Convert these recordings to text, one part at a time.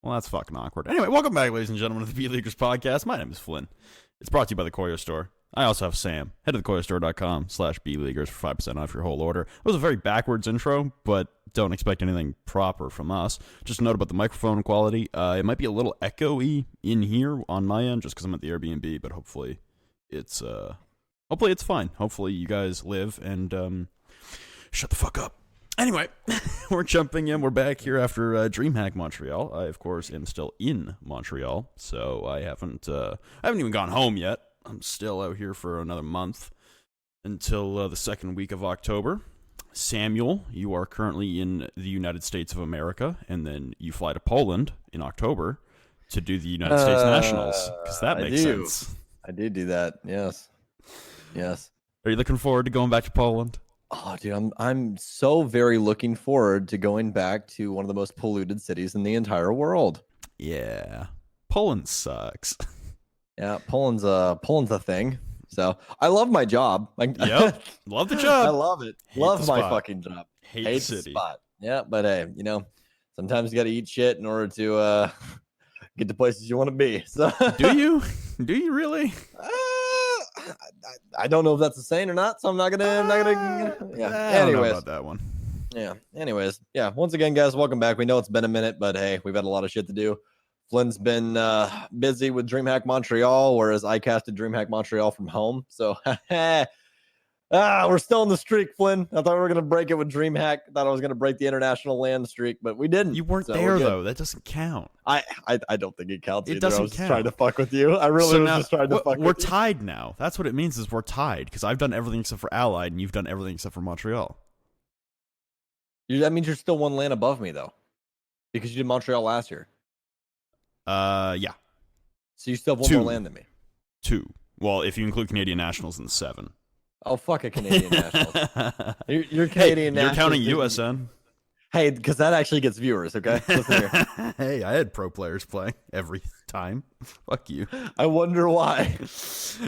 Well, that's fucking awkward. Anyway, welcome back, ladies and gentlemen, to the B-Leaguers podcast. My name is Flynn. It's brought to you by the Koyo Store. I also have Sam. Head to thekoyostore.com/B-Leaguers for 5% off your whole order. It was a very backwards intro, but don't expect anything proper from us. Just a note about the microphone quality. It might be a little echoey in here on my end, just because I'm at the Airbnb, but hopefully it's fine. Hopefully you guys live and shut the fuck up. Anyway, we're jumping in. We're back here after DreamHack Montreal. I, of course, am still in Montreal, so I haven't even gone home yet. I'm still out here for another month until the second week of October. Samuel, you are currently in the United States of America, and then you fly to Poland in October to do the United States Nationals, because that makes sense. I did do that, yes. Are you looking forward to going back to Poland? Oh, dude, I'm so very looking forward to going back to one of the most polluted cities in the entire world. Yeah, Poland sucks. Yeah, Poland's a thing. So I love my job. Yep, love the job. I love it. Love my fucking job. Hate the city. Spot. Yeah, but hey, sometimes you got to eat shit in order to get to places you want to be. So do you? Do you really? I don't know if that's a saying or not, so I'm not gonna. Yeah. I don't know about that one. Yeah. Anyways, yeah. Once again, guys, welcome back. We know it's been a minute, but hey, we've had a lot of shit to do. Flynn's been busy with DreamHack Montreal, whereas I casted DreamHack Montreal from home. So, we're still in the streak, Flynn. I thought we were gonna break it with DreamHack. Thought I was gonna break the international land streak, but we didn't. You weren't there though. That doesn't count. I don't think it counts. It either. doesn't I was count. Trying to fuck with you. I really was just trying to fuck with you. We're tied now. That's what it means. Is we're tied because I've done everything except for Allied, and you've done everything except for Montreal. That means you're still one land above me though, because you did Montreal last year. Yeah. So you still have one more land than me. 2. Well, if you include Canadian Nationals, then 7. Oh, fuck a Canadian Nationals. You're Canadian Nationals. You're counting USN. Hey, because that actually gets viewers, okay? Listen here. Hey, I had pro players playing every time. Fuck you. I wonder why.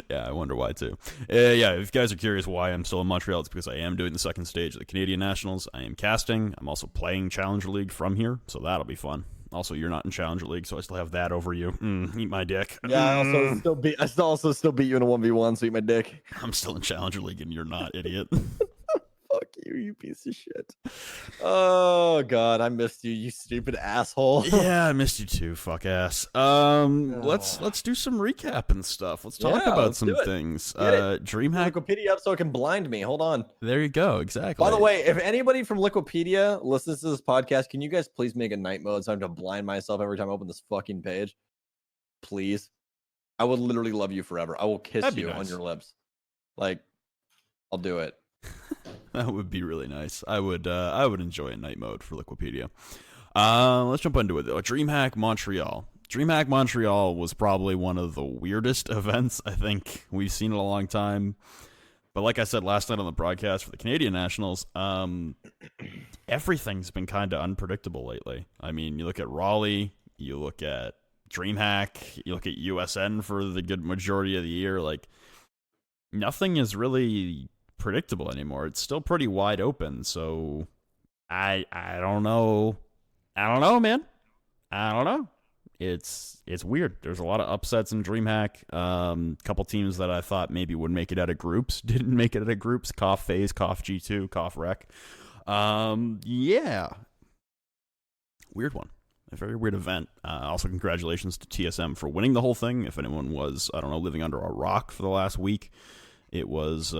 Yeah, I wonder why, too. Yeah, if you guys are curious why I'm still in Montreal, it's because I am doing the second stage of the Canadian Nationals. I am casting. I'm also playing Challenger League from here, so that'll be fun. Also, you're not in Challenger League, so I still have that over you. Eat my dick. Yeah, I also still beat you in a 1v1, so eat my dick. I'm still in Challenger League, and you're not, idiot. Fuck you, you piece of shit. Oh, God, I missed you, you stupid asshole. Yeah, I missed you too, fuck ass. Let's do some recap and stuff. Let's talk about some things. DreamHack. Wikipedia up so it can blind me. Hold on. There you go, exactly. By the way, if anybody from Wikipedia listens to this podcast, can you guys please make a night mode so I have to blind myself every time I open this fucking page? Please. I would literally love you forever. I will kiss you on your lips. Like, I'll do it. That would be really nice. I would enjoy a night mode for Liquipedia. Let's jump into it though. DreamHack Montreal. DreamHack Montreal was probably one of the weirdest events I think we've seen in a long time. But like I said last night on the broadcast for the Canadian Nationals, everything's been kind of unpredictable lately. I mean, you look at Raleigh, you look at DreamHack, you look at USN for the good majority of the year. Like, nothing is really predictable anymore. It's still pretty wide open, so I don't know, man. I don't know. It's weird. There's a lot of upsets in DreamHack. Couple teams that I thought maybe would make it out of groups didn't make it out of groups. Cough Phase, Cough G2, Cough Rec. Yeah, weird one. A very weird event. Also, congratulations to TSM for winning the whole thing. If anyone was, I don't know, living under a rock for the last week, it was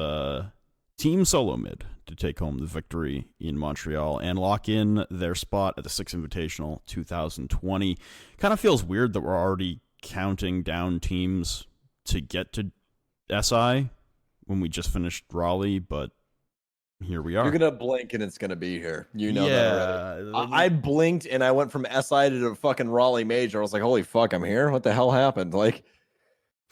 Team Beaulo Mid to take home the victory in Montreal and lock in their spot at the Six Invitational 2020. Kind of feels weird that we're already counting down teams to get to SI when we just finished Raleigh, but here we are. You're going to blink and it's going to be here. You know that already. I blinked and I went from SI to the fucking Raleigh major. I was like, holy fuck, I'm here? What the hell happened? Like,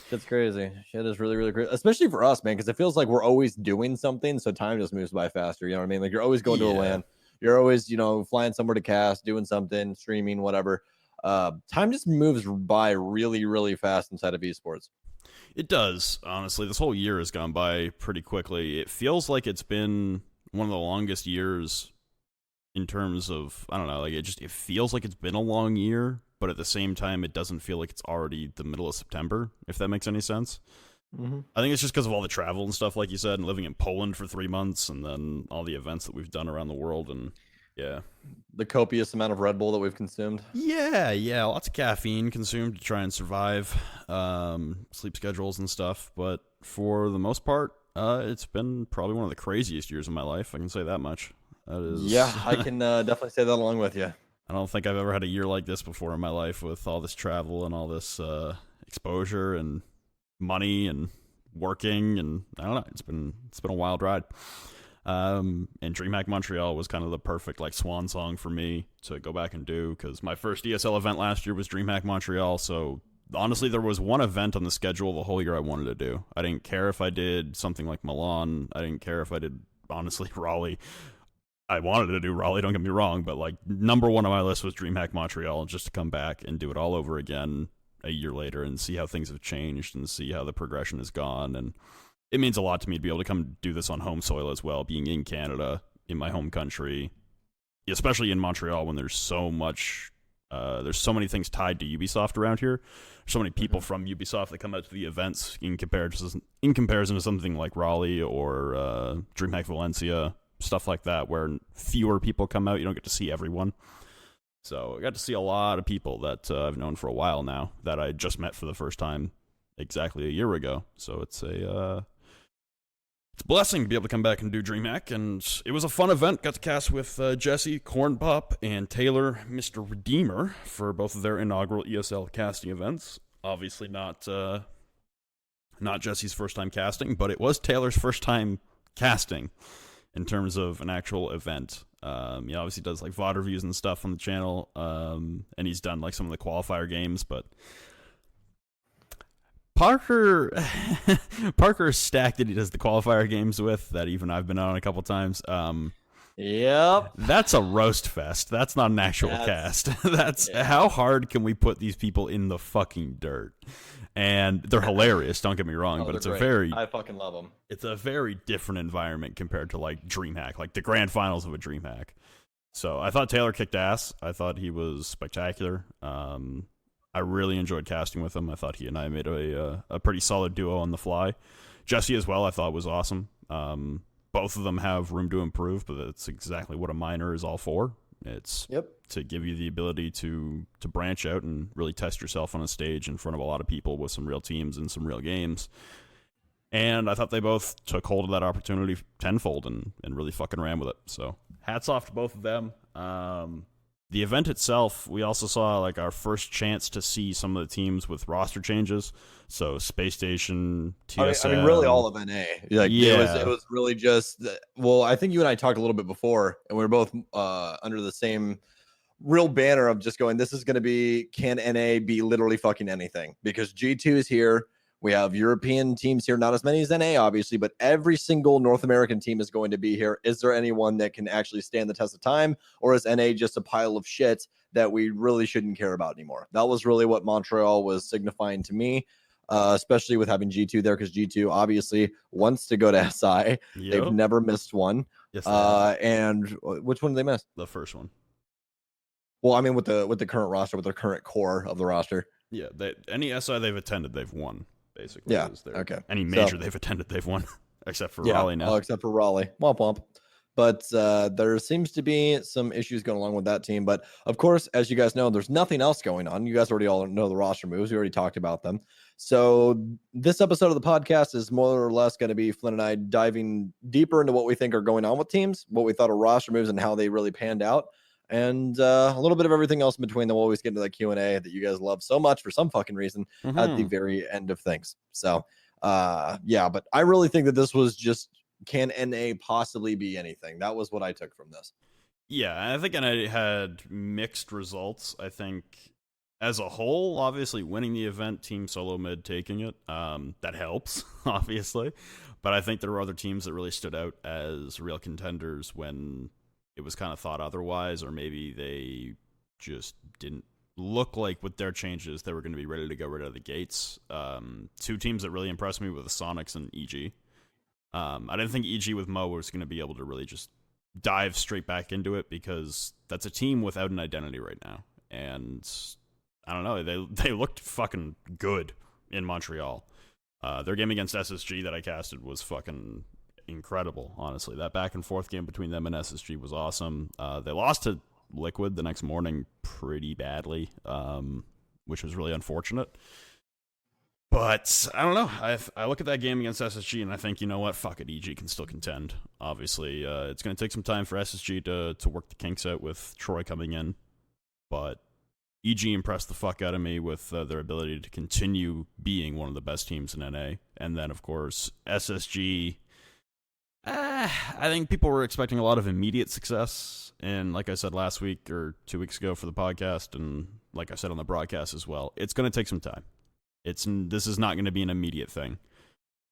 shit's crazy. Shit is really, really crazy. Especially for us, man, because it feels like we're always doing something, so time just moves by faster. You know what I mean? Like, you're always going to a LAN. You're always, flying somewhere to cast, doing something, streaming, whatever. Time just moves by really, really fast inside of esports. It does, honestly. This whole year has gone by pretty quickly. It feels like it's been one of the longest years in terms of, I don't know, like it feels like it's been a long year, but at the same time, it doesn't feel like it's already the middle of September, if that makes any sense. Mm-hmm. I think it's just because of all the travel and stuff, like you said, and living in Poland for 3 months, and then all the events that we've done around the world, and yeah. The copious amount of Red Bull that we've consumed. Yeah, lots of caffeine consumed to try and survive, sleep schedules and stuff, but for the most part, it's been probably one of the craziest years of my life, I can say that much. That is... Yeah, I can definitely say that along with you. I don't think I've ever had a year like this before in my life with all this travel and all this exposure and money and working, and I don't know, it's been a wild ride. And Dreamhack Montreal was kind of the perfect like swan song for me to go back and do, because my first ESL event last year was Dreamhack Montreal, so honestly there was one event on the schedule the whole year I wanted to do. I didn't care if I did something like Milan, I didn't care if I did, honestly, Raleigh. I wanted to do Raleigh, don't get me wrong, but like number one on my list was Dreamhack Montreal, just to come back and do it all over again a year later and see how things have changed and see how the progression has gone. And it means a lot to me to be able to come do this on home soil as well, being in Canada, in my home country, especially in Montreal when there's so much, there's so many things tied to Ubisoft around here. There's so many people from Ubisoft that come out to the events in comparison to something like Raleigh or Dreamhack Valencia, stuff like that, where fewer people come out. You don't get to see everyone. So I got to see a lot of people that I've known for a while now that I just met for the first time exactly a year ago. So it's a blessing to be able to come back and do DreamHack, and it was a fun event. Got to cast with Jesse, Corn Pop, and Taylor, Mr. Redeemer, for both of their inaugural ESL casting events. Obviously not Jesse's first time casting, but it was Taylor's first time casting in terms of an actual event. He obviously does like VOD reviews and stuff on the channel, and he's done like some of the qualifier games, but Parker is stacked that he does the qualifier games with, that even I've been on a couple times. Yep. That's a roast fest. That's not an actual cast. How hard can we put these people in the fucking dirt? And they're hilarious, don't get me wrong, but it's great. I fucking love them. It's a very different environment compared to like DreamHack, like the grand finals of a DreamHack. So I thought Taylor kicked ass. I thought he was spectacular. I really enjoyed casting with him. I thought he and I made a pretty solid duo on the fly. Jesse as well, I thought was awesome. Both of them have room to improve, but that's exactly what a minor is all for. It's to give you the ability to branch out and really test yourself on a stage in front of a lot of people with some real teams and some real games. And I thought they both took hold of that opportunity tenfold and really fucking ran with it. So hats off to both of them. The event itself, we also saw like our first chance to see some of the teams with roster changes. So Space Station, TSM. I mean, really all of NA. Like, it was really just. Well, I think you and I talked a little bit before, and we were both under the same real banner of just going, this is going to be, can NA be literally fucking anything? Because G2 is here. We have European teams here, not as many as NA, obviously, but every single North American team is going to be here. Is there anyone that can actually stand the test of time, or is NA just a pile of shit that we really shouldn't care about anymore? That was really what Montreal was signifying to me, especially with having G2 there, because G2 obviously wants to go to SI. Yep. They've never missed one. Yes, and which one did they miss? The first one. Well, I mean, with the current roster, with their current core of the roster. Yeah, any SI they've attended, they've won. Basically, yeah. Okay. Any major they've attended, they've won, except for Raleigh now. Oh, except for Raleigh. Womp womp. But there seems to be some issues going along with that team. But of course, as you guys know, there's nothing else going on. You guys already all know the roster moves. We already talked about them. So this episode of the podcast is more or less going to be Flynn and I diving deeper into what we think are going on with teams, what we thought of roster moves and how they really panned out. And a little bit of everything else in between. Then we'll always get into that Q&A that you guys love so much for some fucking reason at the very end of things. So, but I really think that this was just, can NA possibly be anything? That was what I took from this. Yeah, I think NA had mixed results. I think as a whole, obviously winning the event, Team Solo Mid taking it, that helps, obviously. But I think there were other teams that really stood out as real contenders when it was kind of thought otherwise, or maybe they just didn't look like with their changes they were going to be ready to go right out of the gates. Two teams that really impressed me were the Sonics and EG. I didn't think EG with Mo was going to be able to really just dive straight back into it because that's a team without an identity right now. And I don't know, they looked fucking good in Montreal. Their game against SSG that I casted was fucking incredible, honestly. That back and forth game between them and SSG was awesome. They lost to Liquid the next morning pretty badly, which was really unfortunate. But I don't know. I look at that game against SSG and I think, you know what? Fuck it. EG can still contend. Obviously, it's going to take some time for SSG to work the kinks out with Troy coming in. But EG impressed the fuck out of me with their ability to continue being one of the best teams in NA. And then, of course, SSG. I think people were expecting a lot of immediate success. And like I said last week or 2 weeks ago for the podcast, and like I said on the broadcast as well, it's going to take some time. This is not going to be an immediate thing.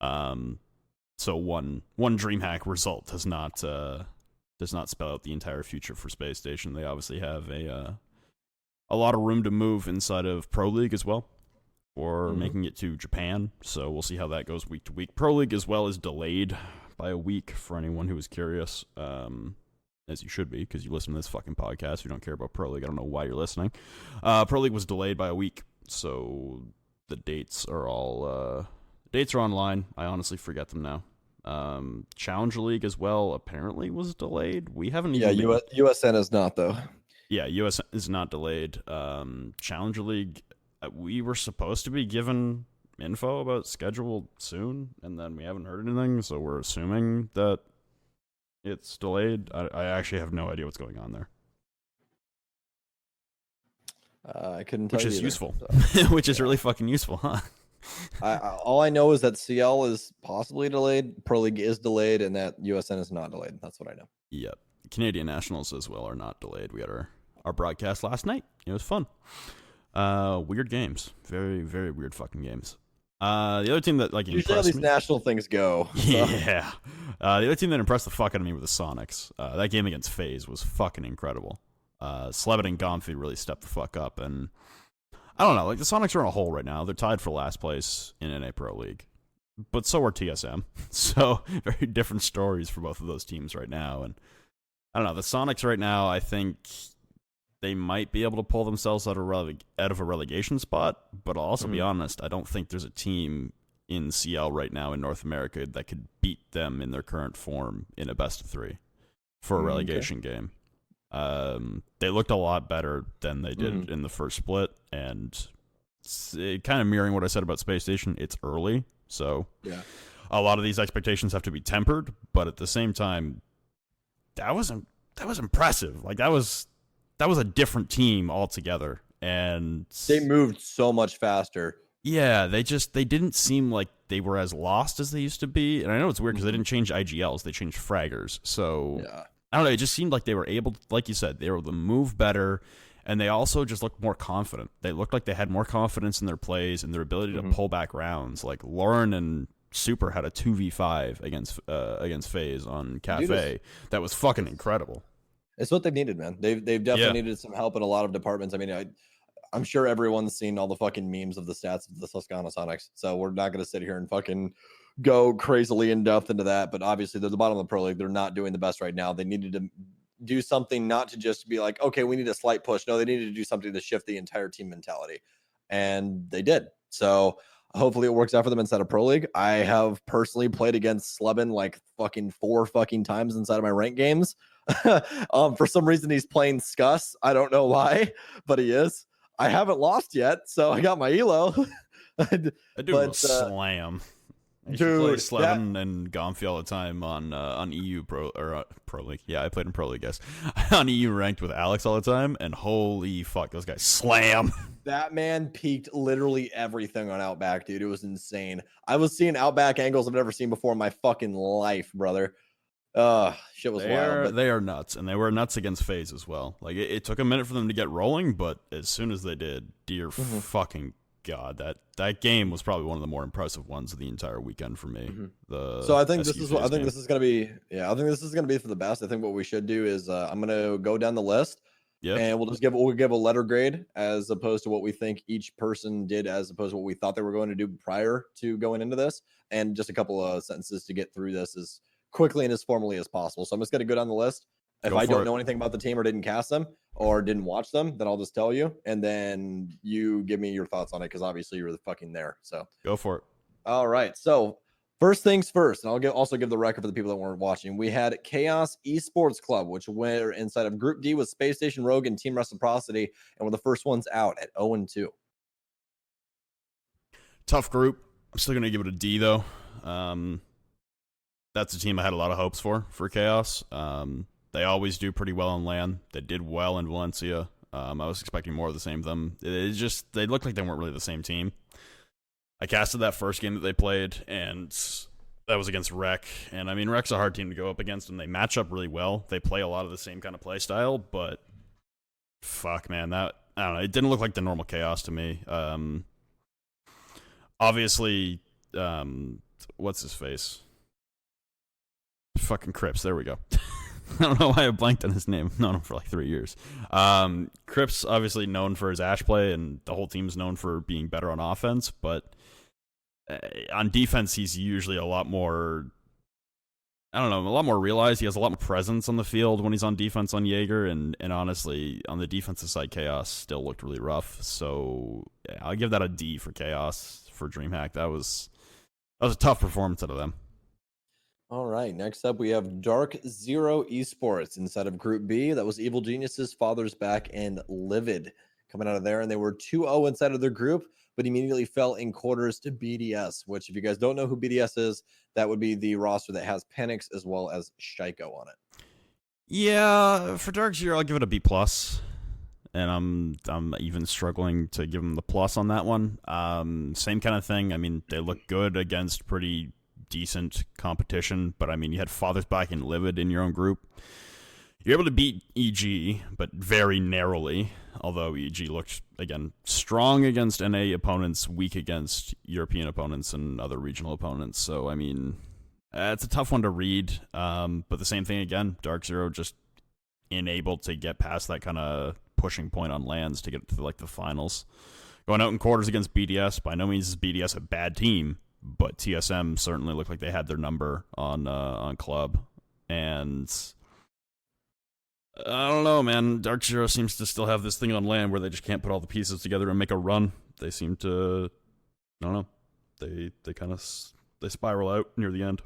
So one DreamHack result does not spell out the entire future for Space Station. They obviously have a lot of room to move inside of Pro League as well, or making it to Japan. So we'll see how that goes week to week. Pro League as well is delayed by a week for anyone who is curious, as you should be, because you listen to this fucking podcast. If you don't care about Pro League, I don't know why you're listening. Pro League was delayed by a week, so the dates are all dates are online. I honestly forget them now. Challenger League as well apparently was delayed. We haven't even USN is not though. Yeah, US is not delayed. Challenger League, we were supposed to be given info about schedule soon, and then we haven't heard anything, so we're assuming that it's delayed. I actually have no idea what's going on there. I couldn't tell you. Which is either, useful. So. Which is really fucking useful, huh? All I know is that CL is possibly delayed, Pro League is delayed, and that USN is not delayed. That's what I know. Yep. Canadian Nationals as well are not delayed. We had our broadcast last night. It was fun. Weird games. Very, very weird fucking games. The other team that usually how these national things go. So. Yeah. The other team that impressed the fuck out of me were the Sonics. That game against FaZe was fucking incredible. Slevin and Gomfey really stepped the fuck up, and I don't know, the Sonics are in a hole right now. They're tied for last place in NA Pro League, but so are TSM. So very different stories for both of those teams right now, and I don't know, the Sonics right now, I think they might be able to pull themselves out of a relegation spot, but I'll also be honest, I don't think there's a team in CL right now in North America that could beat them in their current form in a best of 3 for a relegation game. They looked a lot better than they did in the first split, and kind of mirroring what I said about Space Station, it's early, so a lot of these expectations have to be tempered, but at the same time, that was impressive. Like that was a different team altogether, and they moved so much faster. Yeah, they didn't seem like they were as lost as they used to be, and I know it's weird because they didn't change IGLs, they changed fraggers, so I don't know, it just seemed like they were able to, like you said, they were able to move better, and they also just looked more confident. They looked like they had more confidence in their plays and their ability to pull back rounds. Like Lauren and Super had a 2v5 against FaZe on Cafe. That was fucking incredible. It's what they needed, man. They've definitely needed some help in a lot of departments. I mean, I'm sure everyone's seen all the fucking memes of the stats of the Susquehanna Sonics, so we're not going to sit here and fucking go crazily in depth into that, but obviously they're the bottom of the Pro League. They're not doing the best right now. They needed to do something, not to just be like, okay, we need a slight push. No, they needed to do something to shift the entire team mentality, and they did. So hopefully it works out for them inside of Pro League. I have personally played against Slebin like fucking 4 fucking times inside of my ranked games. For some reason he's playing Scus. I don't know why, but he is. I haven't lost yet, so I got my elo. That dude will slam. I play Slevin and Gomfey all the time on EU Pro League. Yeah, I played in Pro League, yes. On EU ranked with Alex all the time, and holy fuck, those guys slam. That man peaked literally everything on Outback, dude. It was insane. I was seeing Outback angles I've never seen before in my fucking life, brother. Shit was wild. They are nuts, and they were nuts against FaZe as well. Like it took a minute for them to get rolling, but as soon as they did, dear fucking God, that game was probably one of the more impressive ones of the entire weekend for me. So I think this is gonna be for the best. I think what we should do is I'm gonna go down the list, and we'll give a letter grade as opposed to what we think each person did, as opposed to what we thought they were going to do prior to going into this, and just a couple of sentences to get through this is quickly and as formally as possible. So I'm just going to go down the list. If I don't know anything about the team or didn't cast them or didn't watch them, then I'll just tell you. And then you give me your thoughts on it because obviously you're the fucking there. So go for it. All right. So first things first, and I'll also give the record for the people that weren't watching. We had Chaos Esports Club, which were inside of Group D with Space Station Rogue and Team Reciprocity, and were the first ones out at 0-2. Tough group. I'm still going to give it a D, though. That's a team I had a lot of hopes for Chaos. They always do pretty well on LAN. They did well in Valencia. I was expecting more of the same of them. They looked like they weren't really the same team. I casted that first game that they played, and that was against Rec. And, I mean, Rec's a hard team to go up against, and they match up really well. They play a lot of the same kind of play style, but fuck, man, I don't know. It didn't look like the normal Chaos to me. Obviously, what's his face? Fucking Crips. There we go. I don't know why I blanked on his name. I've known him for like 3 years. Crips obviously known for his Ashe play, and the whole team's known for being better on offense, but on defense, he's usually a lot more, a lot more realized. He has a lot more presence on the field when he's on defense on Jaeger, and honestly, on the defensive side, Chaos still looked really rough. So yeah, I'll give that a D for Chaos for Dreamhack. That was a tough performance out of them. All right, next up we have Dark Zero Esports inside of Group B. That was Evil Geniuses, Father's Back, and Livid coming out of there. And they were 2-0 inside of their group, but immediately fell in quarters to BDS, which if you guys don't know who BDS is, that would be the roster that has Penix as well as Shaiko on it. Yeah, for Dark Zero, I'll give it a B+. And I'm even struggling to give them the plus on that one. Same kind of thing. I mean, they look good against pretty decent competition, but I mean, you had Father's Back and Livid in your own group. You're able to beat EG, but very narrowly, although EG looked, again, strong against NA opponents, weak against European opponents and other regional opponents. So, I mean, it's a tough one to read, but the same thing again, Dark Zero just enabled to get past that kind of pushing point on lands to get to like the finals. Going out in quarters against BDS, by no means is BDS a bad team, but TSM certainly looked like they had their number on club. And I don't know, man. Dark Zero seems to still have this thing on land where they just can't put all the pieces together and make a run. They seem to, I don't know. They kind of spiral out near the end.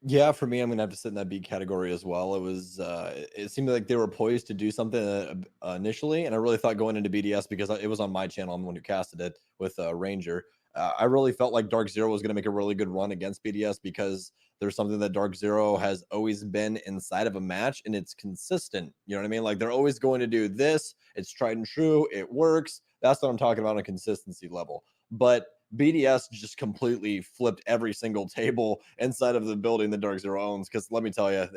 Yeah, for me, I'm gonna have to sit in that B category as well. It was, it seemed like they were poised to do something initially, and I really thought going into BDS because it was on my channel. I'm the one who casted it with Ranger. I really felt like Dark Zero was going to make a really good run against BDS because there's something that Dark Zero has always been inside of a match, and it's consistent. You know what I mean? Like they're always going to do this. It's tried and true. It works. That's what I'm talking about on a consistency level. But BDS just completely flipped every single table inside of the building that Dark Zero owns. Because let me tell you,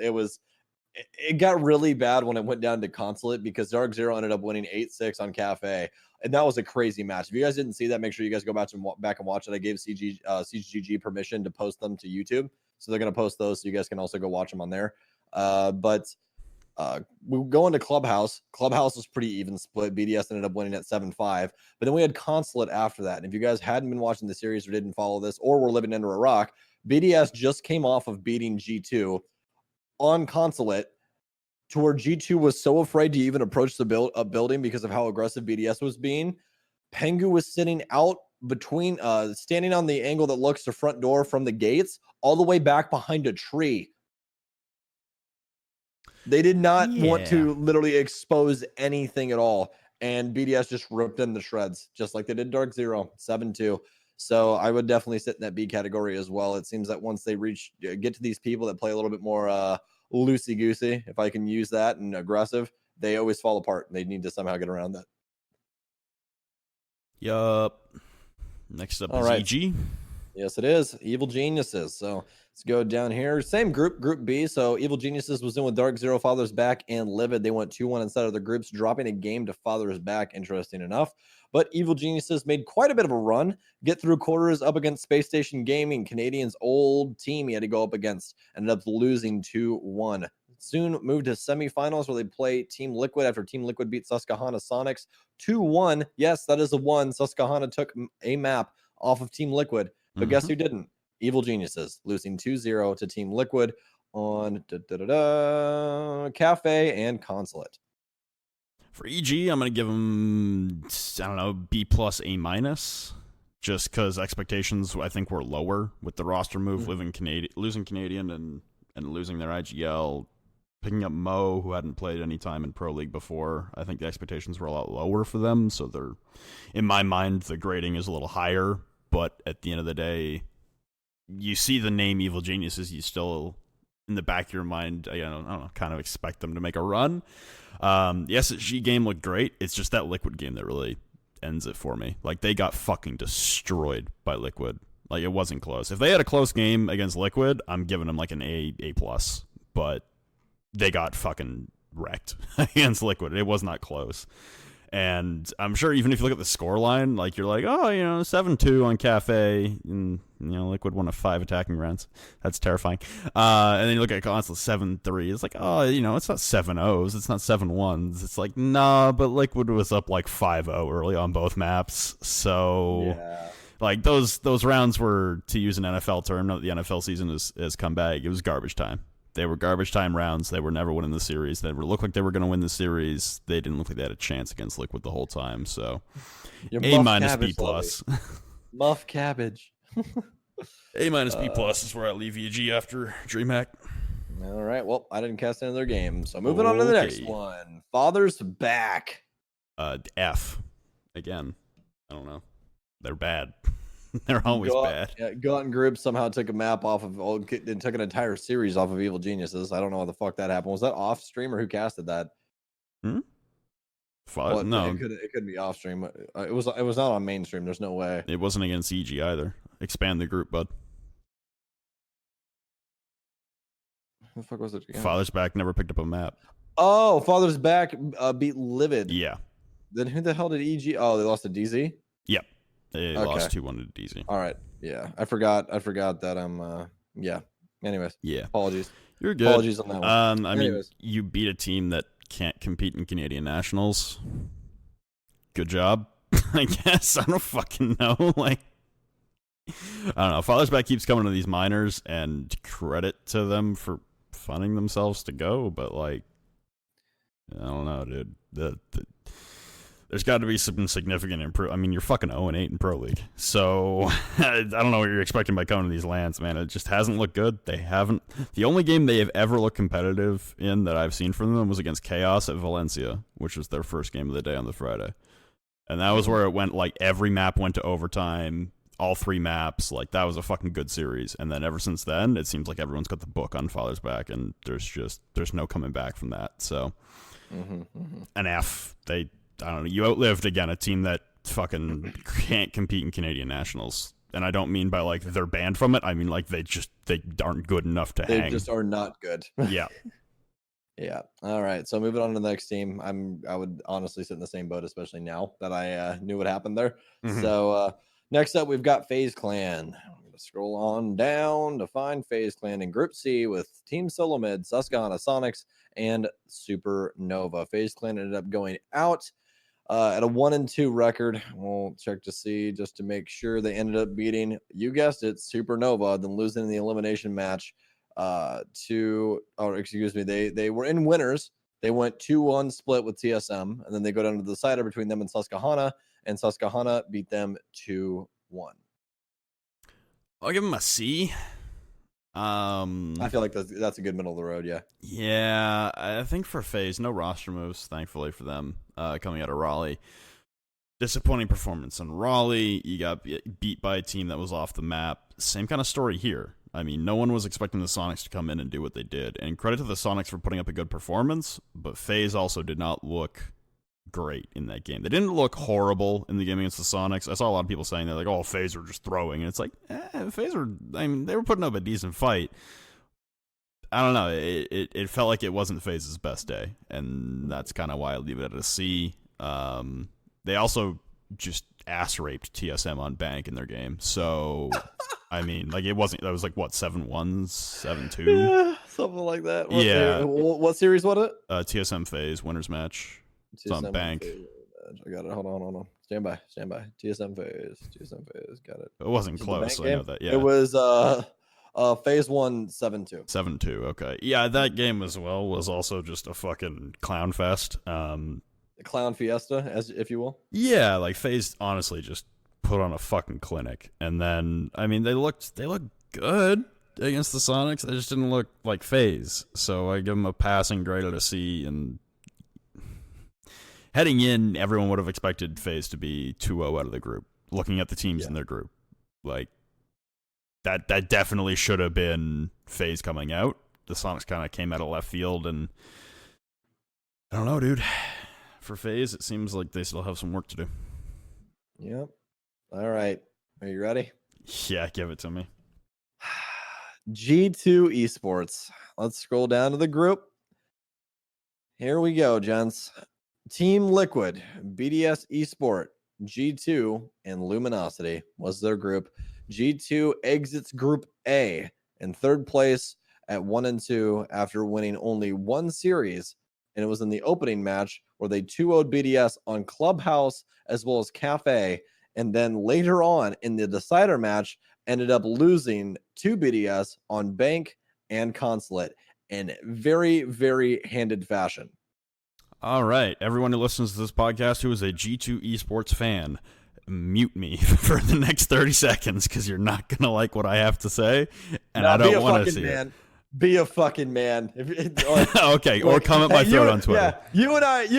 it got really bad when it went down to Consulate because Dark Zero ended up winning 8-6 on Cafe. And that was a crazy match. If you guys didn't see that, make sure you guys go back and watch it. I gave CGG permission to post them to YouTube. So they're going to post those so you guys can also go watch them on there. But we go into Clubhouse. Clubhouse was pretty even split. BDS ended up winning at 7-5. But then we had Consulate after that. And if you guys hadn't been watching the series or didn't follow this or were living under a rock, BDS just came off of beating G2 on Consulate to where G2 was so afraid to even approach the building because of how aggressive BDS was being. Pengu was sitting out between, standing on the angle that looks to front door from the gates, all the way back behind a tree. They did not want to literally expose anything at all. And BDS just ripped them to shreds, just like they did Dark Zero, 7-2. So I would definitely sit in that B category as well. It seems that once they get to these people that play a little bit more loosey-goosey, if I can use that, and aggressive, they always fall apart. They need to somehow get around that. Yup. Next up is EG. Yes, it is. Evil Geniuses. So let's go down here. Same group, Group B. So Evil Geniuses was in with Dark Zero, Father's Back, and Livid. They went 2-1 inside of the groups, dropping a game to Father's Back, interesting enough. But Evil Geniuses made quite a bit of a run, get through quarters up against Space Station Gaming, Canadian's old team he had to go up against. Ended up losing 2-1. Soon moved to semifinals where they play Team Liquid after Team Liquid beat Susquehanna Sonics 2-1. Yes, that is a 1. Susquehanna took a map off of Team Liquid. But guess who didn't? Evil Geniuses losing 2-0 to Team Liquid on Cafe and Consulate. For EG, I'm going to give them, I don't know, B plus, A minus, just because expectations, I think, were lower with the roster move, losing Canadian and losing their IGL, picking up Mo, who hadn't played any time in Pro League before. I think the expectations were a lot lower for them, so they're, in my mind, the grading is a little higher, but at the end of the day, you see the name Evil Geniuses, you still, in the back of your mind, I don't know, kind of expect them to make a run. The SSG game looked great. It's just that Liquid game that really ends it for me. Like, they got fucking destroyed by Liquid. Like, it wasn't close. If they had a close game against Liquid, I'm giving them like an A plus. But they got fucking wrecked against Liquid. It was not close. And I'm sure even if you look at the scoreline, like, you're like, oh, 7-2 on Cafe, and, Liquid won 5 attacking rounds. That's terrifying. And then you look at Console 7-3. It's like, oh, it's not 7-0s. It's not 7-1s. It's like, nah, but Liquid was up like 5-0 early on both maps. So, like, those rounds were, to use an NFL term, now that the NFL season has come back, it was garbage time. They were garbage time rounds. They were never winning the series. They looked like they were going to win the series. They didn't look like they had a chance against Liquid the whole time. So, A minus, B plus. Muff cabbage. A minus, B plus is where I leave EG after DreamHack. All right. Well, I didn't cast any of their games. So moving on to the next one. Father's back. F. Again. I don't know. They're bad. They're always bad. Yeah, Gotten Group somehow took a map off of, and took an entire series off of Evil Geniuses. I don't know how the fuck that happened. Was that off stream or who casted that? No, it could be off stream. It was not on mainstream. There's no way. It wasn't against EG either. Expand the group, bud. Who the fuck was it again? Father's Back never picked up a map. Oh, Father's Back beat Livid. Yeah. Then who the hell did EG? Oh, they lost to DZ. Yep. They lost 2-1 to DZ. All right. Yeah. I forgot that I'm yeah. Anyways. Yeah. Apologies. You're good. Apologies on that one. I mean, you beat a team that can't compete in Canadian Nationals. Good job. I guess. I don't fucking know. Like, I don't know. Father's Back keeps coming to these minors, and credit to them for funding themselves to go, but like, I don't know, dude. There's got to be some significant improvement. I mean, you're fucking 0-8 in Pro League. So, I don't know what you're expecting by coming to these lands, man. It just hasn't looked good. They haven't. The only game they have ever looked competitive in that I've seen from them was against Chaos at Valencia, which was their first game of the day on the Friday. And that was where it went, like, every map went to overtime, all 3 maps. Like, that was a fucking good series. And then ever since then, it seems like everyone's got the book on Father's Back, and there's no coming back from that. So, an F. I don't know, you outlived, again, a team that fucking can't compete in Canadian Nationals. And I don't mean by, like, they're banned from it. I mean, like, they aren't good enough to hang. They just are not good. Yeah. Yeah. All right. So moving on to the next team. I would honestly sit in the same boat, especially now that I knew what happened there. So next up, we've got FaZe Clan. I'm going to scroll on down to find FaZe Clan in Group C with Team Beaulo Mid, Susquehanna Sonics, and Supernova. FaZe Clan ended up going out at a 1-2 record. We'll check to see just to make sure they ended up beating, you guessed it, Supernova, then losing in the elimination match they were in winners. They went 2-1 split with TSM, and then they go down to the decider between them and Susquehanna beat them 2-1. I'll give them a C. I feel like that's a good middle of the road, yeah. Yeah, I think for FaZe, no roster moves, thankfully for them, coming out of Raleigh. Disappointing performance in Raleigh. You got beat by a team that was off the map. Same kind of story here. I mean, no one was expecting the Sonics to come in and do what they did. And credit to the Sonics for putting up a good performance, but FaZe also did not look great in that game. They didn't look horrible in the game against the Sonics. I saw a lot of people saying they're like, oh, FaZe were just throwing. And it's like, FaZe were, I mean, they were putting up a decent fight. I don't know. It felt like it wasn't FaZe's best day. And that's kind of why I leave it at a C. They also just ass raped TSM on bank in their game. So, I mean, like, it wasn't, that was like, what, 7-1, 7-2? Yeah, something like that. What series was it? TSM FaZe, winners match. It's on bank. I got it. Hold on. Stand by. TSM phase. Got it. It wasn't close. I know that. Yeah. It was phase 1 7-2. 7-2. Okay. Yeah, that game as well was also just a fucking clown fest. Clown fiesta, as if you will. Yeah, like FaZe honestly just put on a fucking clinic, and then I mean they looked good against the Sonics. They just didn't look like FaZe, so I give them a passing grade to C. And heading in, everyone would have expected FaZe to be 2-0 out of the group. Looking at the teams in their group, like that definitely should have been FaZe coming out. The Sonics kind of came out of left field, and I don't know, dude. For FaZe, it seems like they still have some work to do. Yep. All right. Are you ready? Yeah, give it to me. G2 Esports. Let's scroll down to the group. Here we go, gents. Team Liquid, BDS Esport, G2, and Luminosity was their group. G2 exits Group A in third place at 1-2 after winning only one series, and it was in the opening match where they 2-0'd BDS on Clubhouse as well as Cafe, and then later on in the decider match ended up losing to BDS on Bank and Consulate in very, very handed fashion. All right, everyone who listens to this podcast who is a G2 esports fan, mute me for the next 30 seconds because you're not going to like what I have to say, and no, I don't want to see man. it. Be a fucking man. Okay, or comment my throat on Twitter. Yeah, you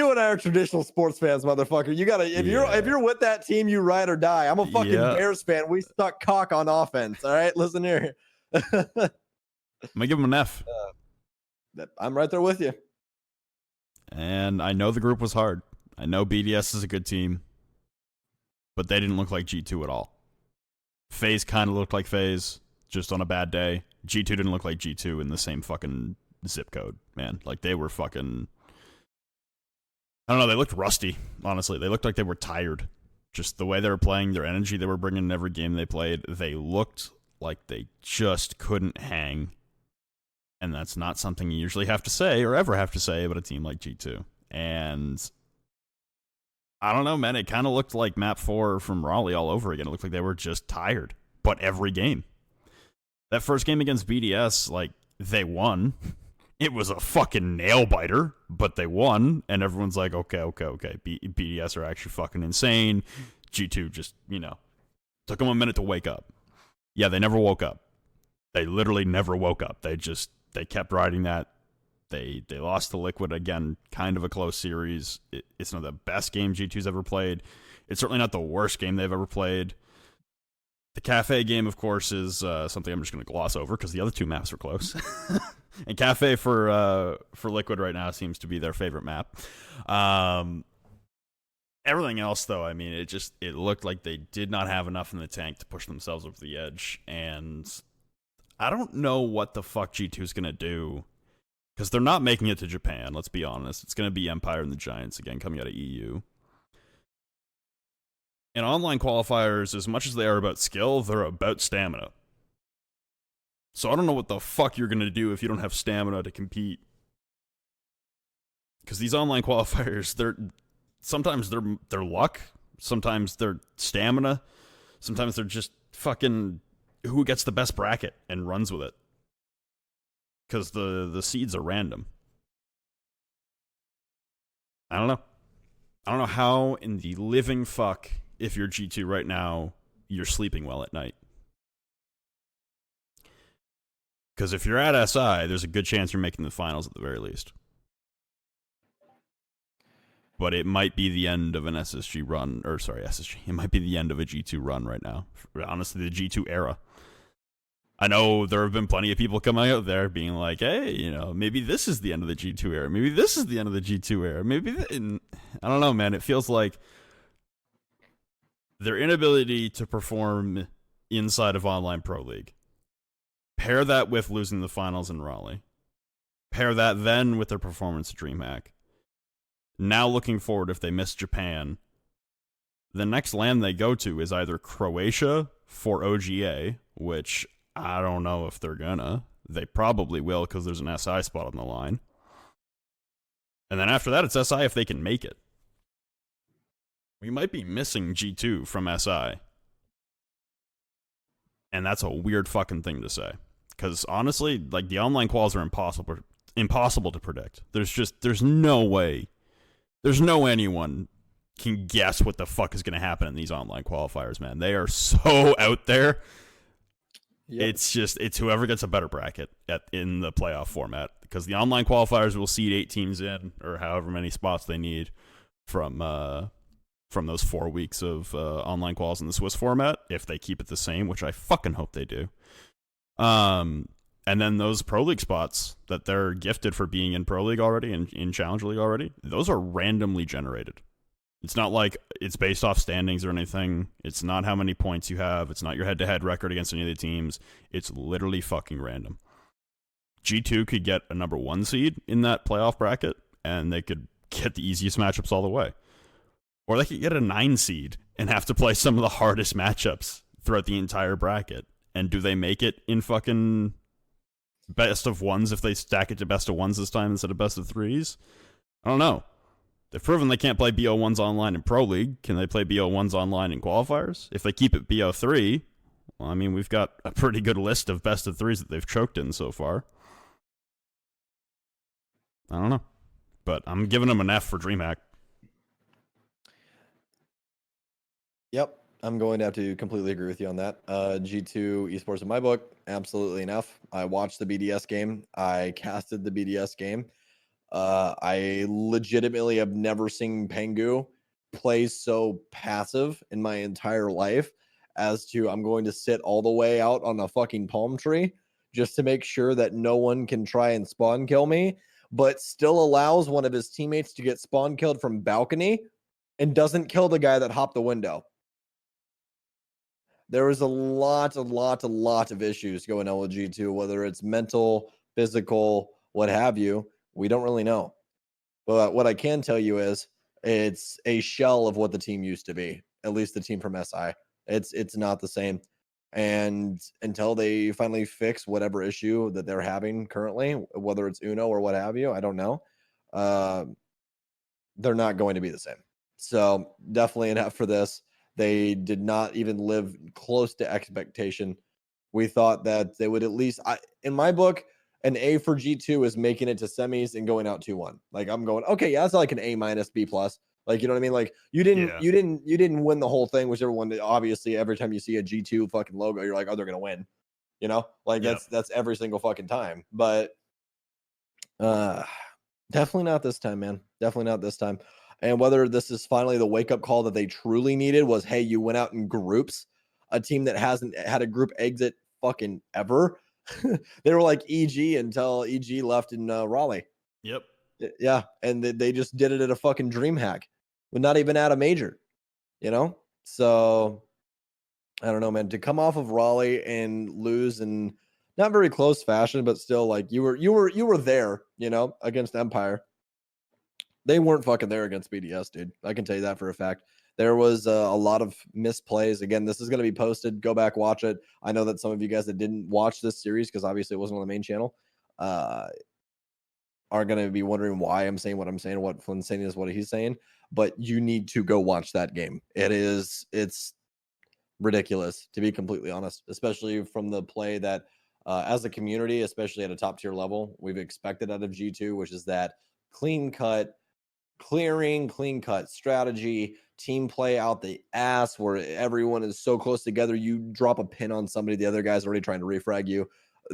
and I are traditional sports fans, motherfucker. You gotta if you're with that team, you ride or die. I'm a fucking Bears fan. We stuck cock on offense. All right, listen here. I'm gonna give them an F. I'm right there with you. And I know the group was hard. I know BDS is a good team, but they didn't look like G2 at all. FaZe kind of looked like FaZe, just on a bad day. G2 didn't look like G2 in the same fucking zip code, man. Like, they were fucking... I don't know, they looked rusty, honestly. They looked like they were tired. Just the way they were playing, their energy they were bringing in every game they played, they looked like they just couldn't hang. And that's not something you usually have to say or ever have to say about a team like G2. And I don't know, man. It kind of looked like Map 4 from Raleigh all over again. It looked like they were just tired, but every game. That first game against BDS, like, they won. It was a fucking nail-biter, but they won. And everyone's like, okay. BDS are actually fucking insane. G2 just, took them a minute to wake up. Yeah, they never woke up. They literally never woke up. They kept riding that. They lost to Liquid again, kind of a close series. It's not the best game G2's ever played. It's certainly not the worst game they've ever played. The Cafe game, of course, is something I'm just going to gloss over because the other two maps are close. And Cafe for Liquid right now seems to be their favorite map. Everything else, though, I mean, it looked like they did not have enough in the tank to push themselves over the edge. And I don't know what the fuck G2 is going to do. Because they're not making it to Japan, let's be honest. It's going to be Empire and the Giants again coming out of EU. And online qualifiers, as much as they are about skill, they're about stamina. So I don't know what the fuck you're going to do if you don't have stamina to compete. Because these online qualifiers, sometimes they're luck, sometimes they're stamina, sometimes they're just fucking who gets the best bracket and runs with it. Because the seeds are random. I don't know. I don't know how in the living fuck, if you're G2 right now, you're sleeping well at night. Because if you're at SI, there's a good chance you're making the finals at the very least. But it might be the end of an SSG run, SSG. It might be the end of a G2 run right now. Honestly, the G2 era. I know there have been plenty of people coming out there being like, hey, maybe this is the end of the G2 era. Maybe this is the end of the G2 era. I don't know, man. It feels like their inability to perform inside of Online Pro League. Pair that with losing the finals in Raleigh. Pair that then with their performance at Dreamhack. Now looking forward, if they miss Japan, the next land they go to is either Croatia for OGA, which I don't know if they're gonna. They probably will because there's an SI spot on the line. And then after that, it's SI if they can make it. We might be missing G2 from SI. And that's a weird fucking thing to say. Because honestly, like, the online quals are impossible to predict. There's no way. There's no anyone can guess what the fuck is going to happen in these online qualifiers, man. They are so out there. Yep. It's whoever gets a better bracket in the playoff format, because the online qualifiers will seed 8 teams in, or however many spots they need from those 4 weeks of online quals in the Swiss format, if they keep it the same, which I fucking hope they do. And then those Pro League spots that they're gifted for being in Pro League already and in Challenger League already, those are randomly generated. It's not like it's based off standings or anything. It's not how many points you have. It's not your head-to-head record against any of the teams. It's literally fucking random. G2 could get a number 1 seed in that playoff bracket, and they could get the easiest matchups all the way. Or they could get a 9 seed and have to play some of the hardest matchups throughout the entire bracket. And do they make it in fucking best of 1s if they stack it to best of 1s this time instead of best of 3s? I don't know. They've proven they can't play BO1s online in Pro League. Can they play BO1s online in qualifiers? If they keep it BO3, well, I mean, we've got a pretty good list of best of 3s that they've choked in so far. I don't know. But I'm giving them an F for Dreamhack. Yep, I'm going to have to completely agree with you on that. G2 esports in my book, absolutely enough. I watched the BDS game. I casted the BDS game. I legitimately have never seen Pengu play so passive in my entire life as to I'm going to sit all the way out on a fucking palm tree just to make sure that no one can try and spawn kill me, but still allows one of his teammates to get spawn killed from balcony and doesn't kill the guy that hopped the window. There was a lot of issues going on with G2, whether it's mental, physical, what have you. We don't really know. But what I can tell you is it's a shell of what the team used to be, at least the team from SI. It's not the same. And until they finally fix whatever issue that they're having currently, whether it's Uno or what have you, I don't know. They're not going to be the same. So definitely an F for this. They did not even live close to expectation. We thought that they would at least, in my book, an A for G2 is making it to semis and going out 2-1. Like, I'm going, okay, yeah, that's like an A minus, B plus. Like, you know what I mean? Like, you didn't win the whole thing, which everyone, obviously, every time you see a G2 fucking logo, you're like, oh, they're gonna win. You know, like that's every single fucking time. But definitely not this time, man. Definitely not this time. And whether this is finally the wake up call that they truly needed was, hey, you went out in groups, a team that hasn't had a group exit fucking ever. They were like EG until EG left in Raleigh. Yep. Yeah, and they just did it at a fucking Dreamhack, but not even at a major, you know? So I don't know, man. To come off of Raleigh and lose in not very close fashion, but still, like, you were there, you know, against Empire. They weren't fucking there against BDS, dude. I can tell you that for a fact. There was a lot of misplays. Again, this is going to be posted. Go back, watch it. I know that some of you guys that didn't watch this series, because obviously it wasn't on the main channel, are going to be wondering why I'm saying what I'm saying, what Flynn's saying is what he's saying. But you need to go watch that game. It's ridiculous, to be completely honest, especially from the play that as a community, especially at a top tier level, we've expected out of G2, which is that clean cut strategy, team play out the ass, where everyone is so close together. You drop a pin on somebody, the other guy's already trying to refrag you.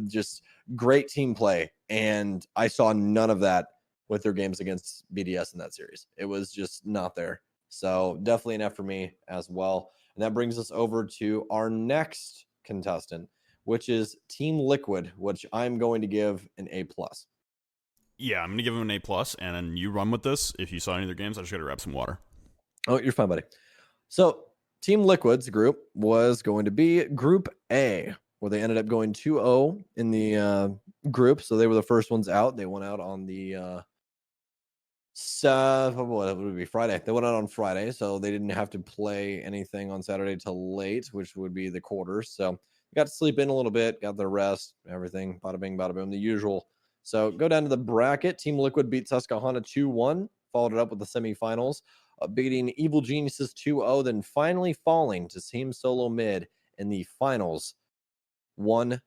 Just great team play. And I saw none of that with their games against BDS in that series. It was just not there. So definitely an F for me as well. And that brings us over to our next contestant, which is Team Liquid, which I'm going to give an A+. Yeah, I'm going to give him an A+, and then you run with this. If you saw any of their games, I just got to grab some water. Oh, you're fine, buddy. So Team Liquid's group was going to be Group A, where they ended up going 2-0 in the group. So they were the first ones out. They went out on the what would it be, Friday. They went out on Friday, so they didn't have to play anything on Saturday till late, which would be the quarters. So got to sleep in a little bit, got their rest, everything, bada bing, bada boom, the usual. So go down to the bracket. Team Liquid beat Susquehanna 2-1, followed it up with the semifinals. beating Evil Geniuses 2-0, then finally falling to Team Solo Mid in the finals 1-2,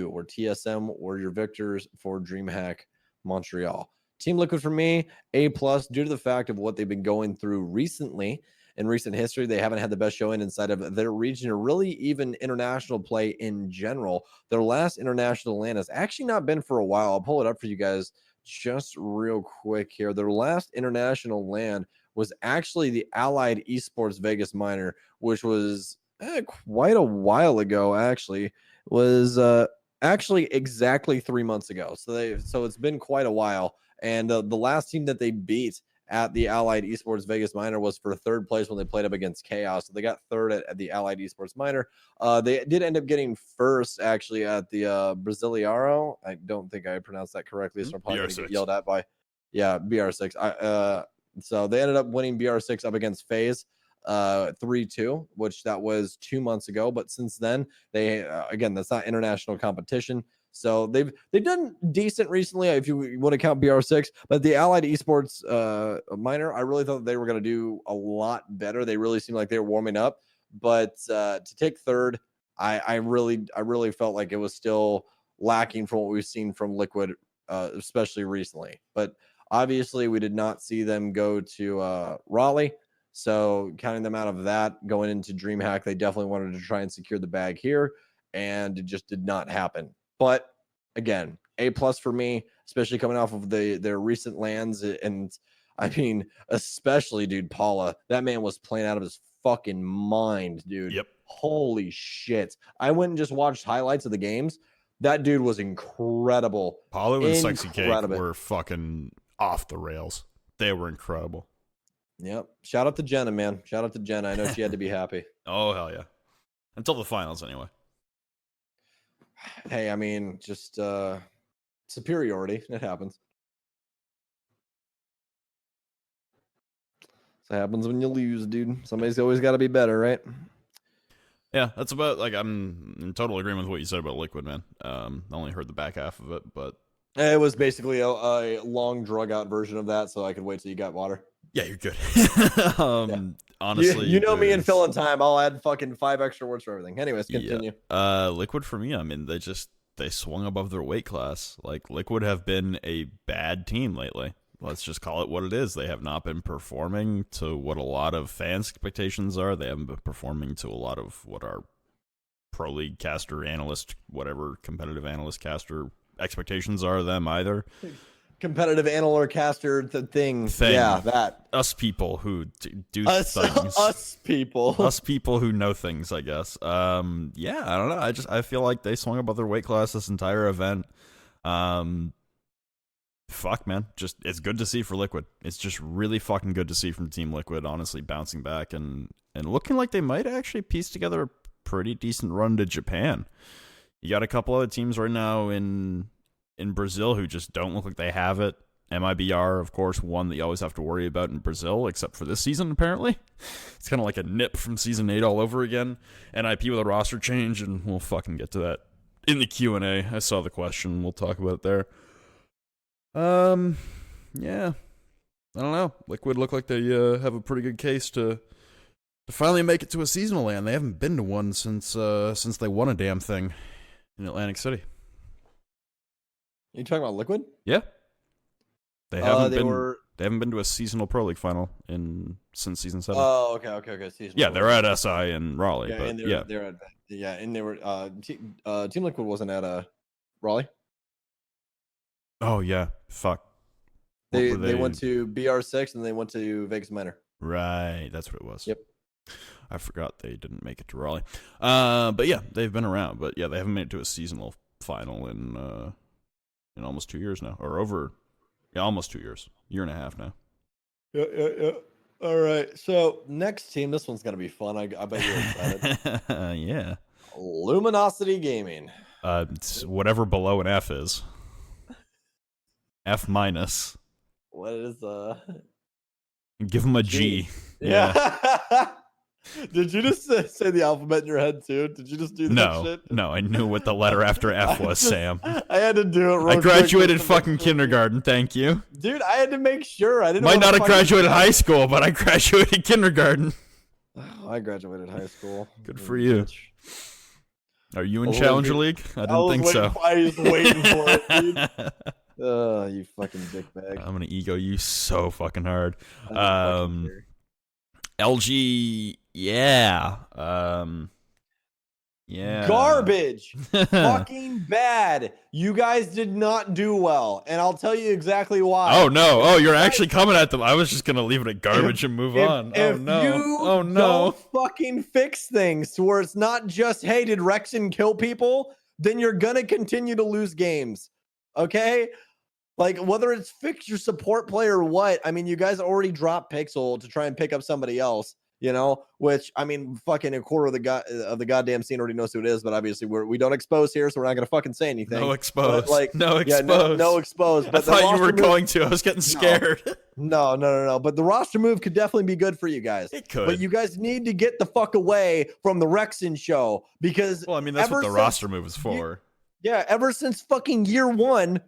where TSM were your victors for Dreamhack Montreal. Team Liquid for me, A+, due to the fact of what they've been going through recently. In recent history, they haven't had the best showing inside of their region or really even international play in general. Their last international LAN has actually not been for a while. I'll pull it up for you guys just real quick here. Their last international LAN was actually the Allied Esports Vegas Minor, which was quite a while ago, actually. It was actually exactly 3 months ago. So it's been quite a while. And the last team that they beat at the Allied Esports Vegas Minor was for third place when they played up against Chaos. So they got third at the Allied Esports Minor. They did end up getting first, actually, at the Brasileiro. I don't think I pronounced that correctly, so I'm probably going to get yelled at by, BR6. So they ended up winning BR6 up against FaZe 3-2, which that was 2 months ago. But since then, they again, that's not international competition. So they've done decent recently, if you want to count BR6. But the Allied Esports Minor, I really thought they were going to do a lot better. They really seemed like they were warming up. But to take third, I really felt like it was still lacking from what we've seen from Liquid, especially recently. But obviously, we did not see them go to Raleigh. So counting them out of that, going into DreamHack, they definitely wanted to try and secure the bag here. And it just did not happen. But again, A+ for me, especially coming off of their recent lands. And I mean, especially, dude, Paula, that man was playing out of his fucking mind, dude. Yep. Holy shit. I went and just watched highlights of the games. That dude was incredible. Paula and Sexy Cake were fucking off the rails. They were incredible. Yep. Shout out to Jenna, man. Shout out to Jenna. I know she had to be happy. Oh, hell yeah. Until the finals, anyway. Hey, I mean, just superiority. It happens. So it happens when you lose, dude. Somebody's always got to be better, right? Yeah, that's about, like, I'm in total agreement with what you said about Liquid, man. I only heard the back half of it, but... It was basically a long drug-out version of that, so I could wait till you got water. Yeah, you're good. Yeah. Honestly... You know me and Phil in time. I'll add fucking 5 extra words for everything. Anyways, continue. Yeah. Liquid for me, I mean, they swung above their weight class. Like, Liquid have been a bad team lately. Let's just call it what it is. They have not been performing to what a lot of fans' expectations are. They haven't been performing to a lot of what our pro league caster, analyst, whatever competitive analyst caster expectations are of them either. Competitive analyst caster thing. Yeah, that. Us people who do things. Us people. Us people who know things, I guess. Yeah, I don't know. I feel like they swung above their weight class this entire event. Fuck, man. Just, it's good to see for Liquid. It's just really fucking good to see from Team Liquid, honestly, bouncing back and looking like they might actually piece together a pretty decent run to Japan. You got a couple other teams right now in Brazil who just don't look like they have it. MIBR, of course, one that you always have to worry about in Brazil, except for this season, apparently. It's kind of like a nip from Season 8 all over again. NIP with a roster change, and we'll fucking get to that in the Q&A. I saw the question. We'll talk about it there. Yeah. I don't know. Liquid look like they have a pretty good case to finally make it to a seasonal LAN. They haven't been to one since they won a damn thing in Atlantic City. You talking about Liquid? Yeah. They haven't been to a seasonal Pro League final since season 7. Oh, okay. Seasonal. Yeah, they're at SI and Raleigh. Yeah, but and they're at and they were Team Liquid wasn't at Raleigh. Oh yeah, fuck. They went to BR6 and they went to Vegas Minor. Right, that's what it was. Yep. I forgot they didn't make it to Raleigh. But yeah, they've been around. But yeah, they haven't made it to a seasonal final in almost 2 years now, or over. Yeah, almost 2 years. Year and a half now. Yeah. All right. So next team, this one's gonna be fun. I bet you're excited. Yeah. Luminosity Gaming. It's whatever below an F is. F minus. What is Give them a G. Yeah. Did you just say the alphabet in your head too? Did you just do that shit? No, I knew what the letter after F was, Sam. I had to do it real I graduated quick fucking kindergarten, thank you. Dude, I had to make sure. I didn't Might not have graduated high school, but I graduated kindergarten. Oh, I graduated high school. Good for you. Bitch. Are you in Challenger League? I didn't think so. I was waiting for it, dude. You fucking dickbag. I'm gonna ego you so fucking hard. LG, yeah. Yeah. Garbage. Fucking bad. You guys did not do well, and I'll tell you exactly why. Oh no. Oh, you're actually coming at them. I was just gonna leave it at garbage and move on. If you don't fucking fix things to where it's not just, hey, did Rexon kill people? Then you're gonna continue to lose games. Okay? Like, whether it's fix your support play or what, I mean, you guys already dropped Pixel to try and pick up somebody else, you know, which, I mean, fucking a quarter of the goddamn scene already knows who it is, but obviously we don't expose here, so we're not going to fucking say anything. No expose. But, like, no expose. Yeah, no expose. But I thought you were going to. I was getting scared. No. But the roster move could definitely be good for you guys. It could. But you guys need to get the fuck away from the Rexon show because... Well, I mean, that's what the roster move is for. Ever since fucking year one...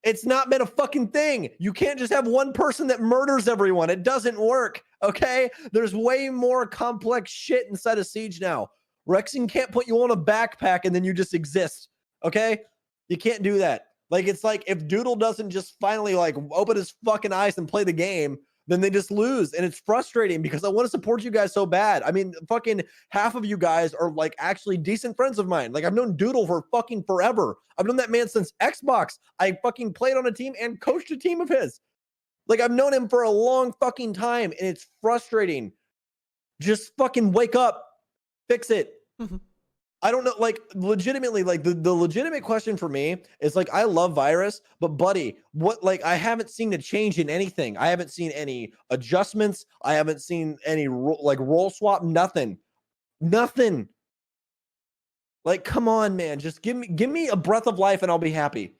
It's not been a fucking thing. You can't just have one person that murders everyone. It doesn't work, okay? There's way more complex shit inside of Siege now. Rexon can't put you on a backpack and then you just exist, okay? You can't do that. Like, it's like if Doodle doesn't just finally, like, open his fucking eyes and play the game, then they just lose. And it's frustrating because I want to support you guys so bad. I mean, fucking half of you guys are like actually decent friends of mine. Like, I've known Doodle for fucking forever. I've known that man since Xbox. I fucking played on a team and coached a team of his. Like, I've known him for a long fucking time, and it's frustrating. Just fucking wake up. Fix it. Mm-hmm. I don't know, like, legitimately, like, the legitimate question for me is, like, I love Virus, but, buddy, what, like, I haven't seen a change in anything. I haven't seen any adjustments. I haven't seen any, role swap, nothing. Nothing. Like, come on, man. Just give me a breath of life and I'll be happy.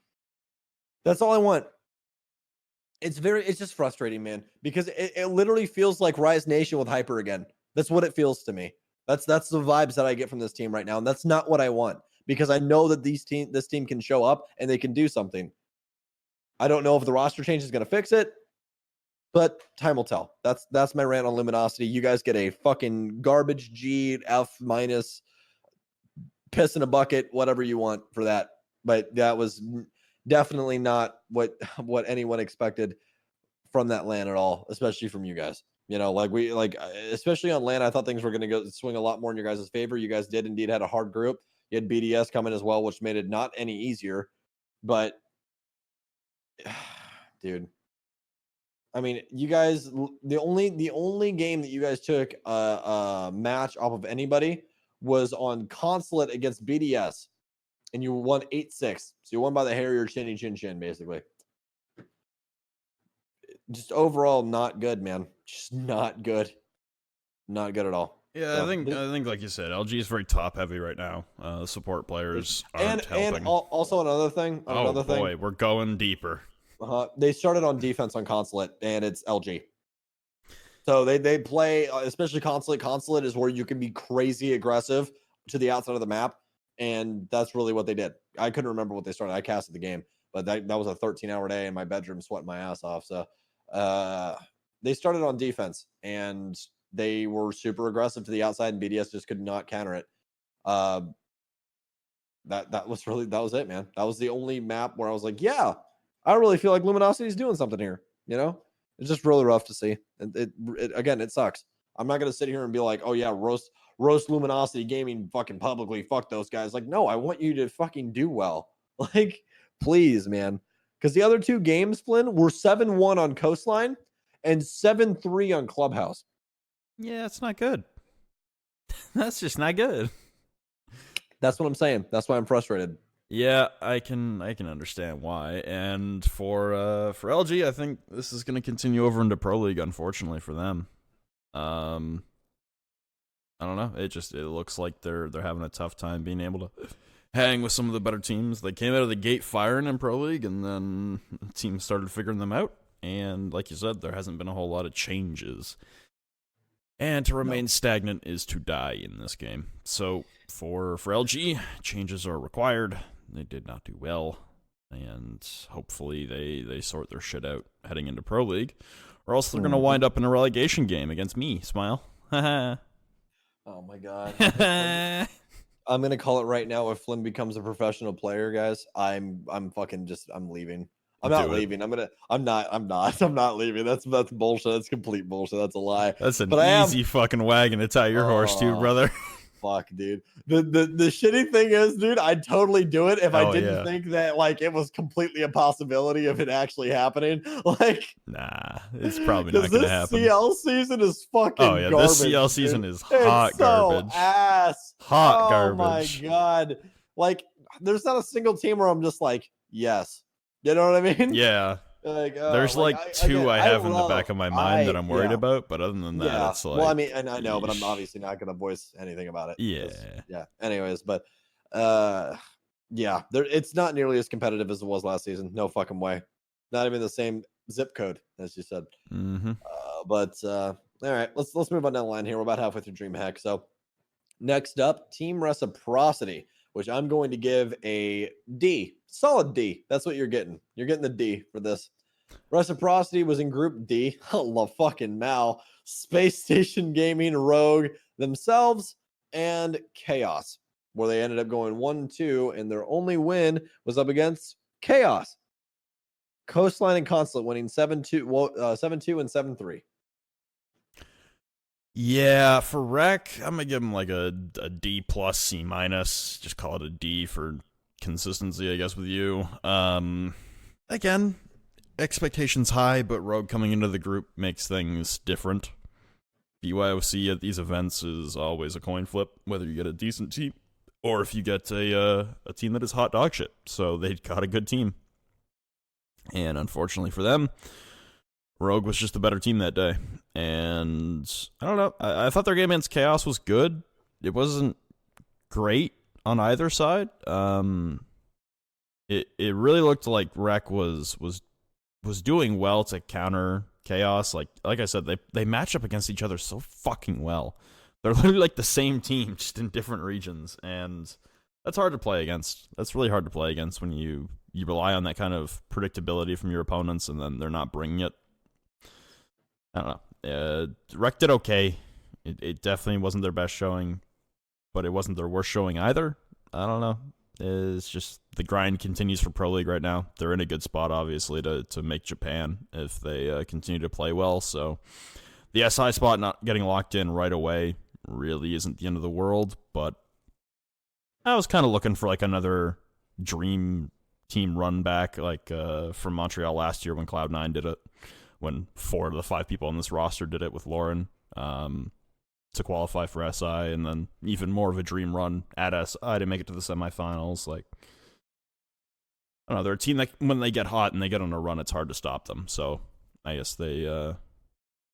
That's all I want. It's just frustrating, man, because it literally feels like Rise Nation with Hyper again. That's what it feels to me. That's the vibes that I get from this team right now, and that's not what I want because I know that this team can show up and they can do something. I don't know if the roster change is going to fix it, but time will tell. That's my rant on Luminosity. You guys get a fucking garbage G, F minus, piss in a bucket, whatever you want for that. But that was definitely not what anyone expected from that LAN at all, especially from you guys. You know, especially on LAN, I thought things were going to go swing a lot more in your guys' favor. You guys did indeed had a hard group. You had BDS coming as well, which made it not any easier. But, dude, I mean, you guys, the only game that you guys took a match off of anybody was on Consulate against BDS, and you won 8-6. So you won by the hair of your chinny chin chin, basically. Just overall, not good, man. Just not good. Not good at all. Yeah, so, I think like you said, LG is very top heavy right now. Support players aren't helping. And also another thing. Boy, we're going deeper. They started on defense on Consulate, and it's LG. So they play, especially Consulate. Consulate is where you can be crazy aggressive to the outside of the map, and that's really what they did. I couldn't remember what they started. I casted the game, but that was a 13-hour day in my bedroom sweating my ass off. So they started on defense, and they were super aggressive to the outside, and BDS just could not counter it. That was it, man. That was the only map where I was like, yeah, I really feel like Luminosity is doing something here. You know, it's just really rough to see. It sucks. I'm not gonna sit here and be like, oh yeah, roast Luminosity Gaming fucking publicly. Fuck those guys. Like, no, I want you to fucking do well. Like, please, man. Because the other two games, Flynn, were 7-1 on Coastline and 7-3 on Clubhouse. Yeah, it's not good. That's just not good. That's what I'm saying. That's why I'm frustrated. Yeah, I can understand why. And for LG, I think this is going to continue over into Pro League, unfortunately for them. I don't know. It looks like they're having a tough time being able to hang with some of the better teams. They came out of the gate firing in Pro League, and then teams started figuring them out. And like you said, there hasn't been a whole lot of changes. And to remain stagnant is to die in this game. So for LG, changes are required. They did not do well. And hopefully they sort their shit out heading into Pro League. Or else they're going to wind up in a relegation game against me. Smile. Oh my god. I'm going to call it right now. If Flynn becomes a professional player, guys, I'm leaving. I'm not leaving. I'm not leaving. That's bullshit. That's complete bullshit. That's a lie. That's an easy fucking wagon to tie your horse to, brother. Fuck, dude. The shitty thing is, dude, I'd totally do it if I didn't think that like it was completely a possibility of it actually happening. Like, nah, it's probably not gonna happen. This CL season is fucking garbage. This CL season is hot garbage. Ass. Hot garbage. Oh my god. Like, there's not a single team where I'm just like, yes. You know what I mean? Yeah. Like, there's two I have in the back of my mind that I'm worried about, but other than that, it's like... Well, I mean, and I know, but I'm obviously not going to voice anything about it. Yeah. Anyways, but it's not nearly as competitive as it was last season. No fucking way. Not even the same zip code, as you said. Mm-hmm. All right, let's move on down the line here. We're about halfway through Dreamhack. So next up, Team Reciprocity, which I'm going to give a D. Solid D. That's what you're getting. You're getting the D for this. Reciprocity was in Group D. Hello, fucking Mal. Space Station Gaming, Rogue, themselves, and Chaos, where they ended up going 1-2, and their only win was up against Chaos. Coastline and Consulate winning 7-2 and 7-3. Yeah, for Rec, I'm gonna give him like a D plus C minus. Just call it a D for consistency, I guess, with you. Again, expectations high, but Rogue coming into the group makes things different. BYOC at these events is always a coin flip, whether you get a decent team or if you get a team that is hot dog shit. So they got a good team. And unfortunately for them, Rogue was just a better team that day. And I don't know. I thought their game against Chaos was good. It wasn't great on either side. It really looked like Rec was doing well to counter Chaos. Like I said, they match up against each other so fucking well. They're literally like the same team, just in different regions, and that's hard to play against. That's really hard to play against when you rely on that kind of predictability from your opponents, and then they're not bringing it. I don't know. Rec did okay. It definitely wasn't their best showing, but it wasn't their worst showing either. I don't know. It's just the grind continues for Pro League right now. They're in a good spot, obviously, to make Japan if they continue to play well. So the SI spot not getting locked in right away really isn't the end of the world, but I was kind of looking for like another dream team run back like from Montreal last year when Cloud9 did it, when 4 of the 5 people on this roster did it with Lauren to qualify for SI, and then even more of a dream run at SI to make it to the semifinals. Like, I don't know, they're a team that when they get hot and they get on a run, it's hard to stop them. So I guess they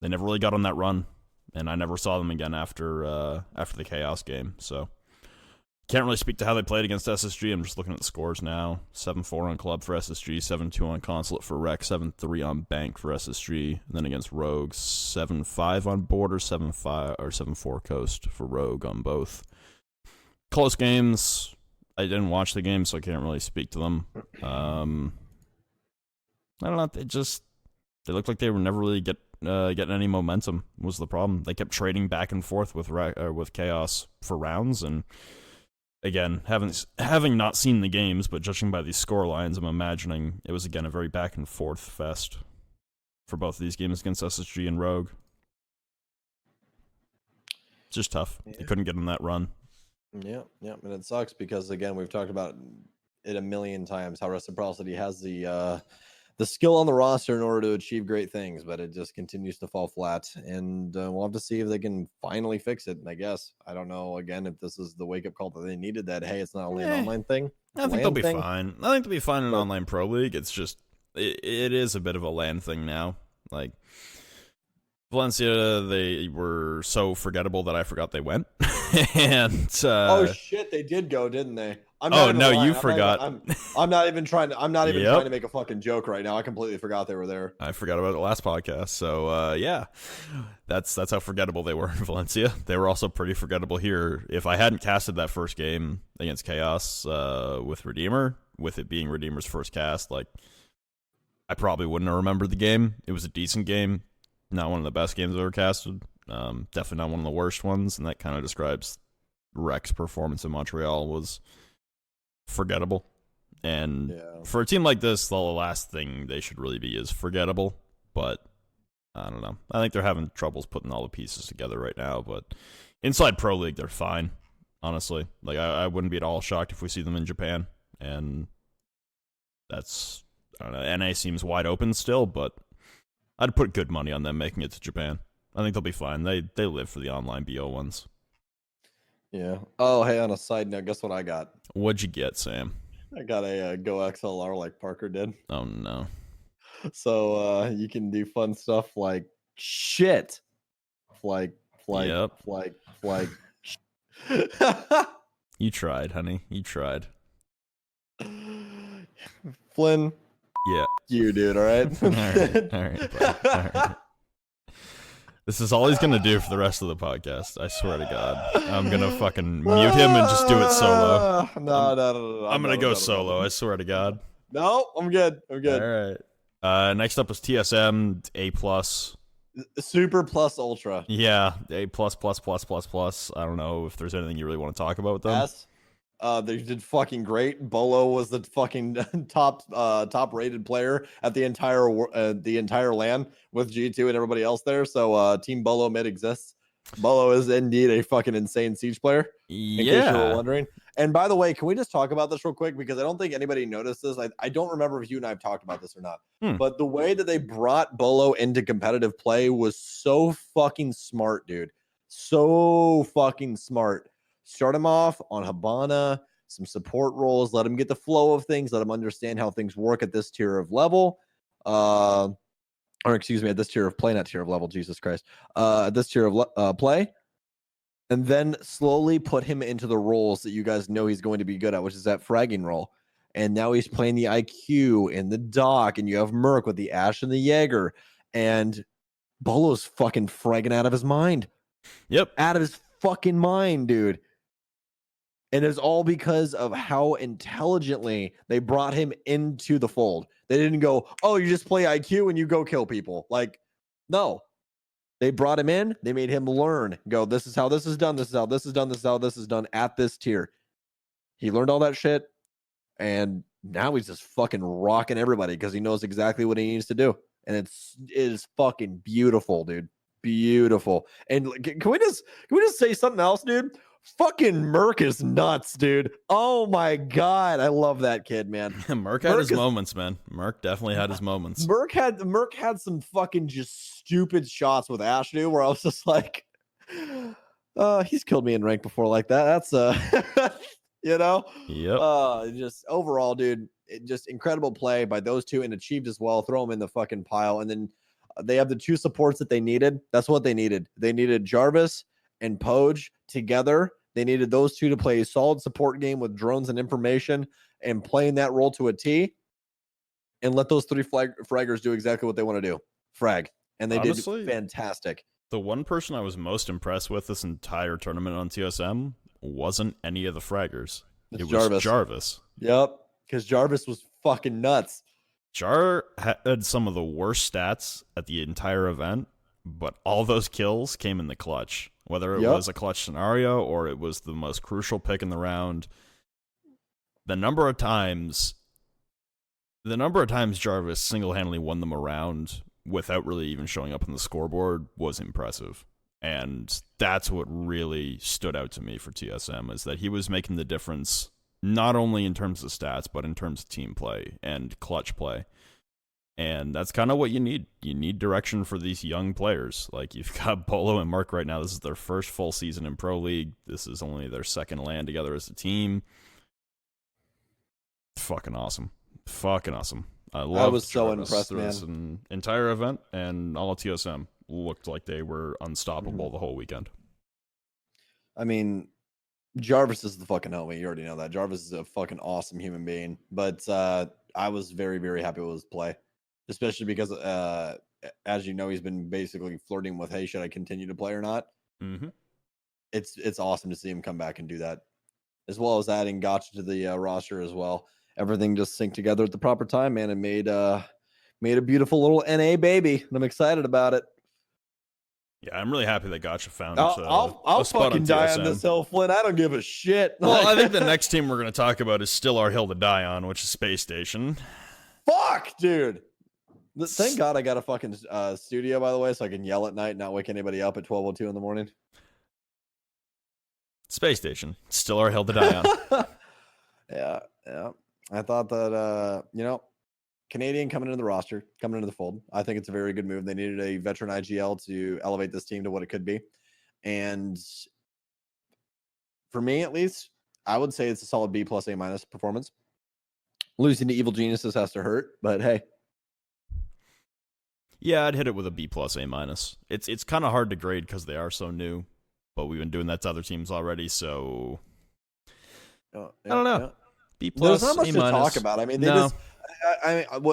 never really got on that run, and I never saw them again after the Chaos game. So can't really speak to how they played against SSG. I'm just looking at the scores now. 7-4 on Club for SSG, 7-2 on Consulate for Rec, 7-3 on Bank for SSG, and then against Rogue, 7-5 on Border, 7-5 or 7-4 Coast for Rogue on both. Close games. I didn't watch the game, so I can't really speak to them. I don't know. They looked like they were never really getting any momentum. Was the problem? They kept trading back and forth with Chaos for rounds, and again, having not seen the games, but judging by these score lines, I'm imagining it was again a very back and forth fest for both of these games against SSG and Rogue. It's just tough. Yeah. They couldn't get on that run. Yeah, and it sucks because again, we've talked about it a million times how Reciprocity has the skill on the roster in order to achieve great things, but it just continues to fall flat. And we'll have to see if they can finally fix it. I guess I don't know. Again, if this is the wake up call that they needed, that hey, it's not only an online thing. I think they'll be fine. I think they'll be fine in online Pro League. It's just it is a bit of a LAN thing now. Like Valencia, they were so forgettable that I forgot they went. And oh shit, they did go, didn't they? I'm not no, lying. you forgot. I'm not even trying to. I'm not even Yep. trying to make a fucking joke right now. I completely forgot they were there. I forgot about the last podcast. So yeah, that's how forgettable they were in Valencia. They were also pretty forgettable here. If I hadn't casted that first game against Chaos with Redeemer, with it being Redeemer's first cast, like I probably wouldn't have remembered the game. It was a decent game, not one of the best games I've ever casted. Definitely not one of the worst ones, and that kind of describes Rek's performance in Montreal was forgettable. And for a team like this, the last thing they should really be is forgettable. But I don't know. I think they're having troubles putting all the pieces together right now. But inside Pro League, they're fine, honestly. Like I wouldn't be at all shocked if we see them in Japan. And that's, I don't know. NA seems wide open still, but I'd put good money on them making it to Japan. I think they'll be fine. They live for the online BO ones. Yeah. Oh, hey, on a side note, guess what I got? What'd you get, Sam? I got a Go XLR like Parker did. Oh, no. So you can do fun stuff like shit. Like. You tried, honey. You tried. Flynn. Yeah. You, dude, all right? All right. This is all he's going to do for the rest of the podcast. I swear to God. I'm going to fucking mute him and just do it solo. No. I'm going to go solo. I swear to God. No, I'm good. All right. Next up is TSM A+. Super plus ultra. Yeah, A+++++. I don't know if there's anything you really want to talk about with them. Yes. They did fucking great. Beaulo was the fucking top rated player at the entire LAN with G2 and everybody else there. So Team Beaulo Mid exists. Beaulo is indeed a fucking insane Siege player. In case you were wondering. And by the way, can we just talk about this real quick? Because I don't think anybody noticed this. I don't remember if you and I have talked about this or not. But the way that they brought Beaulo into competitive play was so fucking smart, dude. So fucking smart. Start him off on Hibana, some support roles, let him get the flow of things, let him understand how things work at this tier of level. Or excuse me, at this tier of play, not tier of level, Jesus Christ. At this tier of play. And then slowly put him into the roles that you guys know he's going to be good at, which is that fragging role. And now he's playing the IQ in the Doc, and you have Merc with the Ash and the Jaeger. And Bolo's fucking fragging out of his mind. Yep. Out of his fucking mind, dude. And it's all because of how intelligently they brought him into the fold. They didn't go, oh, you just play IQ and you go kill people. Like, no. They brought him in. They made him learn. Go, this is how this is done. This is how this is done. This is how this is done at this tier. He learned all that shit. And now he's just fucking rocking everybody because he knows exactly what he needs to do. And it is fucking beautiful, dude. Beautiful. And can we just say something else, dude? Fucking Merc is nuts, dude. Oh my God. I love that kid, man. Merc had his moments, man. Merc definitely had his moments. Merc had some fucking just stupid shots with Ash, dude, where I was just like, he's killed me in rank before like that. That's you know? Yep. Just overall, dude, just incredible play by those two and achieved as well. Throw them in the fucking pile. And then they have the two supports that they needed. That's what they needed. They needed Jarvis and Poge together. They needed those two to play a solid support game with drones and information and playing that role to a T, and let those three fraggers do exactly what they want to do. Frag. And they Honestly, did fantastic. The one person I was most impressed with this entire tournament on TSM wasn't any of the fraggers. It was Jarvis. Yep. Because Jarvis was fucking nuts. Jar had some of the worst stats at the entire event, but all those kills came in the clutch. Whether it was a clutch scenario or it was the most crucial pick in the round, the number of times Jarvis single-handedly won them around without really even showing up on the scoreboard was impressive. And that's what really stood out to me for TSM, is that he was making the difference not only in terms of stats, but in terms of team play and clutch play. And that's kind of what you need. You need direction for these young players. Like, you've got Beaulo and Mark right now. This is their first full season in Pro League. This is only their second LAN together as a team. Fucking awesome. I was so impressed, man. An entire event, and all of TSM looked like they were unstoppable the whole weekend. I mean, Jarvis is the fucking homie. You already know that. Jarvis is a fucking awesome human being. But I was very, very happy with his play, especially because, as you know, he's been basically flirting with, hey, should I continue to play or not? Mm-hmm. It's awesome to see him come back and do that, as well as adding Gotcha to the roster as well. Everything just synced together at the proper time, man, and made a beautiful little NA baby, and I'm excited about it. Yeah, I'm really happy that Gotcha found I'll a spot fucking on die TSM. on this hill, Flynn. I don't give a shit. Well, I think the next team we're going to talk about is still our hill to die on, which is Space Station. Fuck, dude. Thank God I got a fucking studio, by the way, so I can yell at night and not wake anybody up at 12:02 in the morning. Space Station, still our hill to die on. Yeah. I thought that, Canadian coming into the roster, coming into the fold. I think it's a very good move. They needed a veteran IGL to elevate this team to what it could be. And for me, at least, I would say it's a solid B plus A- performance. Losing to Evil Geniuses has to hurt, but hey. Yeah, I'd hit it with a B plus A-. It's kind of hard to grade because they are so new, but we've been doing that to other teams already, so I don't know. Yeah. B plus. There's not much to talk about. I mean,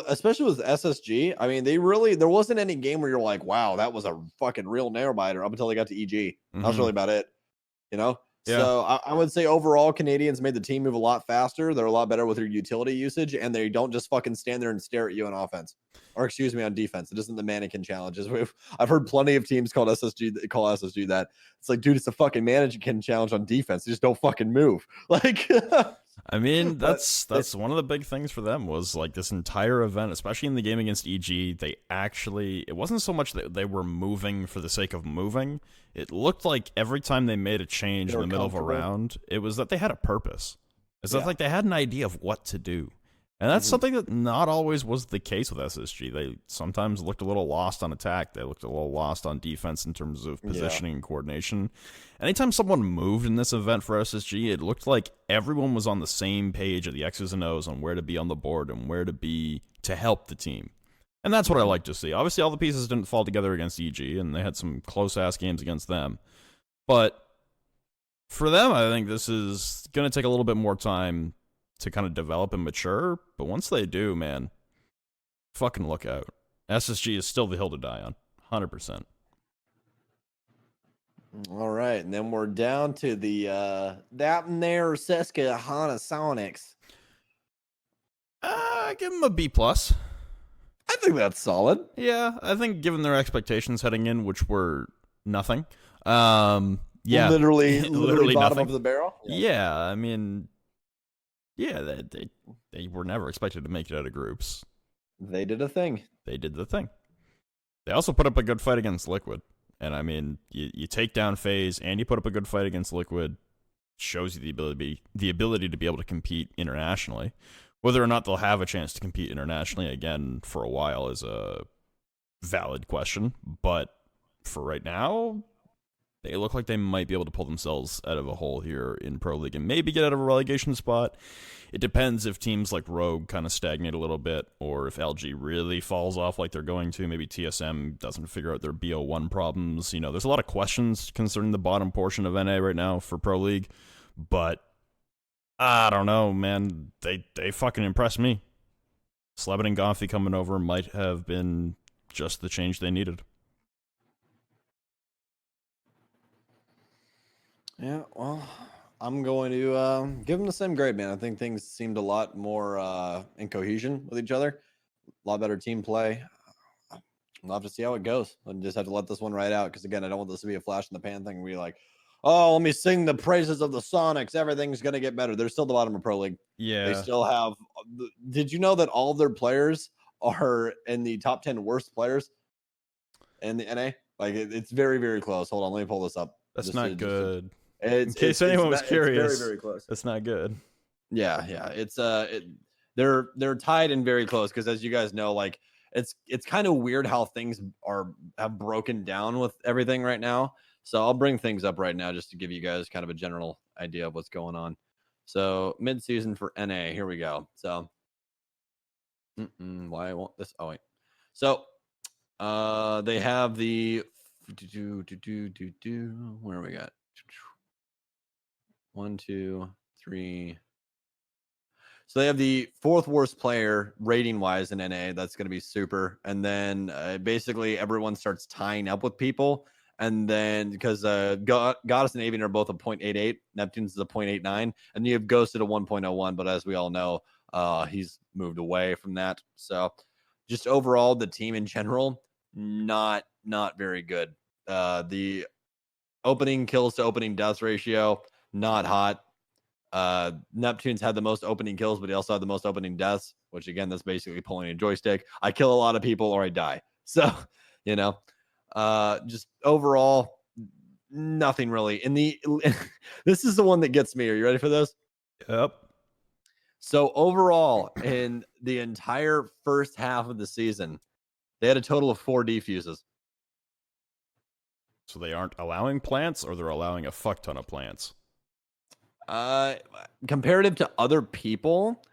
especially with SSG. I mean, there wasn't any game where you're like, wow, that was a fucking real nail biter up until they got to EG. Mm-hmm. That was really about it. Yeah. So I would say overall, Canadians made the team move a lot faster. They're a lot better with their utility usage, and they don't just fucking stand there and stare at you on offense, or excuse me, on defense. It isn't the mannequin challenges. I've heard plenty of teams call SSG that. It's like, dude, it's a fucking mannequin challenge on defense. They just don't fucking move. Like, I mean, that's one of the big things for them was like this entire event, especially in the game against EG. It wasn't so much that they were moving for the sake of moving. It looked like every time they made a change in the middle of a round, it was that they had a purpose. It's like they had an idea of what to do. And that's something that not always was the case with SSG. They sometimes looked a little lost on attack. They looked a little lost on defense in terms of positioning and coordination. Anytime someone moved in this event for SSG, it looked like everyone was on the same page of the X's and O's on where to be on the board and where to be to help the team. And that's what I like to see. Obviously, all the pieces didn't fall together against EG, and they had some close-ass games against them. But for them, I think this is going to take a little bit more time to kind of develop and mature. But once they do, man, fucking look out. SSG is still the hill to die on. 100%. All right. And then we're down to the that and there Susquehanna Sonics. Give them a B plus. I think that's solid. Yeah, I think given their expectations heading in, which were nothing. Literally bottom nothing. of the barrel. Yeah, I mean, yeah, they were never expected to make it out of groups. They did a thing. They did the thing. They also put up a good fight against Liquid. And I mean, you take down FaZe and you put up a good fight against Liquid, shows you the ability to be able to compete internationally. Whether or not they'll have a chance to compete internationally again for a while is a valid question. But for right now, they look like they might be able to pull themselves out of a hole here in Pro League and maybe get out of a relegation spot. It depends if teams like Rogue kind of stagnate a little bit, or if LG really falls off like they're going to. Maybe TSM doesn't figure out their BO1 problems. You know, there's a lot of questions concerning the bottom portion of NA right now for Pro League, but I don't know, man. They fucking impressed me. Slebin and Goffy coming over might have been just the change they needed. Yeah, well, I'm going to give them the same grade, man. I think things seemed a lot more in cohesion with each other. A lot better team play. We'll have to see how it goes. I'll just have to let this one ride out because, again, I don't want this to be a flash in the pan thing where you're like, oh, let me sing the praises of the Sonics. Everything's going to get better. They're still the bottom of Pro League. Yeah. They still have – did you know that all of their players are in the top 10 worst players in the NA? Like, it's very, very close. Hold on. Let me pull this up. That's not good. In case anyone was curious, it's very, very close. That's not good. Yeah. It's they're tied and very close because, as you guys know, like it's kind of weird how things have broken down with everything right now. So I'll bring things up right now just to give you guys kind of a general idea of what's going on. So mid-season for NA, here we go. So why I want this? Oh wait. So they have the where we got. 1, 2, 3. So they have the 4th worst player rating wise in NA. That's going to be super. And then basically everyone starts tying up with people. And then because Goddess and Avian are both a 0.88, Neptune's is a 0.89, and you have Ghost at a 1.01. But as we all know, he's moved away from that. So just overall, the team in general, not very good. The opening kills to opening deaths ratio, not hot. Neptune's had the most opening kills, but he also had the most opening deaths, which again, that's basically pulling a joystick. I kill a lot of people or I die. So, just overall, nothing really. This is the one that gets me. Are you ready for this? Yep. So overall, in the entire first half of the season, they had a total of 4 defuses. So they aren't allowing plants, or they're allowing a fuck ton of plants? Comparative to other people,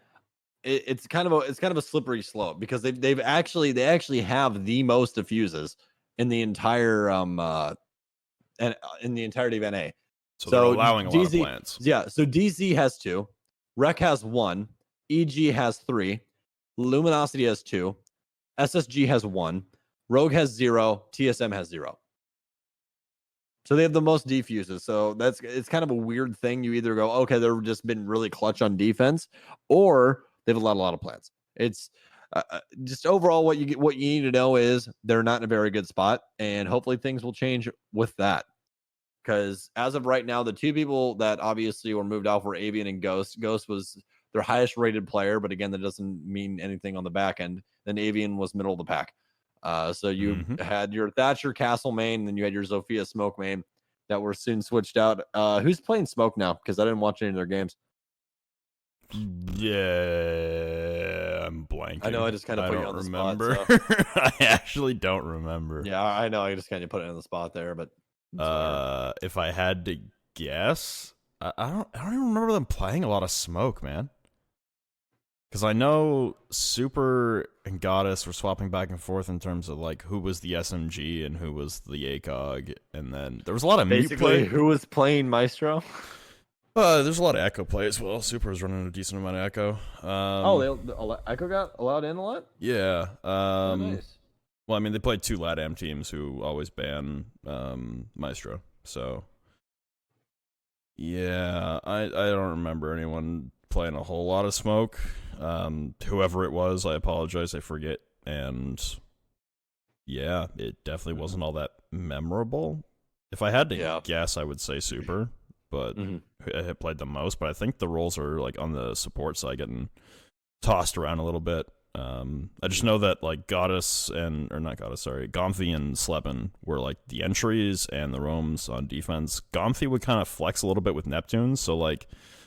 it's kind of a slippery slope, because they actually have the most diffuses in the entire and in the entirety of NA. So they're allowing a lot of plants. Yeah, so DZ has 2, Rec has 1, EG has 3, Luminosity has 2, SSG has 1, Rogue has 0, TSM has 0. So they have the most defuses. So it's kind of a weird thing. You either go, okay, they've just been really clutch on defense, or they have a lot of plants. It's just overall what you need to know is they're not in a very good spot, and hopefully things will change with that. Because as of right now, the 2 people that obviously were moved out were Avian and Ghost. Ghost was their highest rated player, but again, that doesn't mean anything on the back end. Then Avian was middle of the pack. So you had your Thatcher Castle main, and then you had your Zofia Smoke main that were soon switched out. Who's playing Smoke now? Because I didn't watch any of their games. Yeah, I'm blanking. I know, I just kind of put you on the remember. spot. So. I actually don't remember. Yeah, I know. I just kind of put it on the spot there, but if I had to guess, I don't even remember them playing a lot of Smoke, man. Because I know Super and Goddess were swapping back and forth in terms of like who was the SMG and who was the ACOG, and then there was a lot of mute play. Who was playing Maestro? There's a lot of Echo play as well. Super was running a decent amount of Echo. Echo got allowed in a lot? Yeah. Nice. Well, I mean, they played 2 LATAM teams who always ban Maestro. So, yeah, I don't remember anyone playing a whole lot of Smoke. Whoever it was, I apologize, I forget. And yeah, it definitely wasn't all that memorable. If I had to guess, I would say Super, but I had played the most. But I think the roles are like on the support side getting tossed around a little bit. I just know that like Gomfi and Sleben were like the entries and the roams on defense. Gomfi would kind of flex a little bit with Neptunes, so like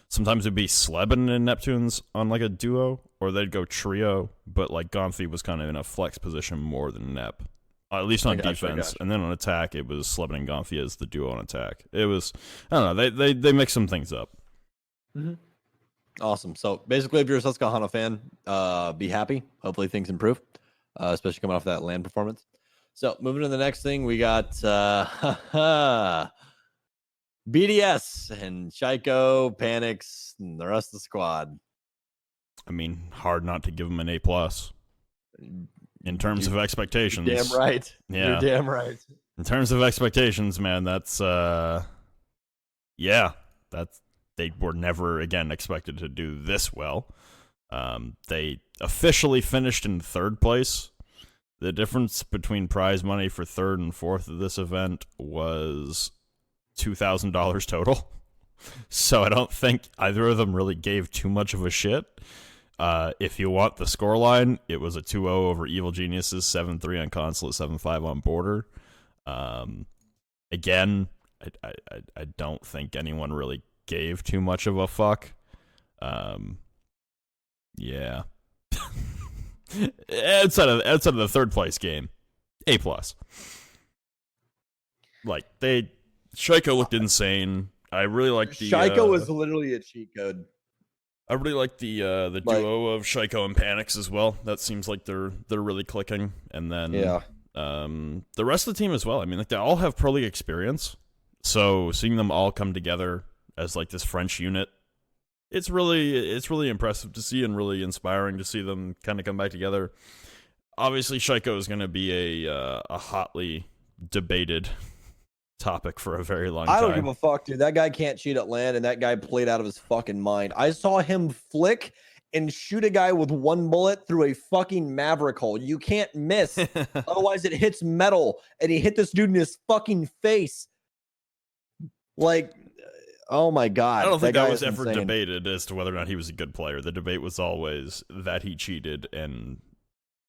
sometimes it'd be Sleben and Neptunes on like a duo, or they'd go trio, but like Gomfi was kind of in a flex position more than Nep. At least on defense. And then on attack, it was Sleben and Gomfi as the duo on attack. It was, I don't know, they mix some things up. Awesome. So basically, if you're a Susquehanna fan, be happy. Hopefully things improve, especially coming off that land performance. So moving to the next thing, we got BDS and Shaiko, Panics, and the rest of the squad. I mean, hard not to give them an A+. In terms of expectations. You're damn right. Yeah. You're damn right. In terms of expectations, man, that's they were never again expected to do this well. They officially finished in 3rd place. The difference between prize money for 3rd and 4th of this event was $2,000 total. So I don't think either of them really gave too much of a shit. If you want the scoreline, it was a 2-0 over Evil Geniuses, 7-3 on Consulate, 7-5 on Border. Again, I don't think anyone really gave too much of a fuck. Yeah. outside of the 3rd place game, A+. Like Shaiko looked insane. I really like the Shaiko was literally a cheat code. I really like the duo of Shaiko and Panics as well. That seems like they're really clicking. And then the rest of the team as well. I mean, like they all have pro league experience, so seeing them all come together as like this French unit. It's really impressive to see and really inspiring to see them kind of come back together. Obviously, Shaiko is going to be a hotly debated topic for a very long time. I don't give a fuck, dude. That guy can't cheat at land, and that guy played out of his fucking mind. I saw him flick and shoot a guy with one bullet through a fucking Maverick hole. You can't miss. Otherwise, it hits metal, and he hit this dude in his fucking face. Like, oh my God. I don't think that was ever debated as to whether or not he was a good player. The debate was always that he cheated, and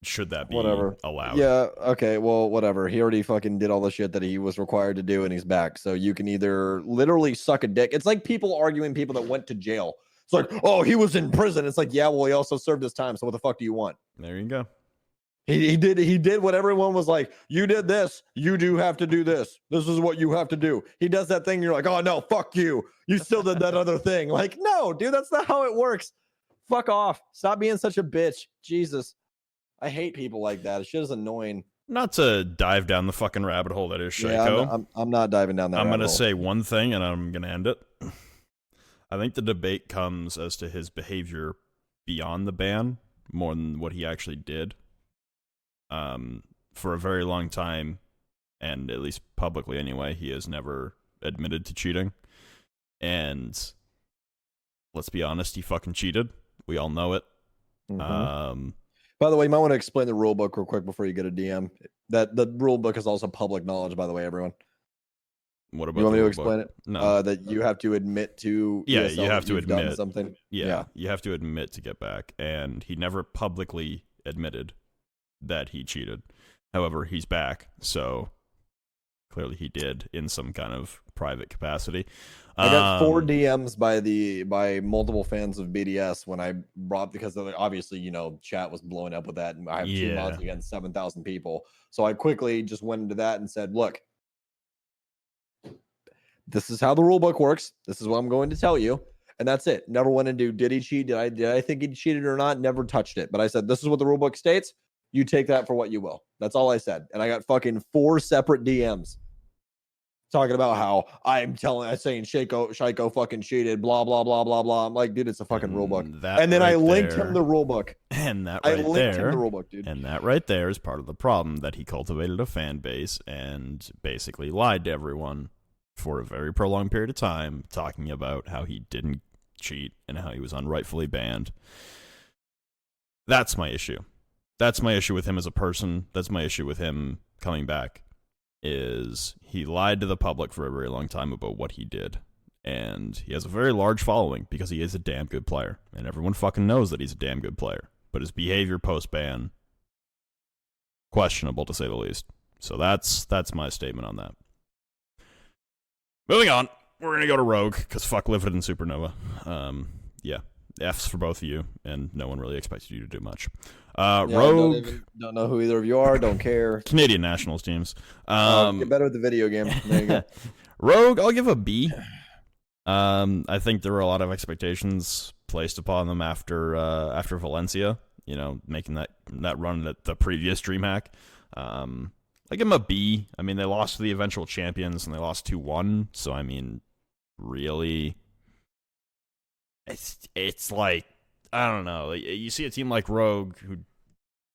should that be allowed? Yeah, okay, well, whatever. He already fucking did all the shit that he was required to do, and he's back. So you can either literally suck a dick. It's like people arguing people that went to jail. It's like, oh, he was in prison. It's like, yeah, well, he also served his time. So what the fuck do you want? There you go. He did what everyone was like, you did this. You do have to do this. This is what you have to do. He does that thing. And you're like, oh, no, fuck you. You still did that other thing. Like, no, dude, that's not how it works. Fuck off. Stop being such a bitch. Jesus. I hate people like that. It shit is annoying. Not to dive down the fucking rabbit hole that is Shaiko. Yeah, I'm not diving down that I'm rabbit hole. going to say one thing, and I'm going to end it. I think the debate comes as to his behavior beyond the ban more than what he actually did. For a very long time, and at least publicly anyway, he has never admitted to cheating. And let's be honest, he fucking cheated. We all know it. Mm-hmm. By the way, you might want to explain the rule book real quick before you get a DM. That the rule book is also public knowledge, by the way, everyone. What about you want me to explain it? No. That you have to admit to ESL you have to admit something. Yeah, you have to admit to get back. And he never publicly admitted that he cheated. However, he's back, so clearly he did in some kind of private capacity. I got 4 DMs by multiple fans of BDS when I brought, because obviously, you know, chat was blowing up with that, and I have 2 mods against 7,000 people. So I quickly just went into that and said, look, this is how the rule book works. This is what I'm going to tell you. And that's it. Never went into, did he cheat? Did I think he cheated or not? Never touched it. But I said, this is what the rule book states. You take that for what you will. That's all I said. And I got fucking 4 separate DMs talking about how I'm saying Shaiko fucking cheated, blah, blah, blah, blah, blah. I'm like, dude, it's a fucking rule book. And then I linked him the rule book. And that I linked him the rule book, dude. And that right there is part of the problem, that he cultivated a fan base and basically lied to everyone for a very prolonged period of time, talking about how he didn't cheat and how he was unrightfully banned. That's my issue. That's my issue with him as a person. That's my issue with him coming back, is he lied to the public for a very long time about what he did. And he has a very large following because he is a damn good player. And everyone fucking knows that he's a damn good player. But his behavior post-ban, questionable to say the least. So that's my statement on that. Moving on. We're going to go to Rogue, because fuck Livid and Supernova. Yeah. F's for both of you, and no one really expected you to do much. Rogue. Don't know who either of you are. Don't care. Canadian nationals teams. Get better at the video game. There you go. Rogue, I'll give a B. I think there were a lot of expectations placed upon them after Valencia. You know, making that run at the previous DreamHack. I give them a B. I mean, they lost to the eventual champions, and they lost 2-1. So I mean, really. It's like, I don't know. You see a team like Rogue who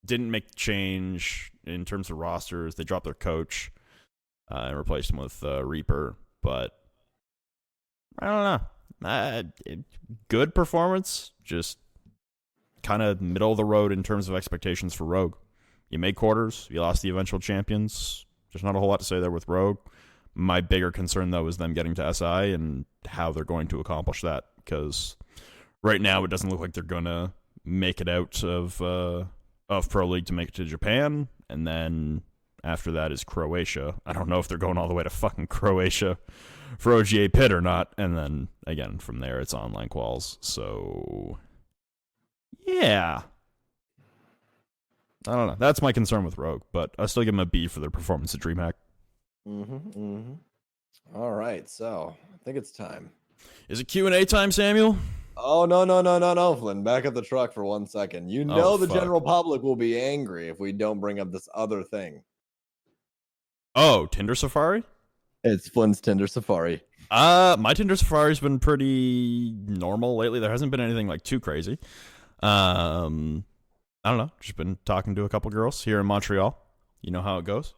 didn't make the change in terms of rosters. They dropped their coach and replaced him with Reaper. But I don't know. Good performance. Just kind of middle of the road in terms of expectations for Rogue. You made quarters. You lost the eventual champions. There's not a whole lot to say there with Rogue. My bigger concern, though, is them getting to SI and how they're going to accomplish that. Because right now, it doesn't look like they're going to make it out of Pro League to make it to Japan. And then after that is Croatia. I don't know if they're going all the way to fucking Croatia for OGA Pit or not. And then, again, from there, it's online quals. So, yeah. I don't know. That's my concern with Rogue. But I still give them a B for their performance at DreamHack. All right. So, I think it's time. Is it Q&A time, Samuel? Oh, no, Flynn. Back up the truck for 1 second. You know the general public will be angry if we don't bring up this other thing. Oh, Tinder Safari? It's Flynn's Tinder Safari. My Tinder Safari's been pretty normal lately. There hasn't been anything like too crazy. I don't know. Just been talking to a couple girls here in Montreal. You know how it goes.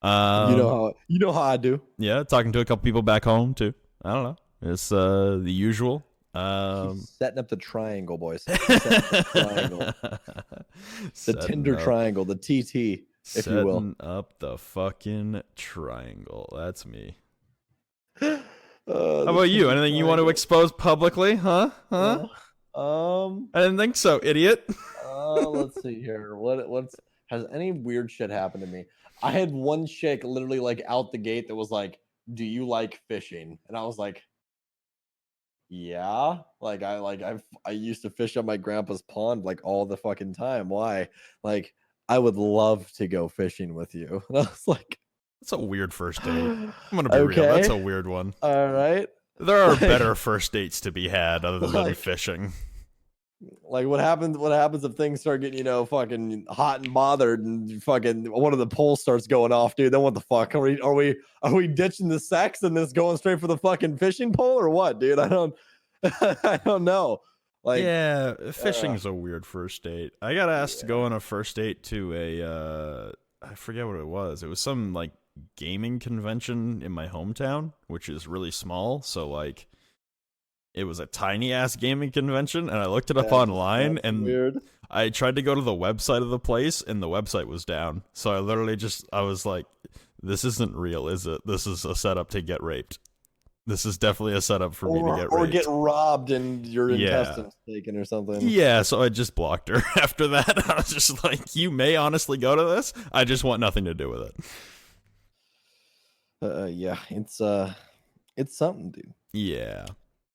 You know how I do. Yeah, talking to a couple people back home too. I don't know. It's the usual. Setting up the triangle, boys. The triangle. The Tinder triangle, the TT, if you will. Setting up the fucking triangle. That's me. How about you? Anything you want to expose publicly? Huh? I didn't think so, idiot. Let's see here. What's has any weird shit happened to me? I had one chick literally like out the gate that was like, "Do you like fishing?" And I was like, "Yeah." Like I used to fish on my grandpa's pond like all the fucking time. Why? Like I would love to go fishing with you. And I was like, that's a weird first date. I'm gonna be real. That's a weird one. All right. There are better first dates to be had other than really fishing. Like what happens if things start getting, fucking hot and bothered and fucking one of the poles starts going off, dude? Then what the fuck? Are we ditching the sex and this going straight for the fucking fishing pole or what, dude? I don't know. Like, yeah, fishing's a weird first date. I got asked to go on a first date to I forget what it was. It was some like gaming convention in my hometown, which is really small. So like, it was a tiny ass gaming convention, and I looked it up online, and weird. I tried to go to the website of the place, and the website was down. So I literally I was like, "This isn't real, is it? This is a setup to get raped. This is definitely a setup for me to get raped or get robbed and your intestines taken or something." Yeah, so I just blocked her after that. I was just like, "You may honestly go to this. I just want nothing to do with it." Yeah, it's something, dude. Yeah.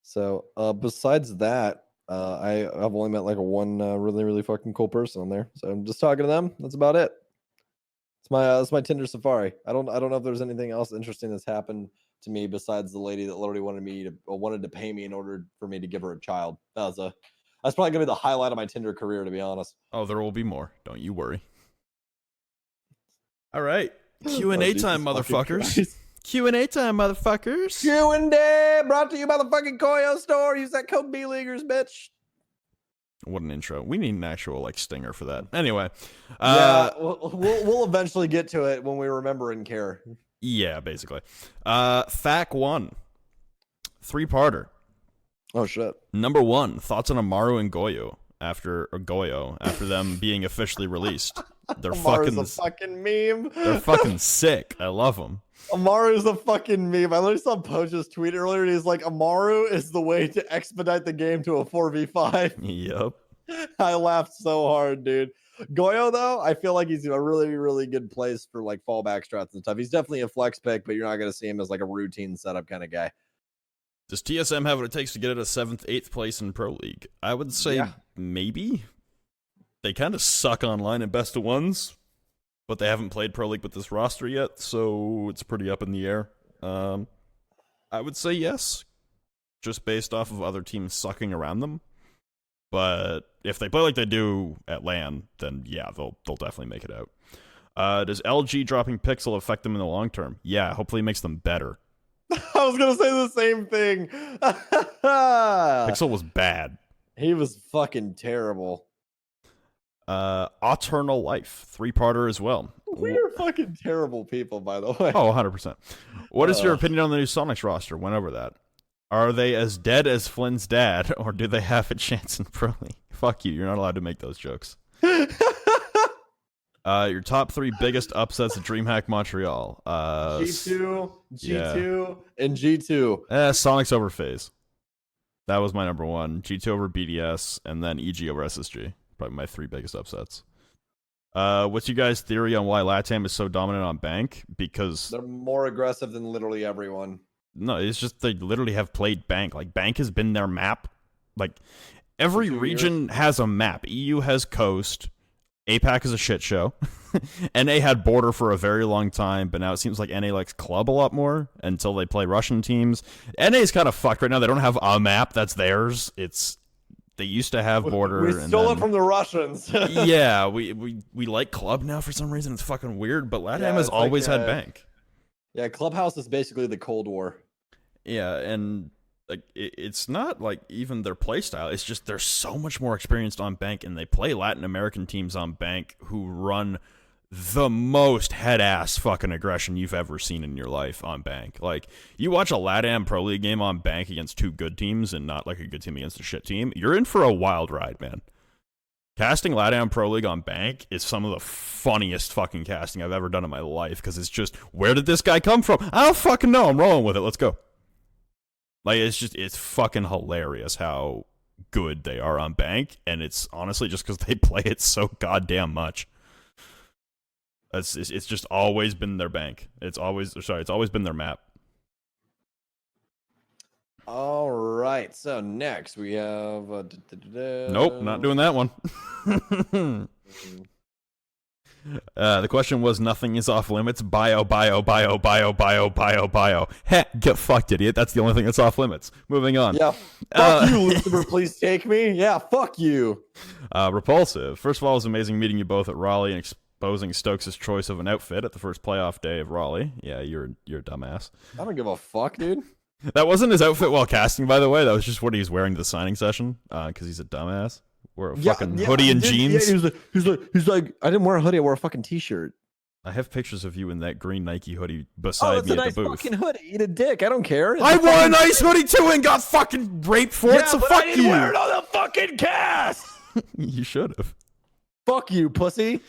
So, besides that, I've only met like one really, really fucking cool person on there. So I'm just talking to them. That's about it. It's my Tinder safari. I don't know if there's anything else interesting that's happened to me besides the lady that literally wanted to pay me in order for me to give her a child. That's probably gonna be the highlight of my Tinder career, to be honest. Oh, there will be more. Don't you worry. All right, Q&A time, motherfuckers. Q&A time, motherfuckers. Q&A brought to you by the fucking Koyo store. Use that code B-Leaguers, bitch. What an intro. We need an actual like stinger for that. Anyway. Yeah, we'll eventually get to it when we remember and care. Yeah, basically. Fact 1. 3-parter. Oh, shit. Number 1. Thoughts on Amaru and Goyo after them being officially released. They're Amaru's a fucking meme. They're fucking sick. I love them. Amaru's a fucking meme. I literally saw Poach's tweet earlier, and he's like, Amaru is the way to expedite the game to a 4v5. Yep. I laughed so hard, dude. Goyo, though, I feel like he's in a really, really good place for like fallback strats and stuff. He's definitely a flex pick, but you're not going to see him as like a routine setup kind of guy. Does TSM have what it takes to get it a 7th, 8th place in Pro League? I would say maybe. They kind of suck online in best of ones, but they haven't played Pro League with this roster yet, so it's pretty up in the air. I would say yes, just based off of other teams sucking around them. But if they play like they do at LAN, then yeah, they'll definitely make it out. Does LG dropping Pixel affect them in the long term? Yeah, hopefully it makes them better. I was going to say the same thing. Pixel was bad. He was fucking terrible. Eternal Life, 3-parter as well. We are fucking terrible people, by the way. Oh, 100%. What is your opinion on the new Sonics roster? Went over that. Are they as dead as Flynn's dad, or do they have a chance in Pro League? Fuck you, you're not allowed to make those jokes. Your top 3 biggest upsets at DreamHack Montreal. G2, and G2. Sonics over FaZe. That was my number 1. G2 over BDS, and then EG over SSG. Probably my 3 biggest upsets. What's your guys' theory on why LATAM is so dominant on Bank? Because they're more aggressive than literally everyone. No, it's just they literally have played Bank. Like, Bank has been their map. Like, every region has a map. EU has Coast. APAC is a shit show. NA had Border for a very long time, but now it seems like NA likes Club a lot more until they play Russian teams. NA is kind of fucked right now. They don't have a map that's theirs. They used to have Border. We stole it from the Russians. Yeah, we like Club now for some reason. It's fucking weird, but LATAM has always had Bank. Yeah, Clubhouse is basically the Cold War. Yeah, and like it's not like even their play style. It's just they're so much more experienced on bank, and they play Latin American teams on bank who run the most head-ass fucking aggression you've ever seen in your life on bank. Like, you watch a LATAM Pro League game on bank against two good teams and not like a good team against a shit team, you're in for a wild ride, man. Casting LATAM Pro League on bank is some of the funniest fucking casting I've ever done in my life, because it's just, where did this guy come from? I don't fucking know. I'm rolling with it. Let's go. Like, it's fucking hilarious how good they are on bank, and it's honestly just because they play it so goddamn much. It's just always been their bank. It's always been their map. All right. So next we have. Nope, not doing that one. The question was, nothing is off limits. Bio. Heh, get fucked, idiot. That's the only thing that's off limits. Moving on. Yeah. Fuck you, Lucifer. Please take me. Yeah. Fuck you. Repulsive. First of all, it was amazing meeting you both at Raleigh and exposing Stokes' choice of an outfit at the first playoff day of Raleigh. Yeah, you're a dumbass. I don't give a fuck, dude. That wasn't his outfit while casting, by the way. That was just what he was wearing to the signing session, because he's a dumbass. Wear a fucking hoodie and jeans. Yeah, he's like, I didn't wear a hoodie. I wore a fucking t-shirt. I have pictures of you in that green Nike hoodie beside me at the booth. It's a nice fucking hoodie. Eat a dick. I don't care. I wore a nice hoodie too and got fucking raped for it. So fuck I didn't wear it on the fucking cast. You should have. Fuck you, pussy.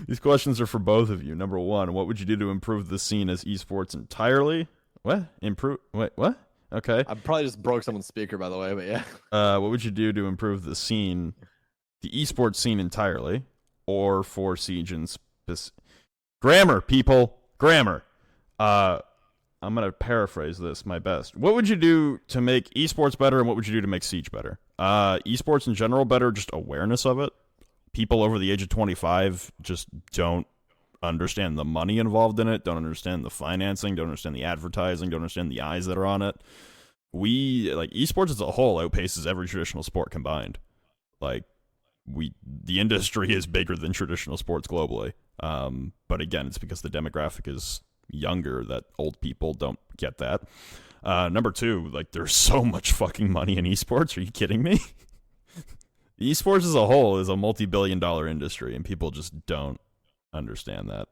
These questions are for both of you. Number one, what would you do to improve the scene as esports entirely? What? Improve? Wait, what? Okay. I probably just broke someone's speaker, by the way, but yeah. What would you do to improve the scene, the esports scene entirely, or for Siege and grammar, people, grammar. I'm gonna paraphrase this my best. What would you do to make esports better, and what would you do to make Siege better? Esports in general better, just awareness of it. People over the age of 25 just don't understand the money involved in it, don't understand the financing, don't understand the advertising, don't understand the eyes that are on it. Esports as a whole outpaces every traditional sport combined. The industry is bigger than traditional sports globally. But again, it's because the demographic is younger that old people don't get that. Number two, there's so much fucking money in esports. Are you kidding me? Esports as a whole is a multi-billion-dollar industry, and people just don't understand that.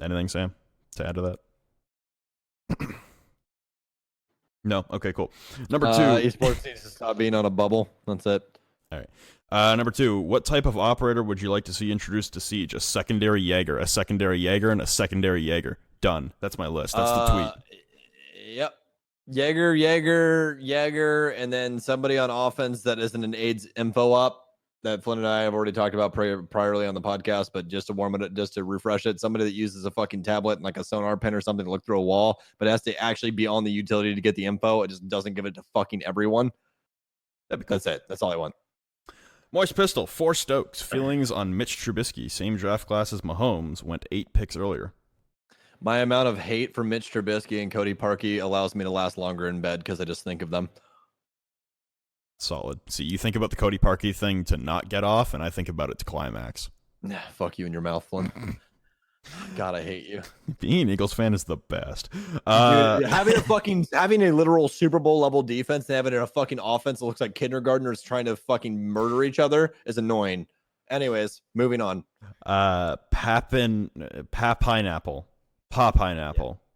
Anything, Sam, to add to that? No? Okay, cool. Number two. Esports needs to stop being on a bubble. That's it. All right. Number two, what type of operator would you like to see introduced to Siege? A secondary Jaeger, and a secondary Jaeger. Done. That's my list. That's the tweet. Yep. Jaeger, and then somebody on offense that isn't an AIDS info op that Flynn and I have already talked about priorly on the podcast, but just to warm it up, just to refresh it, somebody that uses a fucking tablet and like a sonar pen or something to look through a wall, but has to actually be on the utility to get the info. It just doesn't give it to fucking everyone. That's it. That's all I want. Moist Pistol, 4 Stokes. Feelings on Mitch Trubisky. Same draft class as Mahomes. Went 8 picks earlier. My amount of hate for Mitch Trubisky and Cody Parkey allows me to last longer in bed because I just think of them. Solid. See, you think about the Cody Parkey thing to not get off, and I think about it to climax. Nah, fuck you in your mouth, Flynn. God, I hate you. Being an Eagles fan is the best. Dude, having a literal Super Bowl level defense and having a fucking offense that looks like kindergartners trying to fucking murder each other is annoying. Anyways, moving on. Pineapple.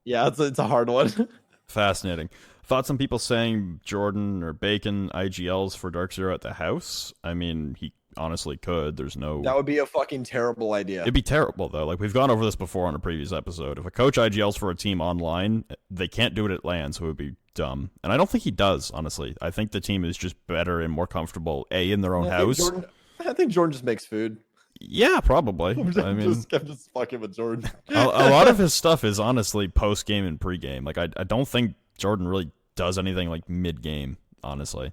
Yeah, it's a hard one. Fascinating. Thoughts on people saying Jordan or Bacon IGLs for Dark Zero at the house? I mean, he honestly could. That would be a fucking terrible idea. It'd be terrible, though. We've gone over this before on a previous episode. If a coach IGLs for a team online, they can't do it at LAN, so it would be dumb. And I don't think he does, honestly. I think the team is just better and more comfortable, in their own house. I think Jordan just makes food. Yeah, probably. I'm just fucking with Jordan. a lot of his stuff is honestly post-game and pre-game. I don't think Jordan really does anything mid-game, honestly.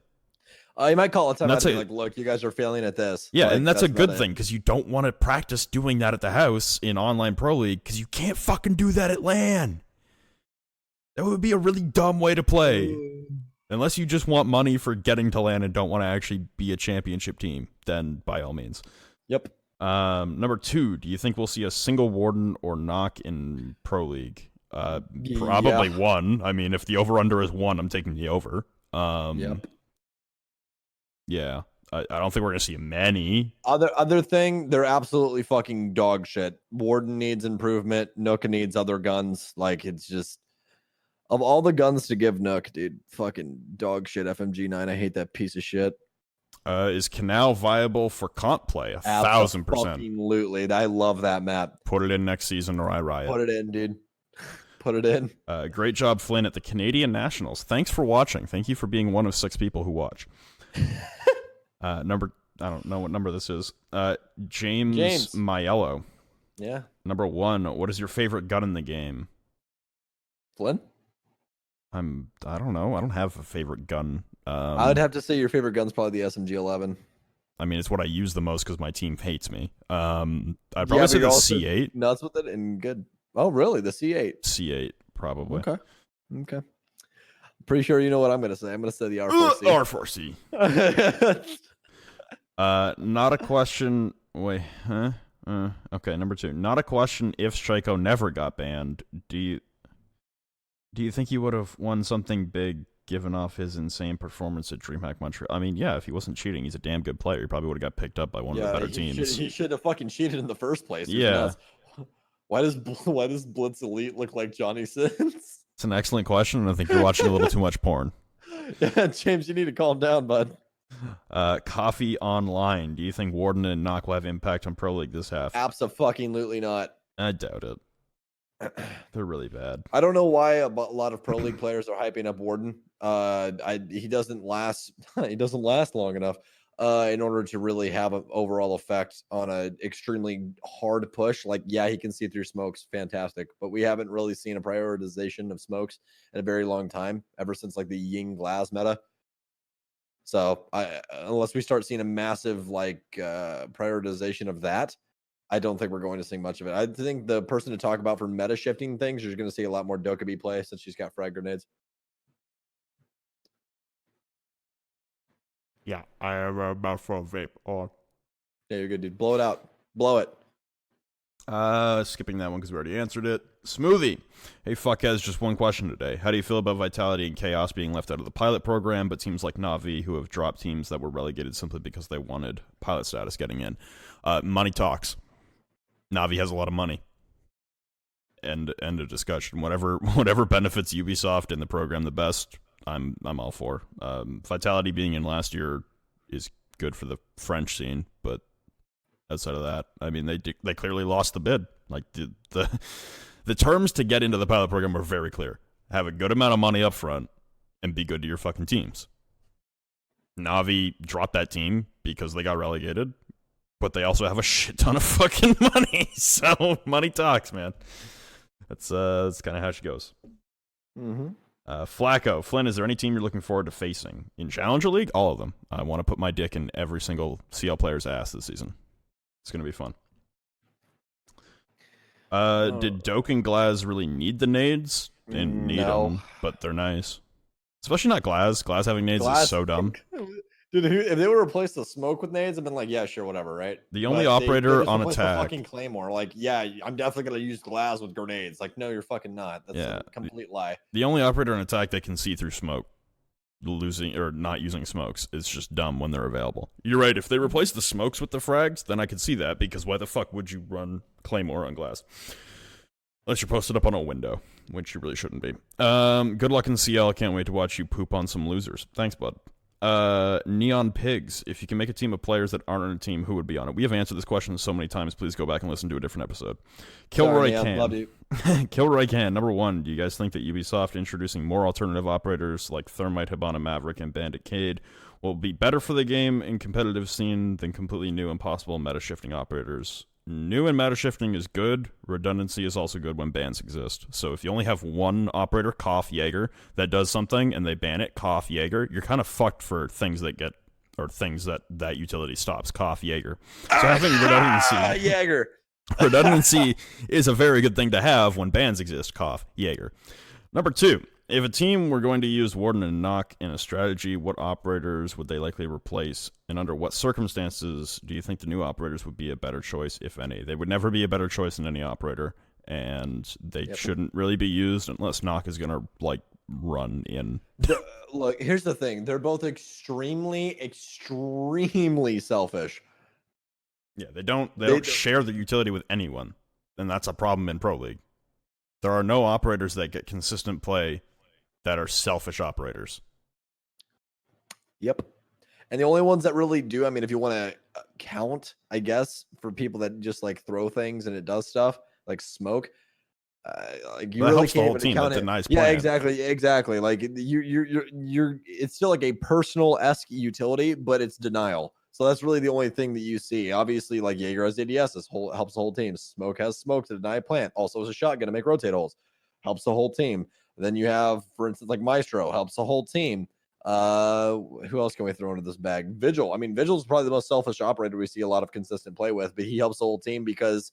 You might call it time out and look, you guys are failing at this. Yeah, and that's a good thing, because you don't want to practice doing that at the house in online Pro League, because you can't fucking do that at LAN. That would be a really dumb way to play. Unless you just want money for getting to LAN and don't want to actually be a championship team, then by all means. Yep. Number two, do you think we'll see a single Warden or knock in Pro League? Probably one. I mean, if the over-under is 1, I'm taking the over. Yep. Yeah. I don't think we're going to see many. Other thing, they're absolutely fucking dog shit. Warden needs improvement. Nook needs other guns. Like, it's just... Of all the guns to give Nook, dude, fucking dog shit FMG9. I hate that piece of shit. Is Canal viable for comp play? 1,000%. Absolutely. I love that map. Put it in next season or I riot. Put it in, dude. Put it in. Great job, Flynn, at the Canadian Nationals. Thanks for watching. Thank you for being one of 6 people who watch. I don't know what number this is. James Maiello. Yeah. Number 1, what is your favorite gun in the game? Flynn? I don't know. I don't have a favorite gun. I would have to say your favorite gun's probably the SMG-11. I mean, it's what I use the most because my team hates me. I'd probably say the C8. Nuts with it and good. Oh, really? The C8? C8, probably. Okay. Pretty sure you know what I'm going to say. I'm going to say the R4C. R4C. Not a question. Wait, huh? Okay, number 2. Not a question if Straiko never got banned. Do you think he would have won something big given off his insane performance at DreamHack Montreal? I mean, yeah, if he wasn't cheating, he's a damn good player. He probably would have got picked up by one of the better teams. He should have fucking cheated in the first place. Yeah. Why does Blitz Elite look like Johnny Sins? It's an excellent question, and I think you're watching a little too much porn. Yeah, James, you need to calm down, bud. Coffee Online. Do you think Warden and Knock will have impact on Pro League this half? Absolutely not. I doubt it. They're really bad. I don't know why a lot of Pro League players are hyping up Warden. He doesn't last. He doesn't last long enough in order to really have an overall effect on an extremely hard push. Like, yeah, he can see through smokes, fantastic, but we haven't really seen a prioritization of smokes in a very long time, ever since like the Ying Glass meta. So, unless we start seeing a massive prioritization of that, I don't think we're going to see much of it. I think the person to talk about for meta shifting things, you're going to see a lot more Dokkaebi play since she's got frag grenades. Yeah, I have a mouthful of vape on. Yeah, you're good, dude. Blow it out. Blow it. Skipping that one because we already answered it. Smoothie. Hey, fuckheads, just one question today. How do you feel about Vitality and Chaos being left out of the pilot program, but teams like Na'Vi who have dropped teams that were relegated simply because they wanted pilot status getting in? Money talks. Na'Vi has a lot of money. End of discussion. Whatever benefits Ubisoft and the program the best, I'm all for. Vitality being in last year is good for the French scene, but outside of that, I mean, they clearly lost the bid. Like the terms to get into the pilot program were very clear. Have a good amount of money up front and be good to your fucking teams. Na'Vi dropped that team because they got relegated, but they also have a shit ton of fucking money. So money talks, man. That's kind of how she goes. Mm-hmm. Flacco, Flynn, is there any team you're looking forward to facing in Challenger League? All of them. I want to put my dick in every single CL player's ass this season. It's going to be fun. Did Doke and Glaz really need the nades? Didn't need them, but they're nice. Especially not Glaz. Glaz having nades is so dumb. Dude, if they would replace the smoke with nades, I've been like, yeah, sure, whatever, right? The only operator on attack. The fucking Claymore, like, yeah, I'm definitely gonna use Glaz with grenades. Like, no, you're fucking not. That's a complete lie. The only operator on attack that can see through smoke, losing or not using smokes, is just dumb when they're available. You're right. If they replace the smokes with the frags, then I could see that, because why the fuck would you run Claymore on Glaz? Unless you're posted up on a window, which you really shouldn't be. Good luck in CL. Can't wait to watch you poop on some losers. Thanks, bud. Neon Pigs. If you can make a team of players that aren't on a team, who would be on it? We have answered this question so many times. Please go back and listen to a different episode. Kilroy Can. Love you. Kilroy Can. Number 1. Do you guys think that Ubisoft introducing more alternative operators like Thermite, Hibana Maverick, and Bandit Cade will be better for the game and competitive scene than completely new impossible meta shifting operators? New and meta shifting is good. Redundancy is also good when bans exist. So if you only have one operator, cough Jaeger, that does something and they ban it, cough Jaeger, you're kind of fucked for things that get, or things that utility stops, cough Jaeger. So having redundancy, Jaeger. Redundancy is a very good thing to have when bans exist, cough Jaeger. Number 2. If a team were going to use Warden and Knock in a strategy, what operators would they likely replace? And under what circumstances do you think the new operators would be a better choice, if any? They would never be a better choice than any operator. and they shouldn't really be used unless Knock is going to like run in. Look, here's the thing. They're both extremely selfish. Yeah, they don't share the utility with anyone, and that's a problem in Pro League. There are no operators that get consistent play that are selfish operators. Yep. And the only ones that really do, I mean, if you want to count, I guess, for people that just like throw things and it does stuff like smoke, like you really can't even count it. Yeah, exactly. Like you're it's still like a personal-esque utility, but it's denial. So that's really the only thing that you see. Obviously, like Jaeger has ADS, helps the whole team. Smoke has smoke to deny plant. Also has a shotgun to make rotate holes, helps the whole team. Then you have, for instance, like Maestro, helps the whole team. Who else can we throw into this bag? Vigil. I mean, Vigil's probably the most selfish operator we see a lot of consistent play with, but he helps the whole team because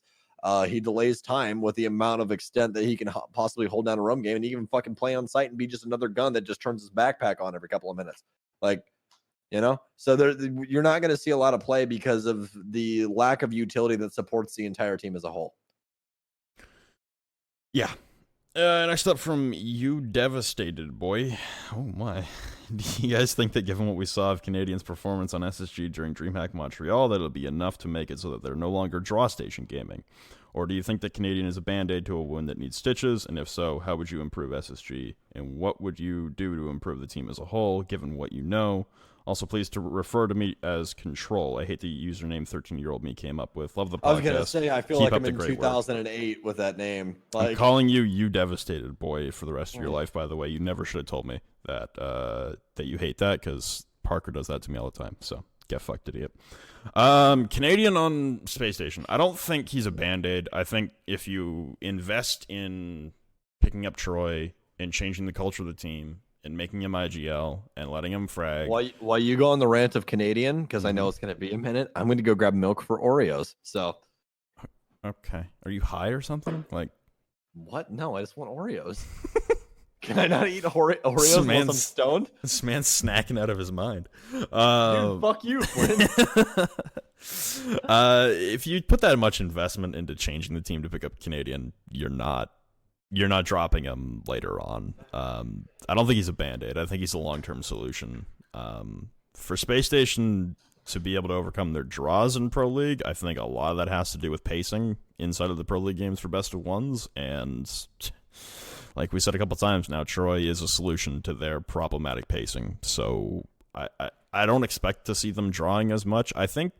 he delays time with the amount of extent that he can possibly hold down a roam game, and he can fucking play on site and be just another gun that just turns his backpack on every couple of minutes. Like, you know, so you're not going to see a lot of play because of the lack of utility that supports the entire team as a whole. Yeah. Next up from You Devastated Boy. Oh my. Do you guys think that given what we saw of Canadians' performance on SSG during Dreamhack Montreal, that it'll be enough to make it so that they're no longer draw station gaming? Or do you think that Canadian is a band-aid to a wound that needs stitches? And if so, how would you improve SSG? And what would you do to improve the team as a whole, given what you know? Also, please to refer to me as Control. I hate the username 13-year-old me came up with. Love the podcast. I was going to say, I feel like I'm in 2008 with that name. Like, I'm calling you Devastated Boy for the rest of your life, by the way. You never should have told me that that you hate that, because Parker does that to me all the time. So, get fucked, idiot. Canadian on Space Station. I don't think he's a Band-Aid. I think if you invest in picking up Troy and changing the culture of the team, and making him IGL and letting him frag. While you go on the rant of Canadian, because I know it's going to be a minute, I'm going to go grab milk for Oreos. So, okay, are you high or something? Like, what? No, I just want Oreos. Can I not eat Oreos unless I'm stoned? This man's snacking out of his mind. Dude, fuck you, Flynn. If you put that much investment into changing the team to pick up Canadian, you're not dropping him later on. I don't think he's a Band-Aid. I think he's a long-term solution. For Space Station to be able to overcome their draws in Pro League, I think a lot of that has to do with pacing inside of the Pro League games for best of ones. And like we said a couple times now, Troy is a solution to their problematic pacing. So I don't expect to see them drawing as much. I think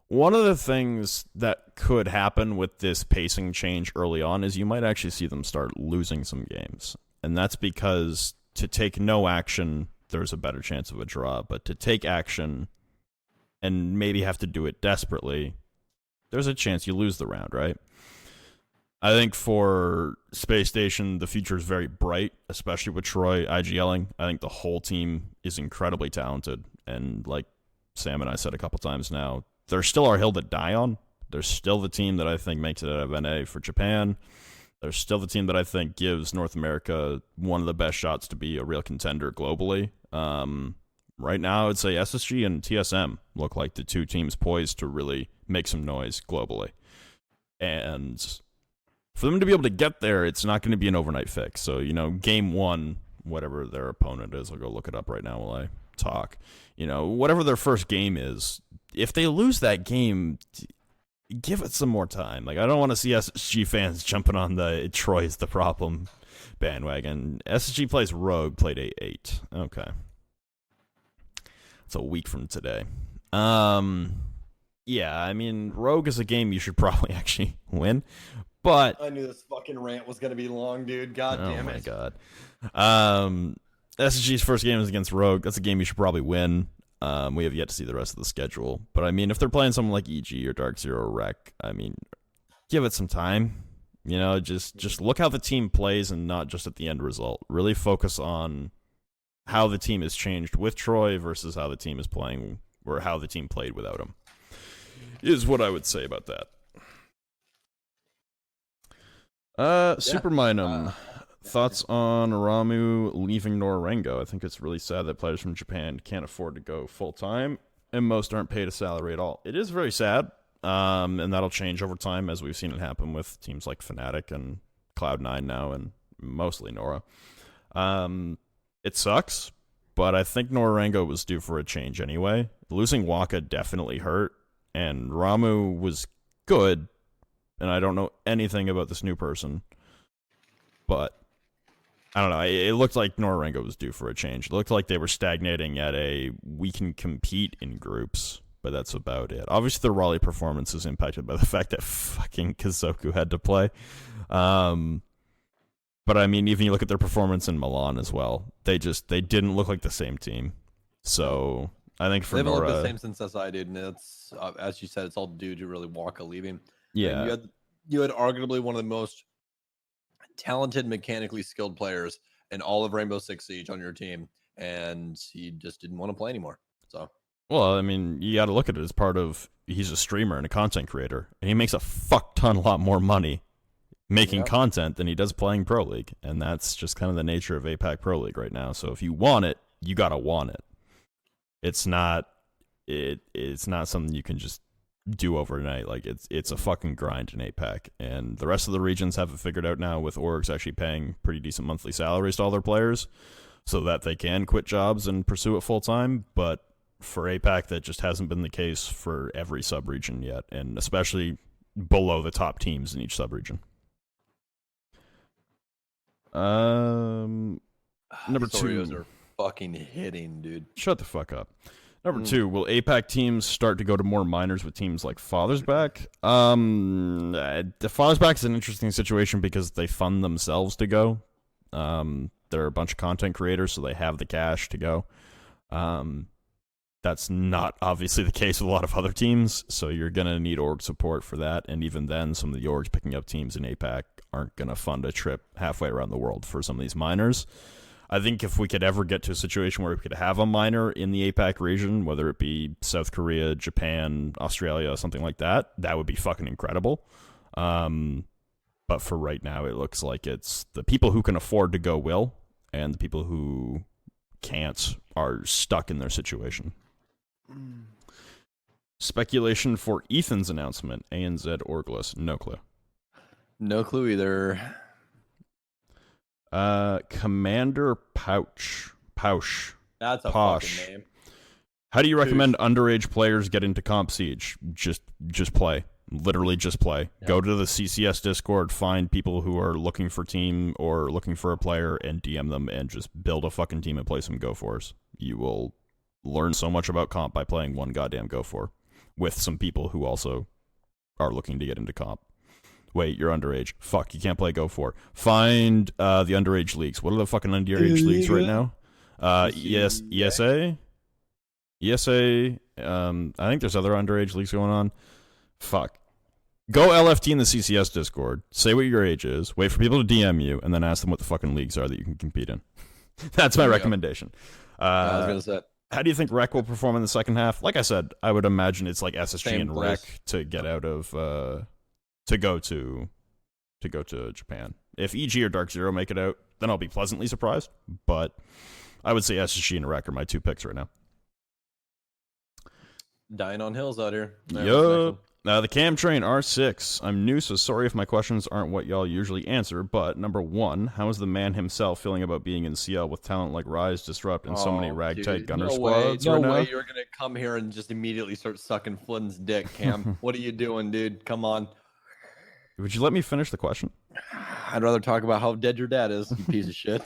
one of the things that could happen with this pacing change early on is you might actually see them start losing some games. And that's because to take no action, there's a better chance of a draw. But to take action and maybe have to do it desperately, there's a chance you lose the round, right? I think for Space Station, the future is very bright, especially with Troy IGLing. I think the whole team is incredibly talented. And like Sam and I said a couple times now, there's still our hill to die on. There's still the team that I think makes it out of NA for Japan. There's still the team that I think gives North America one of the best shots to be a real contender globally. Right now, I'd say SSG and TSM look like the two teams poised to really make some noise globally. And for them to be able to get there, it's not going to be an overnight fix. So, you know, game one, whatever their opponent is, I'll go look it up right now while I talk. You know, whatever their first game is, if they lose that game, give it some more time. Like, I don't want to see SSG fans jumping on the Troy's the problem bandwagon. SSG plays Rogue, played 8-8. Okay. It's a week from today. Yeah, I mean, Rogue is a game you should probably actually win, but I knew this fucking rant was going to be long, dude. God damn it. Oh, my God. SSG's first game is against Rogue. That's a game you should probably win. We have yet to see the rest of the schedule. But, I mean, if they're playing someone like EG or Dark Zero or Rec, I mean, give it some time. You know, just look how the team plays and not just at the end result. Really focus on how the team has changed with Troy versus how the team is playing or how the team played without him, is what I would say about that. Superminum. Thoughts on Ramu leaving Norengo? I think it's really sad that players from Japan can't afford to go full-time, and most aren't paid a salary at all. It is very sad. and that'll change over time as we've seen it happen with teams like Fnatic and Cloud9 now, and mostly Nora. It sucks, but I think Norango was due for a change anyway. Losing Waka definitely hurt, and Ramu was good, and I don't know anything about this new person, but I don't know. It looked like Norango was due for a change. It looked like they were stagnating at a we can compete in groups, but that's about it. Obviously, the Raleigh performance is impacted by the fact that fucking Kazoku had to play. But I mean, even you look at their performance in Milan as well. They didn't look like the same team. So I think for they haven't Nora, looked the same since SI, dude. And it's as you said, it's all due to really Waka leaving. yeah, And you had arguably one of the most talented, mechanically skilled players in all of Rainbow Six Siege on your team, and he just didn't want to play anymore. So, well, I mean, you got to look at it as part of he's a streamer and a content creator, and he makes a fuck ton lot more money making content than he does playing Pro League, and that's just kind of the nature of APAC Pro League right now. So if you want it, you gotta want it. It's not something you can just do overnight. Like it's a fucking grind in APAC, and the rest of the regions have it figured out now, with orgs actually paying pretty decent monthly salaries to all their players, so that they can quit jobs and pursue it full time. But for APAC, that just hasn't been the case for every sub-region yet, and especially below the top teams in each sub-region. Number Oreos 2 are fucking hitting, dude. Shut the fuck up. Number 2, will APAC teams start to go to more minors with teams like Fathersback? The Fathersback is an interesting situation because they fund themselves to go. They're a bunch of content creators, so they have the cash to go. That's not obviously the case with a lot of other teams, so you're going to need org support for that, and even then, some of the orgs picking up teams in APAC aren't going to fund a trip halfway around the world for some of these minors. I think if we could ever get to a situation where we could have a minor in the APAC region, whether it be South Korea, Japan, Australia, something like that, that would be fucking incredible. But for right now, it looks like it's the people who can afford to go will, and the people who can't are stuck in their situation. Speculation for Ethan's announcement. ANZ Orgless. No clue. No clue either. Commander Pouch. That's a Posh. fucking name. How do you recommend underage players get into Comp Siege? Just play. Literally just play. Yeah. Go to the CCS Discord, find people who are looking for team or looking for a player, and DM them, and just build a fucking team and play some Go4s. You will learn so much about comp by playing one goddamn Go4 with some people who also are looking to get into comp. Wait, you're underage. Fuck, you can't play Go4. Find the underage leagues. What are the fucking underage leagues right now? ESA? ESA. I think there's other underage leagues going on. Fuck. Go LFT in the CCS Discord. Say what your age is. Wait for people to DM you, and then ask them what the fucking leagues are that you can compete in. That's my recommendation. I was gonna say. How do you think Rec will perform in the second half? Like I said, I would imagine it's like SSG and Rec to get out of to go to Japan. If EG or Dark Zero make it out, then I'll be pleasantly surprised. But I would say SSG and Rec are my 2 picks right now. Dying on hills out here. Yup. The Cam Train R6. I'm new, so sorry if my questions aren't what y'all usually answer, but number 1, how is the man himself feeling about being in CL with talent like Rise, Disrupt, and so many ragtag gunner squads? No way you're going to come here and just immediately start sucking Flynn's dick, Cam. What are you doing, dude? Come on. Would you let me finish the question? I'd rather talk about how dead your dad is, you piece of shit.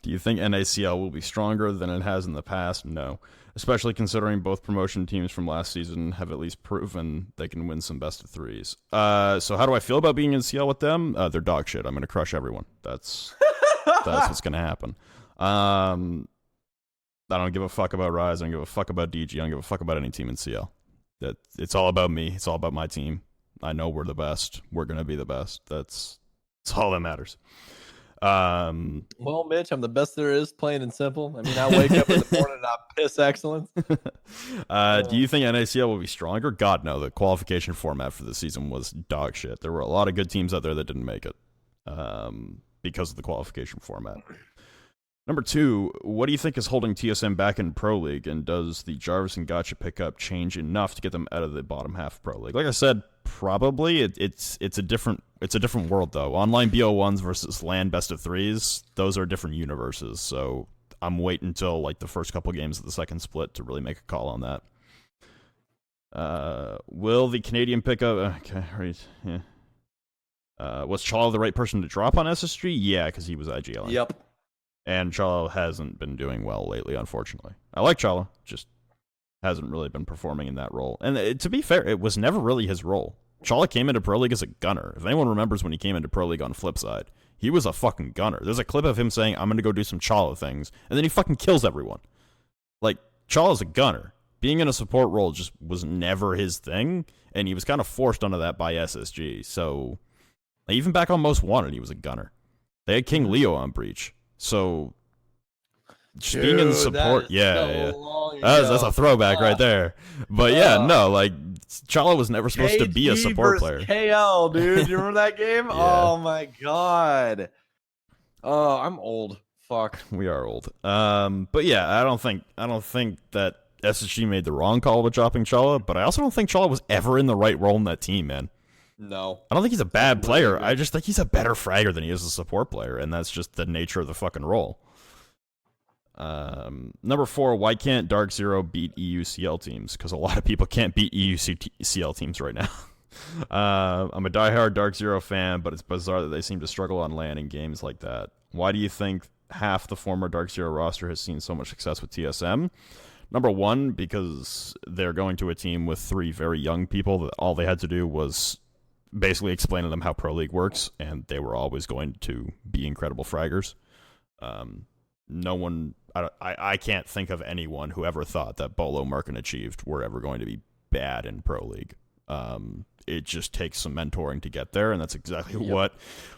Do you think NACL will be stronger than it has in the past? No. Especially considering both promotion teams from last season have at least proven they can win some best of 3s. So how do I feel about being in CL with them? They're dog shit. I'm going to crush everyone. That's what's going to happen. I don't give a fuck about Rise. I don't give a fuck about DG. I don't give a fuck about any team in CL. It's all about me. It's all about my team. I know we're the best. We're going to be the best. That's all that matters. Well, Mitch, I'm the best there is, plain and simple. I mean, I wake up in the morning and I piss excellence. Do you think NACL will be stronger? God, no. The qualification format for the season was dog shit. There were a lot of good teams out there that didn't make it because of the qualification format. Number 2, what do you think is holding TSM back in Pro League, and does the Jarvis and Gotcha pickup change enough to get them out of the bottom half of Pro League? Like I said, probably it's a different world though. Online BO1s versus LAN best of 3s, those are different universes. So I'm waiting until like the first couple games of the second split to really make a call on that. Will the Canadian pickup? Okay, right. Yeah. Was Chalo the right person to drop on SSG? Yeah, because he was IGL. Yep. And Chalo hasn't been doing well lately, unfortunately. I like Chalo, just hasn't really been performing in that role. And to be fair, it was never really his role. Chalo came into Pro League as a gunner. If anyone remembers when he came into Pro League on Flipside, he was a fucking gunner. There's a clip of him saying, I'm going to go do some Chalo things, and then he fucking kills everyone. Like, Chalo's a gunner. Being in a support role just was never his thing, and he was kind of forced onto that by SSG. So, even back on Most Wanted, he was a gunner. They had King Leo on Breach. So, just being in support, that's a throwback right there. But like, Chalo was never supposed to be a support player. KL, dude, you remember that game? Yeah. Oh my god. Oh, I'm old. Fuck. We are old. But yeah, I don't think that SSG made the wrong call with dropping Chalo, but I also don't think Chalo was ever in the right role in that team, man. No. I don't think he's a bad player. I just think he's a better fragger than he is a support player, and that's just the nature of the fucking role. Number 4, why can't Dark Zero beat EUCL teams? Because a lot of people can't beat EUCL teams right now. I'm a diehard Dark Zero fan, but it's bizarre that they seem to struggle on LAN in games like that. Why do you think half the former Dark Zero roster has seen so much success with TSM? Number 1, because they're going to a team with 3 very young people that all they had to do was basically explain to them how Pro League works, and they were always going to be incredible fraggers. I can't think of anyone who ever thought that Beaulo, Merc, and Achieved were ever going to be bad in Pro League. It just takes some mentoring to get there, and that's exactly what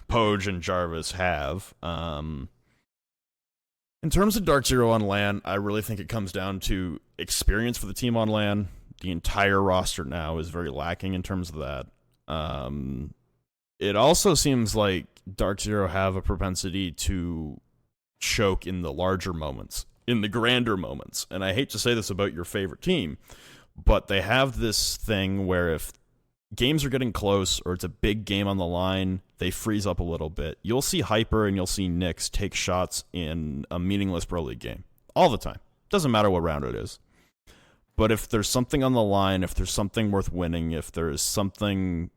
Poge and Jarvis have. In terms of Dark Zero on LAN, I really think it comes down to experience for the team on LAN. The entire roster now is very lacking in terms of that. It also seems like Dark Zero have a propensity to choke in the larger moments, in the grander moments. And I hate to say this about your favorite team, but they have this thing where if games are getting close or it's a big game on the line, they freeze up a little bit. You'll see Hyper and you'll see Nyx take shots in a meaningless Pro League game all the time. Doesn't matter what round it is. But if there's something on the line, if there's something worth winning, if there's something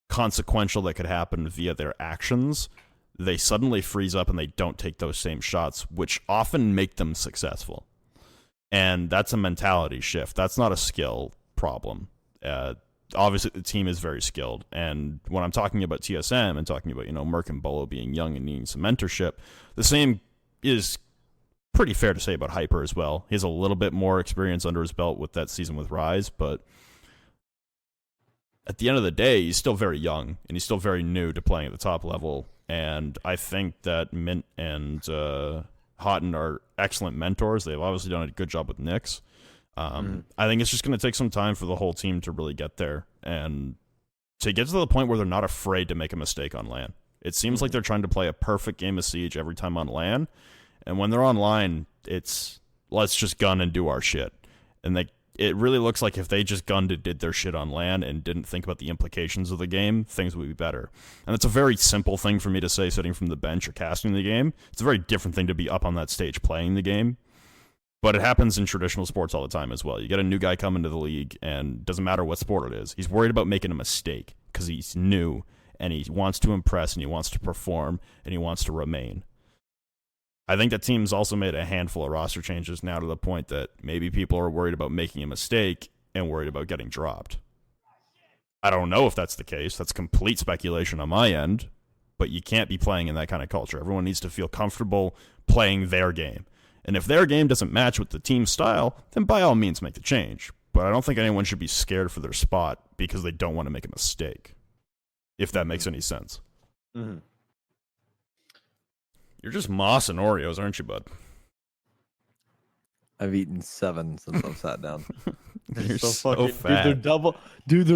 consequential that could happen via their actions, they suddenly freeze up and they don't take those same shots, which often make them successful. And that's a mentality shift. That's not a skill problem. Obviously, the team is very skilled. And when I'm talking about TSM and talking about, Merc and Beaulo being young and needing some mentorship, the same is pretty fair to say about Hyper as well. He has a little bit more experience under his belt with that season with Rise, but at the end of the day, he's still very young, and he's still very new to playing at the top level. And I think that Mint and Houghton are excellent mentors. They've obviously done a good job with Nyx. I think it's just going to take some time for the whole team to really get there and to get to the point where they're not afraid to make a mistake on LAN. It seems like they're trying to play a perfect game of Siege every time on LAN, and when they're online, it's let's just gun and do our shit. And it really looks like if they just gunned and did their shit on LAN and didn't think about the implications of the game, things would be better. And it's a very simple thing for me to say sitting from the bench or casting the game. It's a very different thing to be up on that stage playing the game. But it happens in traditional sports all the time as well. You get a new guy come into the league, and it doesn't matter what sport it is. He's worried about making a mistake because he's new, and he wants to impress, and he wants to perform, and he wants to remain. I think that team's also made a handful of roster changes now to the point that maybe people are worried about making a mistake and worried about getting dropped. I don't know if that's the case. That's complete speculation on my end, but you can't be playing in that kind of culture. Everyone needs to feel comfortable playing their game. And if their game doesn't match with the team's style, then by all means make the change. But I don't think anyone should be scared for their spot because they don't want to make a mistake, if that makes any sense. Mm-hmm. You're just moss and Oreos, aren't you, bud? I've eaten 7 since I've sat down. You're so fat. They're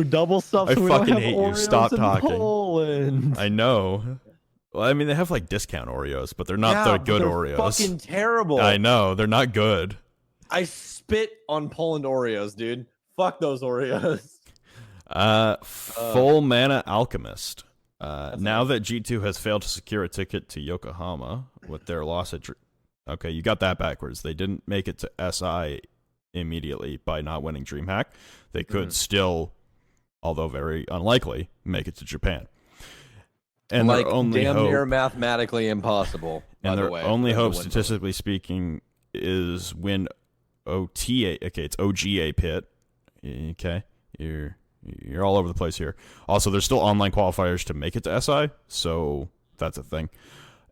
double stuff. I so fucking hate Oreos you. Stop in talking. Poland. I know. Well, I mean, they have like discount Oreos, but they're not the good Oreos. Fucking terrible. I know, they're not good. I spit on Poland Oreos, dude. Fuck those Oreos. Full Mana Alchemist. Now that G2 has failed to secure a ticket to Yokohama with their loss at... Okay, you got that backwards. They didn't make it to SI immediately by not winning DreamHack. They could still, although very unlikely, make it to Japan. And like their only damn hope, near mathematically impossible. And their only hope, statistically speaking, is win OTA. Okay, it's OGA pit. Okay, you're all over the place here. Also, there's still online qualifiers to make it to SI, so that's a thing.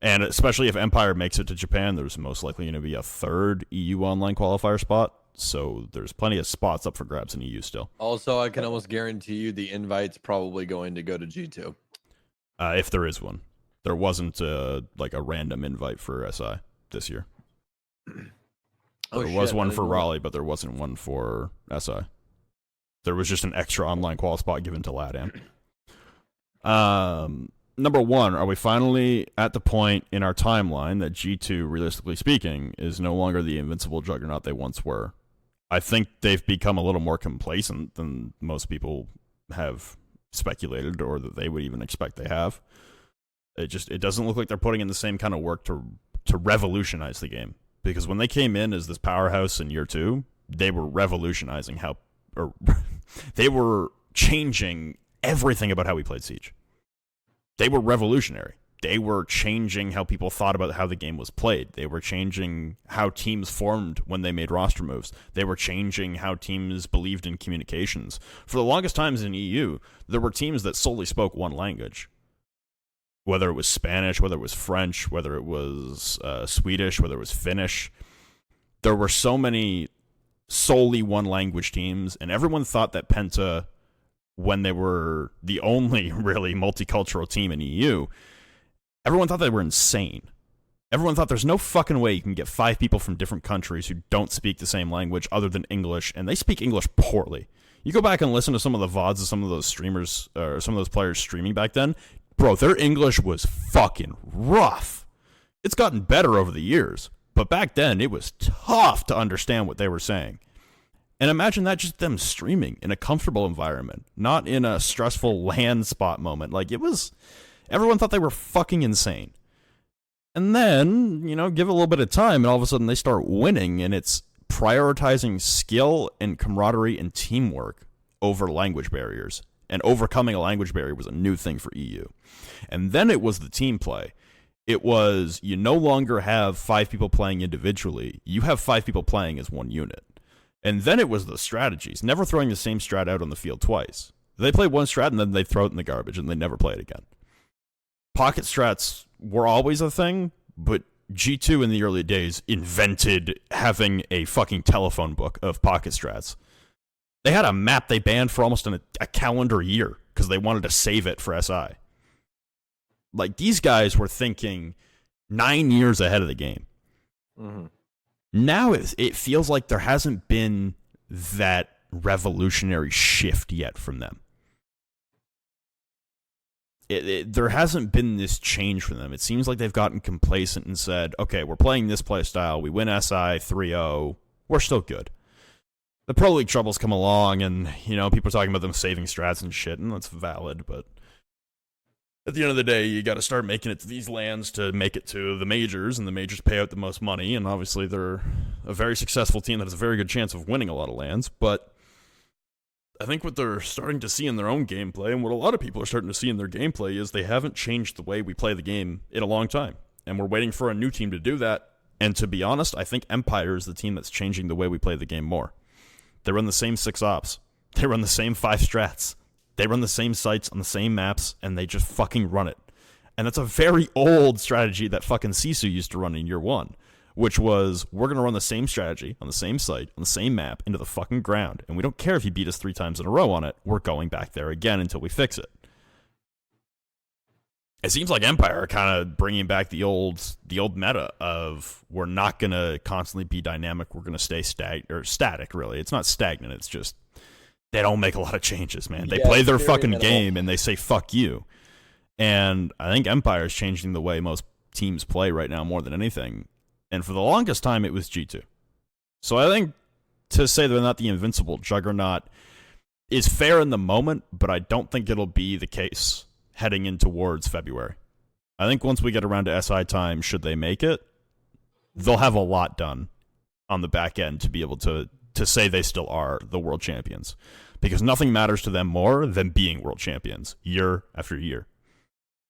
And especially if Empire makes it to Japan, there's most likely going to be a third EU online qualifier spot. So there's plenty of spots up for grabs in EU still. Also, I can almost guarantee you the invite's probably going to go to G2. If there is one. There wasn't like a random invite for SI this year. There was one for Raleigh, but there wasn't one for SI. There was just an extra online qual spot given to LATAM. Number one, are we finally at the point in our timeline that G2, realistically speaking, is no longer the invincible juggernaut they once were? I think they've become a little more complacent than most people have speculated or that they would even expect they have. It doesn't look like they're putting in the same kind of work to revolutionize the game. Because when they came in as this powerhouse in year 2, they were revolutionizing they were changing everything about how we played Siege. They were revolutionary. They were changing how people thought about how the game was played. They were changing how teams formed when they made roster moves. They were changing how teams believed in communications. For the longest times in EU, there were teams that solely spoke one language. Whether it was Spanish, whether it was French, whether it was Swedish, whether it was Finnish. There were so many solely one language teams, and everyone thought that Penta, when they were the only really multicultural team in EU, everyone thought they were insane. Everyone thought there's no fucking way you can get 5 people from different countries who don't speak the same language other than English, and they speak English poorly. You go back and listen to some of the VODs of some of those streamers, or some of those players streaming back then, bro, their English was fucking rough. It's gotten better over the years, but back then it was tough to understand what they were saying. And imagine that just them streaming in a comfortable environment, not in a stressful LAN spot moment. Like, it was... Everyone thought they were fucking insane. And then, give it a little bit of time, and all of a sudden they start winning, and it's prioritizing skill and camaraderie and teamwork over language barriers. And overcoming a language barrier was a new thing for EU. And then it was the team play. It was, you no longer have 5 people playing individually. You have 5 people playing as one unit. And then it was the strategies, never throwing the same strat out on the field twice. They play one strat and then they throw it in the garbage and they never play it again. Pocket strats were always a thing, but G2 in the early days invented having a fucking telephone book of pocket strats. They had a map they banned for almost a calendar year because they wanted to save it for SI. Like, these guys were thinking 9 years ahead of the game. Mm-hmm. Now it feels like there hasn't been that revolutionary shift yet from them. There hasn't been this change from them. It seems like they've gotten complacent and said, okay, we're playing this play style. We win SI 3-0. We're still good. The Pro League troubles come along, and, people are talking about them saving strats and shit, and that's valid, but at the end of the day, you got to start making it to these lands to make it to the majors, and the majors pay out the most money, and obviously they're a very successful team that has a very good chance of winning a lot of lands, but I think what they're starting to see in their own gameplay, and what a lot of people are starting to see in their gameplay, is they haven't changed the way we play the game in a long time, and we're waiting for a new team to do that, and to be honest, I think Empire is the team that's changing the way we play the game more. They run the same 6 ops. They run the same 5 strats. They run the same sites on the same maps, and they just fucking run it. And that's a very old strategy that fucking Sisu used to run in year 1, which was, we're going to run the same strategy on the same site, on the same map, into the fucking ground. And we don't care if you beat us 3 times in a row on it. We're going back there again until we fix it. It seems like Empire are kind of bringing back the old meta of, we're not going to constantly be dynamic. We're going to stay static, really. It's not stagnant. It's just, they don't make a lot of changes, man. They play their fucking game and they say, fuck you. And I think Empire is changing the way most teams play right now more than anything. And for the longest time, it was G2. So I think to say they're not the invincible juggernaut is fair in the moment, but I don't think it'll be the case heading in towards February. I think once we get around to SI time, should they make it, they'll have a lot done on the back end to be able to say they still are the world champions. Because nothing matters to them more than being world champions year after year.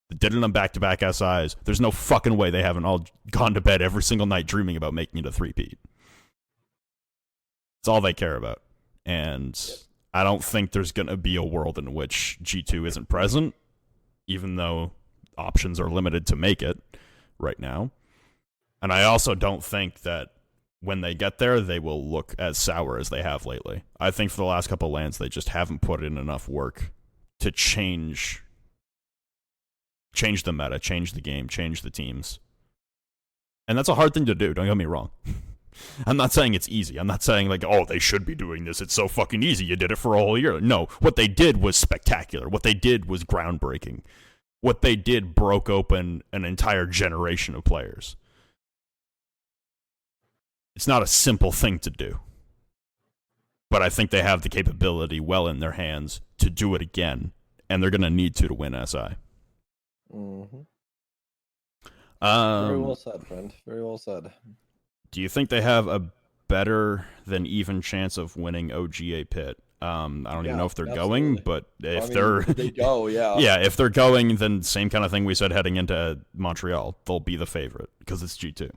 They did it on back-to-back SIs. There's no fucking way they haven't all gone to bed every single night dreaming about making it a three-peat. It's all they care about. And I don't think there's going to be a world in which G2 isn't present, even though options are limited to make it right now. And I also don't think that when they get there, they will look as sour as they have lately. I think for the last couple of lands, they just haven't put in enough work to change the meta, change the game, change the teams. And that's a hard thing to do, don't get me wrong. I'm not saying it's easy. I'm not saying like, oh, they should be doing this. It's so fucking easy. You did it for a whole year. No, what they did was spectacular. What they did was groundbreaking. What they did broke open an entire generation of players. It's not a simple thing to do. But I think they have the capability well in their hands to do it again. And they're going to need to win SI. Mm-hmm. Very well said, friend. Very well said. Do you think they have a better than even chance of winning OGA Pit? I don't even know if they're going, but if they go, yeah. Yeah, if they're going, then same kind of thing we said heading into Montreal. They'll be the favorite because it's G2.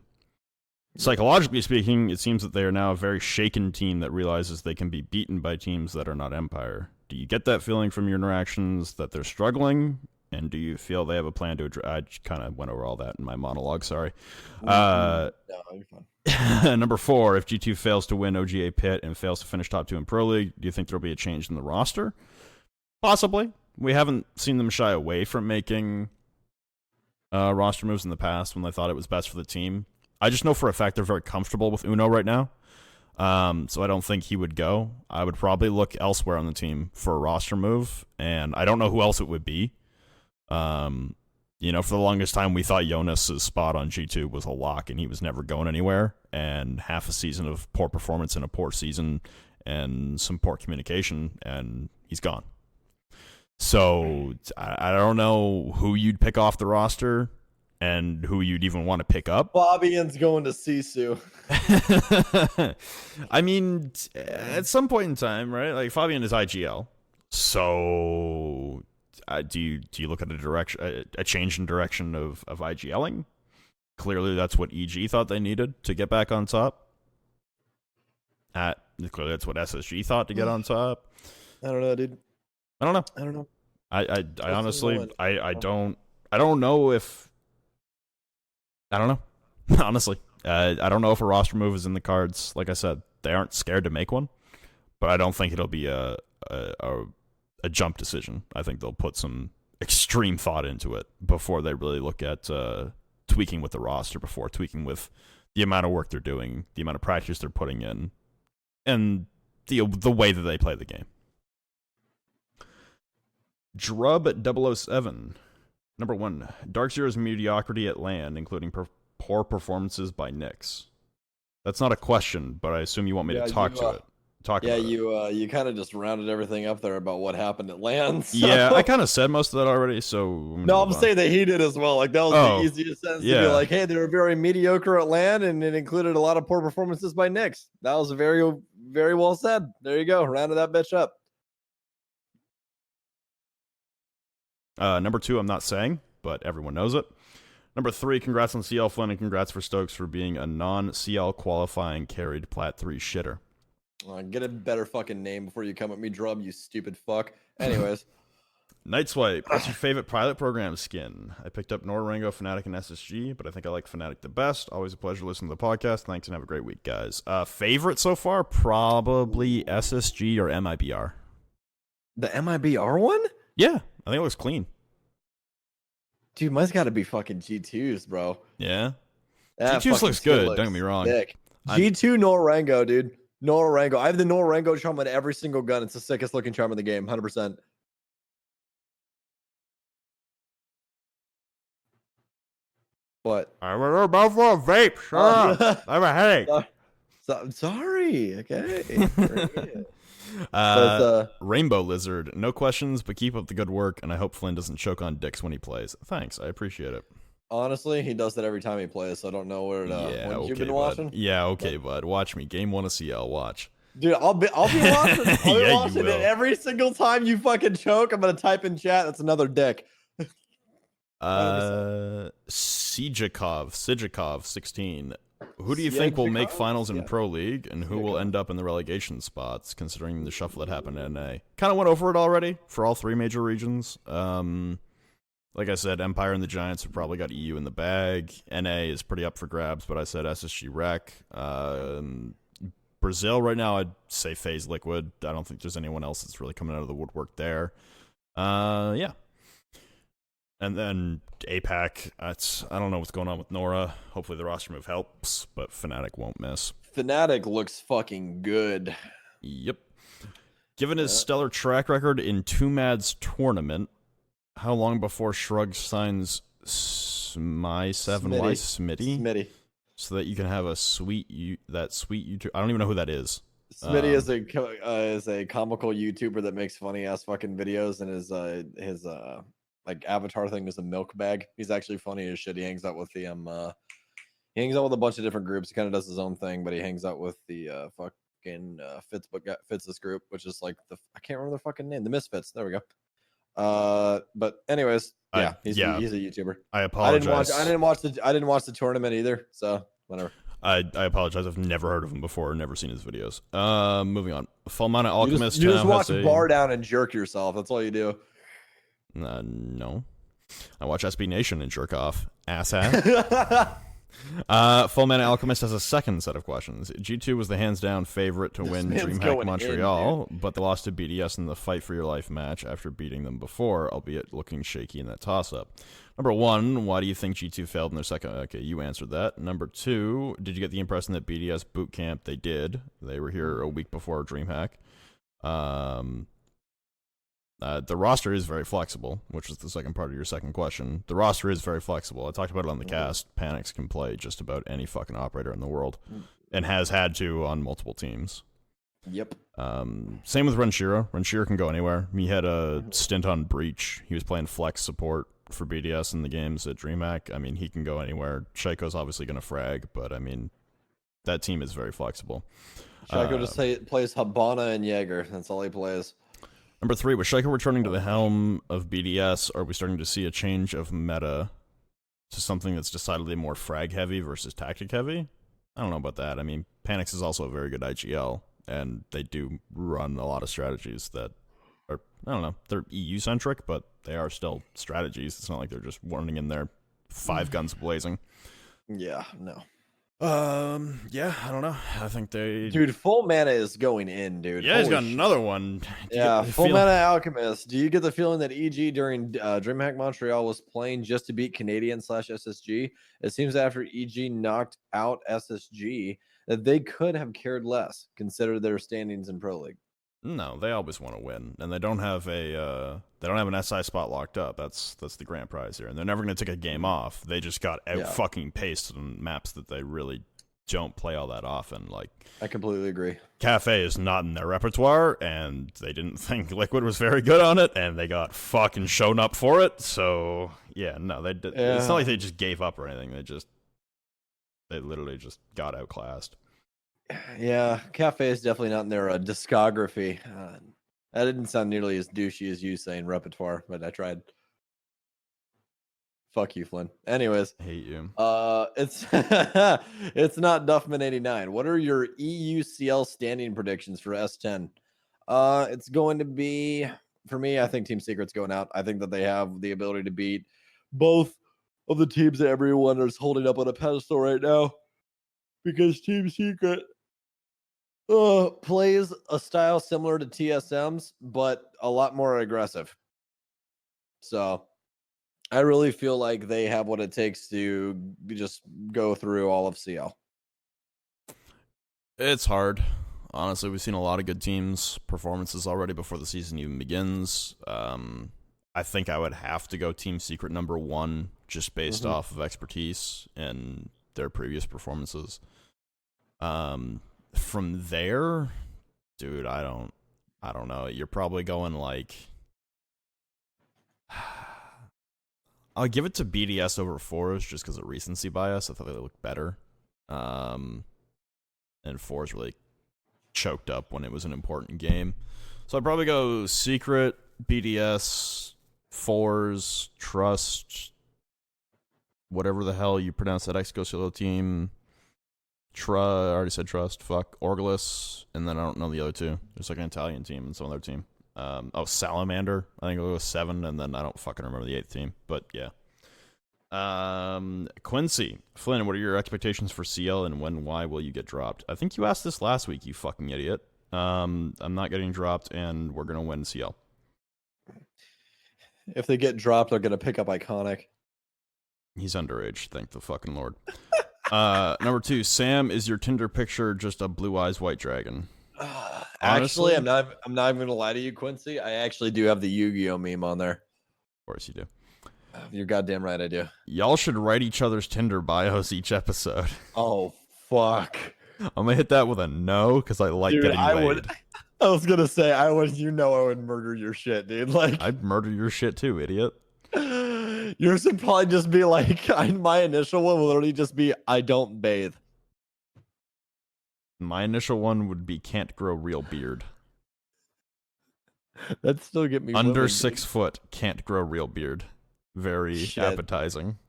Psychologically speaking, it seems that they are now a very shaken team that realizes they can be beaten by teams that are not Empire. Do you get that feeling from your interactions that they're struggling? And do you feel they have a plan to address? I kind of went over all that in my monologue, sorry. No, you're fine. Number 4, if G2 fails to win OGA Pit and fails to finish top 2 in Pro League, do you think there'll be a change in the roster? Possibly. We haven't seen them shy away from making roster moves in the past when they thought it was best for the team. I just know for a fact they're very comfortable with Uno right now. So I don't think he would go. I would probably look elsewhere on the team for a roster move, and I don't know who else it would be. For the longest time, we thought Jonas' spot on G2 was a lock, and he was never going anywhere. And half a season of poor performance and a poor season and some poor communication, and he's gone. So I don't know who you'd pick off the roster and who you'd even want to pick up. Fabian's going to Sisu. I mean, at some point in time, right? Like Fabian is IGL, so do you look at a change in direction of IGLing? Clearly, that's what EG thought they needed to get back on top. Clearly, that's what SSG thought to get on top. I don't know, dude. I don't know. I honestly, I don't know if. I don't know. Honestly, I don't know if a roster move is in the cards. Like I said, they aren't scared to make one, but I don't think it'll be a jump decision. I think they'll put some extreme thought into it before they really look at tweaking with the roster, before tweaking with the amount of work they're doing, the amount of practice they're putting in, and the way that they play the game. Drub at 007. Number 1, Dark Zero's mediocrity at LAN, including poor performances by Nyx. That's not a question, but I assume you want me to talk to it. About it. You kind of just rounded everything up there about what happened at LAN. So. Yeah, I kind of said most of that already, so... No, I'm saying that he did as well. Like, that was the easiest sentence to be like, hey, they were very mediocre at LAN, and it included a lot of poor performances by Nyx. That was very, very well said. There you go. Rounded that bitch up. Number 2, I'm not saying, but everyone knows it. Number 3, congrats on CL Flynn, and congrats for Stokes for being a non-CL qualifying carried Plat 3 shitter. Get a better fucking name before you come at me, Drub, you stupid fuck. Anyways. Night Swipe, what's your favorite pilot program skin? I picked up Norango, Fnatic, and SSG, but I think I like Fnatic the best. Always a pleasure listening to the podcast. Thanks, and have a great week, guys. Favorite so far? Probably SSG or MIBR. The MIBR one? Yeah, I think it looks clean. Dude, mine's got to be fucking G2s, bro. Yeah? G2s looks good, don't get me wrong. Sick. G2 Norango, dude. Norango. I have the Norango charm on every single gun. It's the sickest looking charm in the game, 100%. What? I'm about for a vape. Shut up. I have a headache. I'm sorry. Okay. Rainbow Lizard. No questions, but keep up the good work, and I hope Flynn doesn't choke on dicks when he plays. Thanks. I appreciate it. Honestly, he does that every time he plays, so I don't know what you've been bud. watching. Yeah, okay, bud. Watch me. Game 1 of CL. Watch. Dude, I'll be watching. I'll be watching it every single time you fucking choke. I'm gonna type in chat. That's another dick. Sijakov 16. Who do you think will make finals in Pro League, and who will end up in the relegation spots, considering the shuffle that happened in NA? Kind of went over it already for all 3 major regions. Like I said, Empire and the Giants have probably got EU in the bag. NA is pretty up for grabs, but I said SSG Rec. Brazil right now, I'd say FaZe Liquid. I don't think there's anyone else that's really coming out of the woodwork there. Yeah. And then APAC, I don't know what's going on with Nora. Hopefully the roster move helps, but Fnatic won't miss. Fnatic looks fucking good. Yep. Given his stellar track record in 2Mad's tournament, how long before Shrug signs Smitty? So that you can have a sweet YouTube. I don't even know who that is. Smitty is a comical YouTuber that makes funny ass fucking videos, and his like avatar thing is a milk bag. He's actually funny as shit. He hangs out with he hangs out with a bunch of different groups. He kind of does his own thing, but he hangs out with the fucking fits this group, which is like I can't remember the fucking name. The Misfits. There we go. But anyways, he's a YouTuber. I apologize. I didn't watch the tournament either, so whatever. I apologize. I've never heard of him before, never seen his videos. Moving on. Fulmana Alchemist. You just watch Bar Down and jerk yourself. That's all you do. No. I watch SB Nation and jerk off. Asshat. Full Mana Alchemist has a second set of questions. G2 was the hands-down favorite to win DreamHack Montreal, but they lost to BDS in the Fight for Your Life match after beating them before, albeit looking shaky in that toss-up. Number 1, why do you think G2 failed in their second? Okay, you answered that. Number 2, did you get the impression that BDS boot camp? They did. They were here a week before DreamHack. The roster is very flexible, which is the second part of your second question. The roster is very flexible. I talked about it on the cast. Panics can play just about any fucking operator in the world, and has had to on multiple teams. Yep. Same with Renshiro. Renshiro can go anywhere. He had a stint on Breach. He was playing flex support for BDS in the games at DreamHack. I mean, he can go anywhere. Shaco's obviously going to frag, but I mean, that team is very flexible. Shaco just plays Habana and Jaeger. That's all he plays. Number 3, with Shaco returning to the helm of BDS, are we starting to see a change of meta to something that's decidedly more frag-heavy versus tactic-heavy? I don't know about that. I mean, Panix is also a very good IGL, and they do run a lot of strategies that are, I don't know, they're EU-centric, but they are still strategies. It's not like they're just running in there 5 guns blazing. Yeah, no. Yeah, I don't know. I think Dude, Full Mana is going in, dude. Yeah, he's got another one. Full Mana Alchemist. Do you get the feeling that EG during DreamHack Montreal was playing just to beat Canadian/SSG? It seems after EG knocked out SSG that they could have cared less, consider their standings in Pro League. No, they always want to win, and they don't have an SI spot locked up. That's the grand prize here, and they're never going to take a game off. They just got out fucking paced on maps that they really don't play all that often. Like, I completely agree. Cafe is not in their repertoire, and they didn't think Liquid was very good on it, and they got fucking shown up for it. So yeah, no, they did. It's not like they just gave up or anything. They literally just got outclassed. Yeah, Cafe is definitely not in their discography. That didn't sound nearly as douchey as you saying repertoire, but I tried. Fuck you, Flynn. Anyways, I hate you. It's not Duffman89. What are your EUCL standing predictions for S10? It's going to be, for me, I think Team Secret's going out. I think that they have the ability to beat both of the teams that everyone is holding up on a pedestal right now, because Team Secret plays a style similar to TSM's, but a lot more aggressive. So I really feel like they have what it takes to just go through all of CL. It's hard. Honestly, we've seen a lot of good teams' performances already before the season even begins. I think I would have to go Team Secret number 1 just based off of expertise and their previous performances. From there, dude, I don't know. You're probably going like I'll give it to BDS over Force just because of recency bias. I thought they looked better. And Force really choked up when it was an important game. So I'd probably go Secret, BDS, Force, Trust, whatever the hell you pronounce that Exco Solo team. I already said Trust. Fuck. Orgulus. And then I don't know the other two. There's like an Italian team and some other team. Salamander. I think it was 7, and then I don't fucking remember the 8th team. But yeah. Quincy. Flynn, what are your expectations for CL and why will you get dropped? I think you asked this last week, you fucking idiot. I'm not getting dropped, and we're going to win CL. If they get dropped, they're going to pick up Iconic. He's underage, thank the fucking Lord. Number 2, Sam, is your Tinder picture just a blue eyes white dragon? Actually, I'm not even gonna lie to you, Quincy. I actually do have the Yu-Gi-Oh meme on there. Of course you do. You're goddamn right I do. Y'all should write each other's Tinder bios each episode. Oh fuck. I'm gonna hit that with a no because I like getting laid. I was gonna say I would murder your shit, dude. Like I'd murder your shit too, idiot. Yours would probably just be like my initial one will literally just be I don't bathe. My initial one would be can't grow real beard. That'd still get me under 6 foot, can't grow real beard. Very appetizing.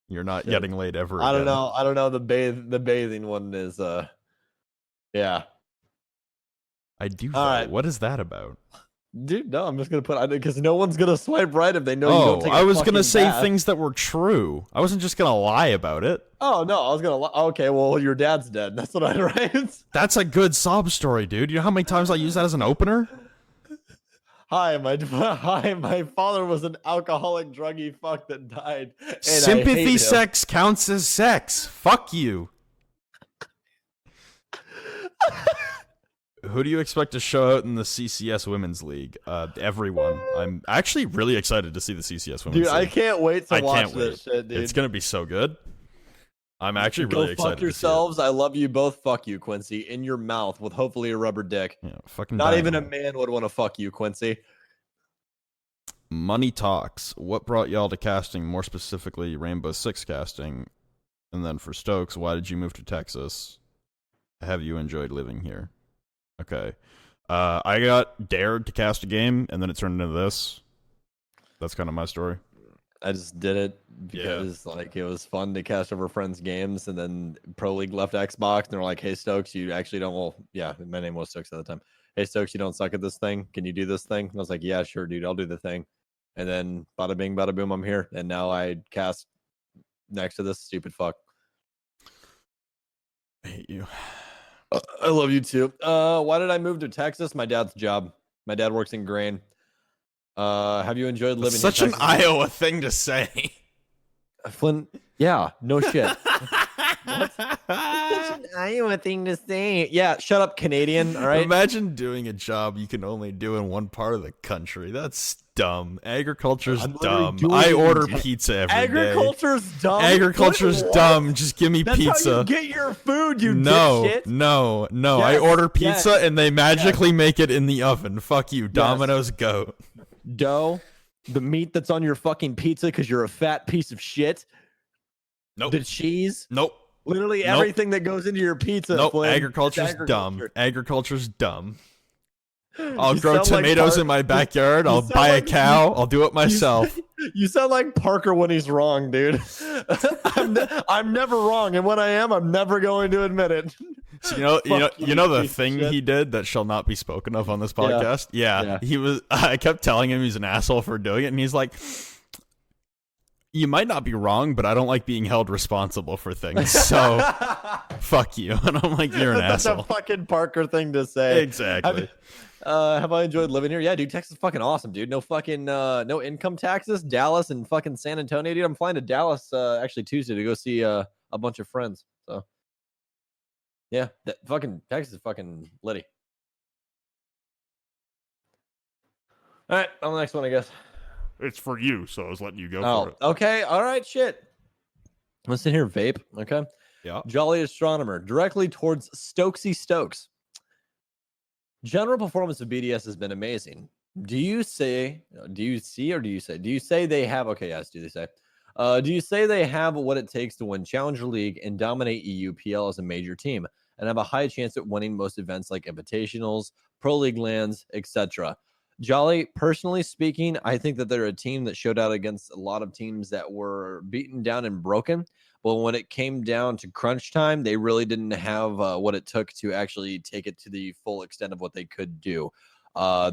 You're not getting laid ever again. I don't know. The bathing one is yeah. I do. Right. What is that about? Dude, no, I'm just gonna put because no one's gonna swipe right if they know you don't take I was gonna say things that were true. I wasn't just gonna lie about it. Oh no, I was gonna lie. Okay, well your dad's dead. That's what I write. That's a good sob story, dude. You know how many times I use that as an opener? Hi, my father was an alcoholic druggy fuck that died. Sympathy sex counts as sex. Fuck you. Who do you expect to show out in the CCS Women's League? Everyone. I'm actually really excited to see the CCS Women's League. Dude, I can't wait to watch this shit, dude. It's going to be so good. I'm actually really excited. Fuck yourselves. I love you both. Fuck you, Quincy. In your mouth with hopefully a rubber dick. Yeah, fucking Not even a man would want to fuck you, Quincy. Money Talks. What brought y'all to casting, more specifically Rainbow Six casting? And then for Stokes, why did you move to Texas? Have you enjoyed living here? Okay. I got dared to cast a game, and then it turned into this. That's kind of my story. I just did it because like it was fun to cast over friends' games, and then Pro League left Xbox, and they're like, "Hey Stokes, you actually don't." Well, yeah, my name was Stokes at the time. Hey Stokes, you don't suck at this thing. Can you do this thing? And I was like, "Yeah, sure, dude. I'll do the thing." And then bada bing, bada boom, I'm here, and now I cast next to this stupid fuck. I hate you. I love you too. Why did I move to Texas? My dad's job. My dad works in grain. Have you enjoyed living? Such an Iowa thing to say. Flynn. Yeah. No shit. What? Such an Iowa thing to say. Yeah. Shut up, Canadian. All right. Imagine doing a job you can only do in one part of the country. That's dumb. Agriculture's dumb. I order pizza every day. Agriculture's dumb. Agriculture's dumb. Just give me pizza. That's how you get your food, you dipshit. No. Yes, I order pizza and they magically make it in the oven. Fuck you. Domino's goat. Dough. The meat that's on your fucking pizza because you're a fat piece of shit. Nope. The cheese. Nope. Literally everything that goes into your pizza. Nope. Flynn, Agriculture's dumb. Agriculture's dumb. I'll grow tomatoes in my backyard. I'll buy a cow. I'll do it myself. You sound like Parker when he's wrong, dude. I'm never wrong, and when I am, I'm never going to admit it. So you know the thing he did that shall not be spoken of on this podcast. Yeah. He was. I kept telling him he's an asshole for doing it, and he's like, "You might not be wrong, but I don't like being held responsible for things. So fuck you." And I'm like, "You're an asshole." That's a fucking Parker thing to say. Exactly. Have I enjoyed living here? Yeah, dude. Texas is fucking awesome, dude. No fucking no income taxes. Dallas and fucking San Antonio, dude. I'm flying to Dallas actually Tuesday to go see a bunch of friends. So yeah, that fucking Texas is fucking litty. All right, on the next one, I guess. it's for you, so I was letting you go for it. Okay. All right, shit. Listen here, vape. Okay. Yeah. Jolly Astronomer, directly towards Stokesy Stokes. General performance of BDS has been amazing. Do you say they have, okay, yes, do you say they have what it takes to win Challenger League and dominate EUPL as a major team and have a high chance at winning most events like Invitationals, Pro League lands, etc.? Jolly, personally speaking, I think that they're a team that showed out against a lot of teams that were beaten down and broken. But when it came down to crunch time, they really didn't have what it took to actually take it to the full extent of what they could do.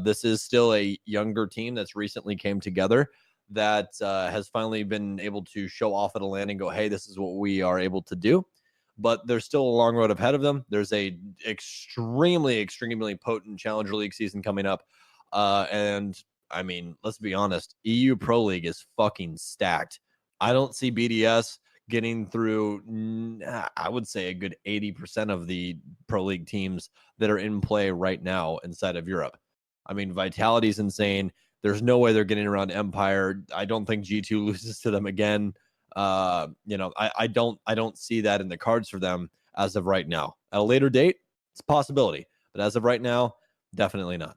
This is still a younger team that's recently came together that has finally been able to show off at a land and go, hey, this is what we are able to do. But there's still a long road ahead of them. There's a extremely, extremely potent Challenger League season coming up. And I mean, let's be honest, EU Pro League is fucking stacked. I don't see BDS getting through, I would say, a good 80% of the Pro League teams that are in play right now inside of Europe. I mean, Vitality's insane. There's no way they're getting around Empire. I don't think G2 loses to them again. I don't see that in the cards for them as of right now. At a later date, it's a possibility. But as of right now, definitely not.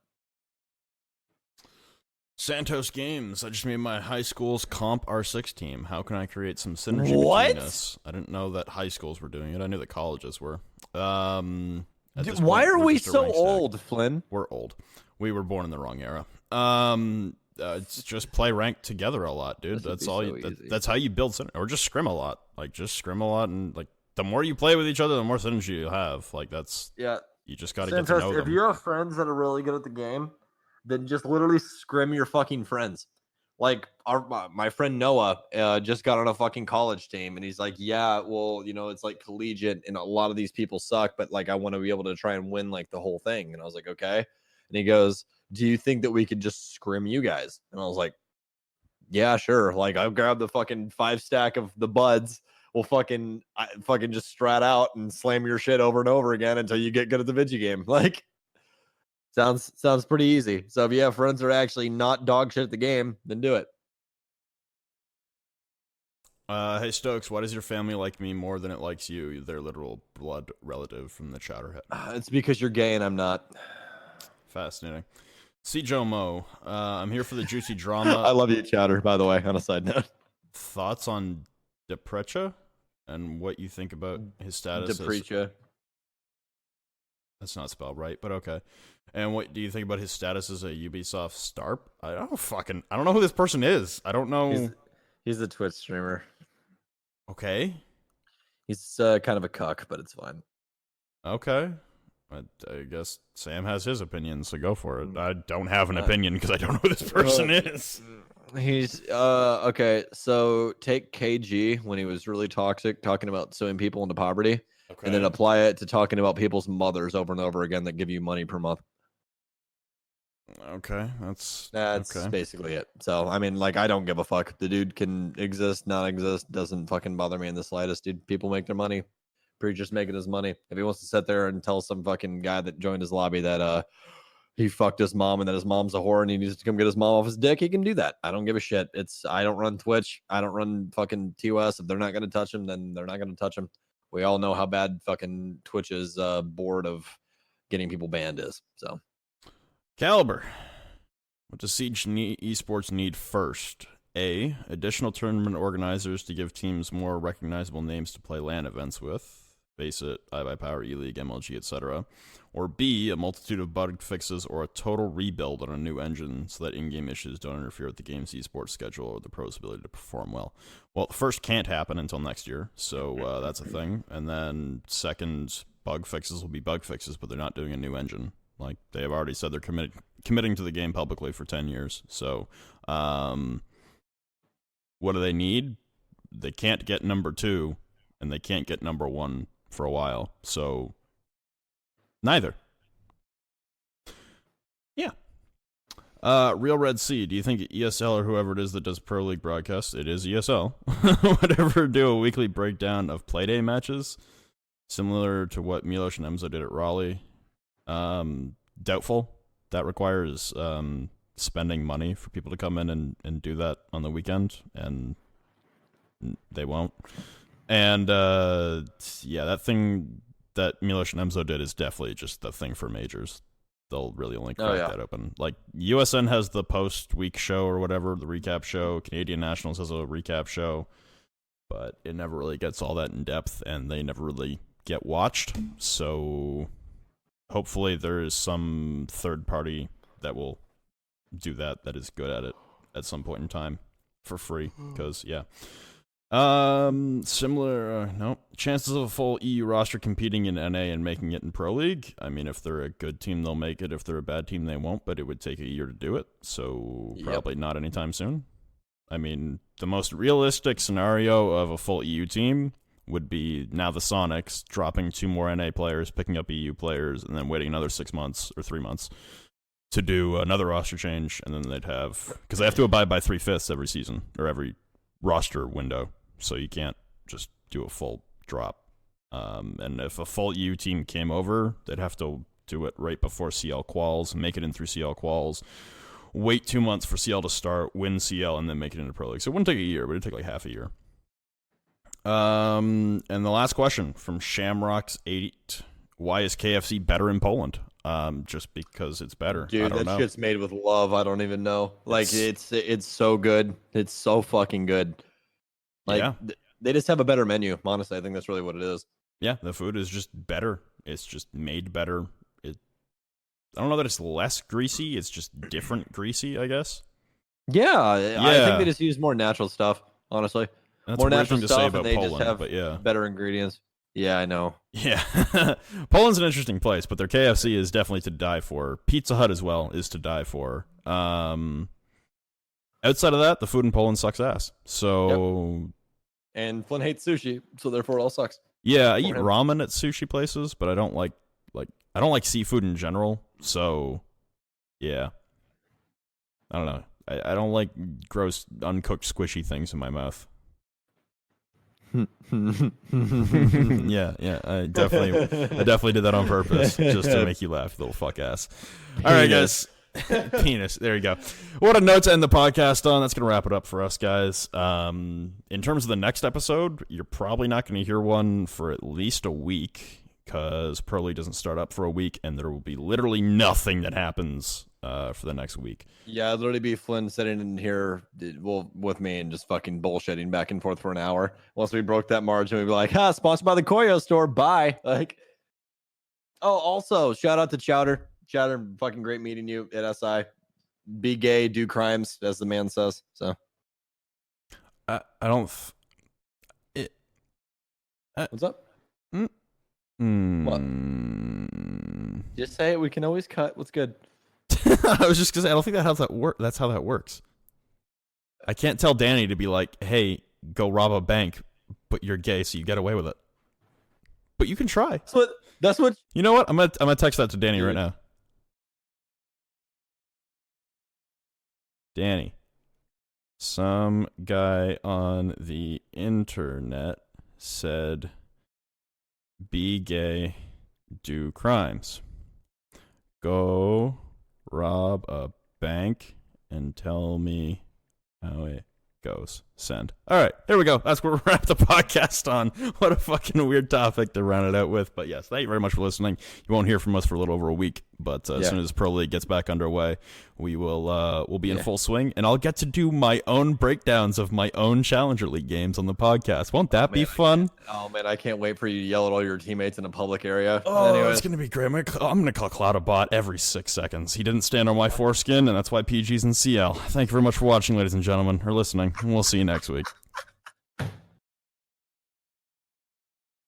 Santos Games. I just made my high school's comp R6 team. How can I create some synergy between us? I didn't know that high schools were doing it. I knew that colleges were. Why are we so old, Flynn? We're old. We were born in the wrong era. It's just play ranked together a lot, dude. That's all. That's how you build synergy. Or just scrim a lot. Like, just scrim a lot, and like the more you play with each other, the more synergy you have. Like, that's You just got to get to know them. If you have friends that are really good at the game, then just literally scrim your fucking friends. Like my friend Noah just got on a fucking college team, and he's like, yeah, well, it's like collegiate, and a lot of these people suck, but like I want to be able to try and win like the whole thing. And I was like, okay. And he goes, do you think that we could just scrim you guys? And I was like, yeah, sure. Like I'll grab the fucking 5 stack of the buds. We'll fucking just strat out and slam your shit over and over again until you get good at the video game. Like, Sounds pretty easy. So if you have friends that are actually not dog shit at the game, then do it. Hey Stokes, why does your family like me more than it likes you? Their literal blood relative from the Chowderhead. It's because you're gay and I'm not. Fascinating. See Joe Mo. I'm here for the juicy drama. I love you, Chowder, by the way, on a side note. Thoughts on Deprecha and what you think about his status? Deprecha. That's not spelled right, but okay. And what do you think about his status as a Ubisoft star? I don't know who this person is. I don't know. He's a Twitch streamer. Okay. He's kind of a cuck, but it's fine. Okay. I guess Sam has his opinion, so go for it. I don't have an opinion because I don't know who this person is. He's okay. So take KG when he was really toxic, talking about suing people into poverty, and then apply it to talking about people's mothers over and over again that give you money per month. Okay, that's okay. Basically it. So I mean, like, I don't give a fuck. The dude can exist, not exist, doesn't fucking bother me in the slightest. Dude, people make their money. Preacher's making his money. If he wants to sit there and tell some fucking guy that joined his lobby that he fucked his mom and that his mom's a whore and he needs to come get his mom off his dick, he can do that. I don't give a shit. I don't run Twitch. I don't run fucking TOS. If they're not going to touch him, then they're not going to touch him. We all know how bad fucking Twitch's board of getting people banned is. So, Caliber. What does Siege Esports need first? A. Additional tournament organizers to give teams more recognizable names to play LAN events with. Face it, iBuyPower, E-League, MLG, etc. Or B, a multitude of bug fixes or a total rebuild on a new engine so that in-game issues don't interfere with the game's esports schedule or the pros' ability to perform well. Well, the first can't happen until next year, so that's a thing. And then second, bug fixes will be bug fixes, but they're not doing a new engine. Like, they have already said they're committing to the game publicly for 10 years. So, what do they need? They can't get number 2, and they can't get number 1 for a while, so neither. Yeah. Real Red Sea, do you think ESL or whoever it is that does Pro League broadcasts, it is ESL, would ever do a weekly breakdown of Playday matches, similar to what Milos and Emzo did at Raleigh? Doubtful. That requires spending money for people to come in and do that on the weekend, and they won't. And that thing that Milos and Emzo did is definitely just the thing for majors. They'll really only crack that open. Like, USN has the post-week show or whatever, the recap show. Canadian Nationals has a recap show. But it never really gets all that in depth, and they never really get watched. So hopefully there is some third party that will do that is good at it at some point in time for free. Because, chances of a full EU roster competing in NA and making it in Pro League. I mean, if they're a good team, they'll make it. If they're a bad team, they won't, but it would take a year to do it. So probably not anytime soon. I mean, the most realistic scenario of a full EU team would be now the Sonics dropping 2 more NA players, picking up EU players, and then waiting another 6 months or 3 months to do another roster change. And then they'd have, because they have to abide by 3/5 every season or every roster window. So you can't just do a full drop. And if a full EU team came over, they'd have to do it right before CL quals, make it in through CL quals, wait 2 months for CL to start, win CL, and then make it into Pro League. So it wouldn't take a year, but it'd take like half a year. And the last question from Shamrocks8: why is KFC better in Poland? Just because it's better. Dude, that shit's made with love. I don't even know. Like, it's so good. It's so fucking good. Like, they just have a better menu. Honestly, I think that's really what it is. Yeah, the food is just better. It's just made better. I don't know that it's less greasy. It's just different greasy, I guess. Yeah, I think they just use more natural stuff, honestly. That's more a weird natural thing to say stuff, about and they Poland, just have but yeah. better ingredients. Yeah, I know. Yeah. Poland's an interesting place, but their KFC is definitely to die for. Pizza Hut as well is to die for. Outside of that, the food in Poland sucks ass. So... And Flynn hates sushi, so therefore it all sucks. Yeah, I eat ramen at sushi places, but I don't like seafood in general. So, yeah, I don't know. I don't like gross, uncooked, squishy things in my mouth. yeah, I definitely did that on purpose, just to make you laugh, little fuck ass. All right, guys. Penis. There you go. What a note to end the podcast on. That's going to wrap it up for us, guys. In terms of the next episode, you're probably not going to hear one for at least a week, because Pro League doesn't start up for a week, and there will be literally nothing that happens for the next week. Yeah, it'll literally be Flynn sitting in here with me and just fucking bullshitting back and forth for an hour. Once we broke that margin, we'd be like, sponsored by the Koyo store. Bye. Like, also, shout out to Chowder. Chowder, fucking great meeting you at SI. Be gay, do crimes, as the man says. So, I don't. What's up? What? Just say it. We can always cut. What's good? I was just gonna say, I don't think that's how that works. I can't tell Danny to be like, "Hey, go rob a bank," but you're gay, so you get away with it. But you can try. That's what. You know what? I'm gonna text that to Danny right now. Danny, some guy on the internet said, "Be gay, do crimes. Go rob a bank and tell me how it goes. Send." All right, there we go. That's where we're wrap the podcast on. What a fucking weird topic to round it out with. But yes, thank you very much for listening. You won't hear from us for a little over a week, but as soon as Pro League gets back underway, we will we'll be in full swing, and I'll get to do my own breakdowns of my own Challenger League games on the podcast. Won't that be fun? I can't wait for you to yell at all your teammates in a public area. It's gonna be great. I'm gonna call Cloud a bot every 6 seconds. He didn't stand on my foreskin, and that's why PG's in CL. Thank you very much for watching, ladies and gentlemen, or listening, and we'll see you next week.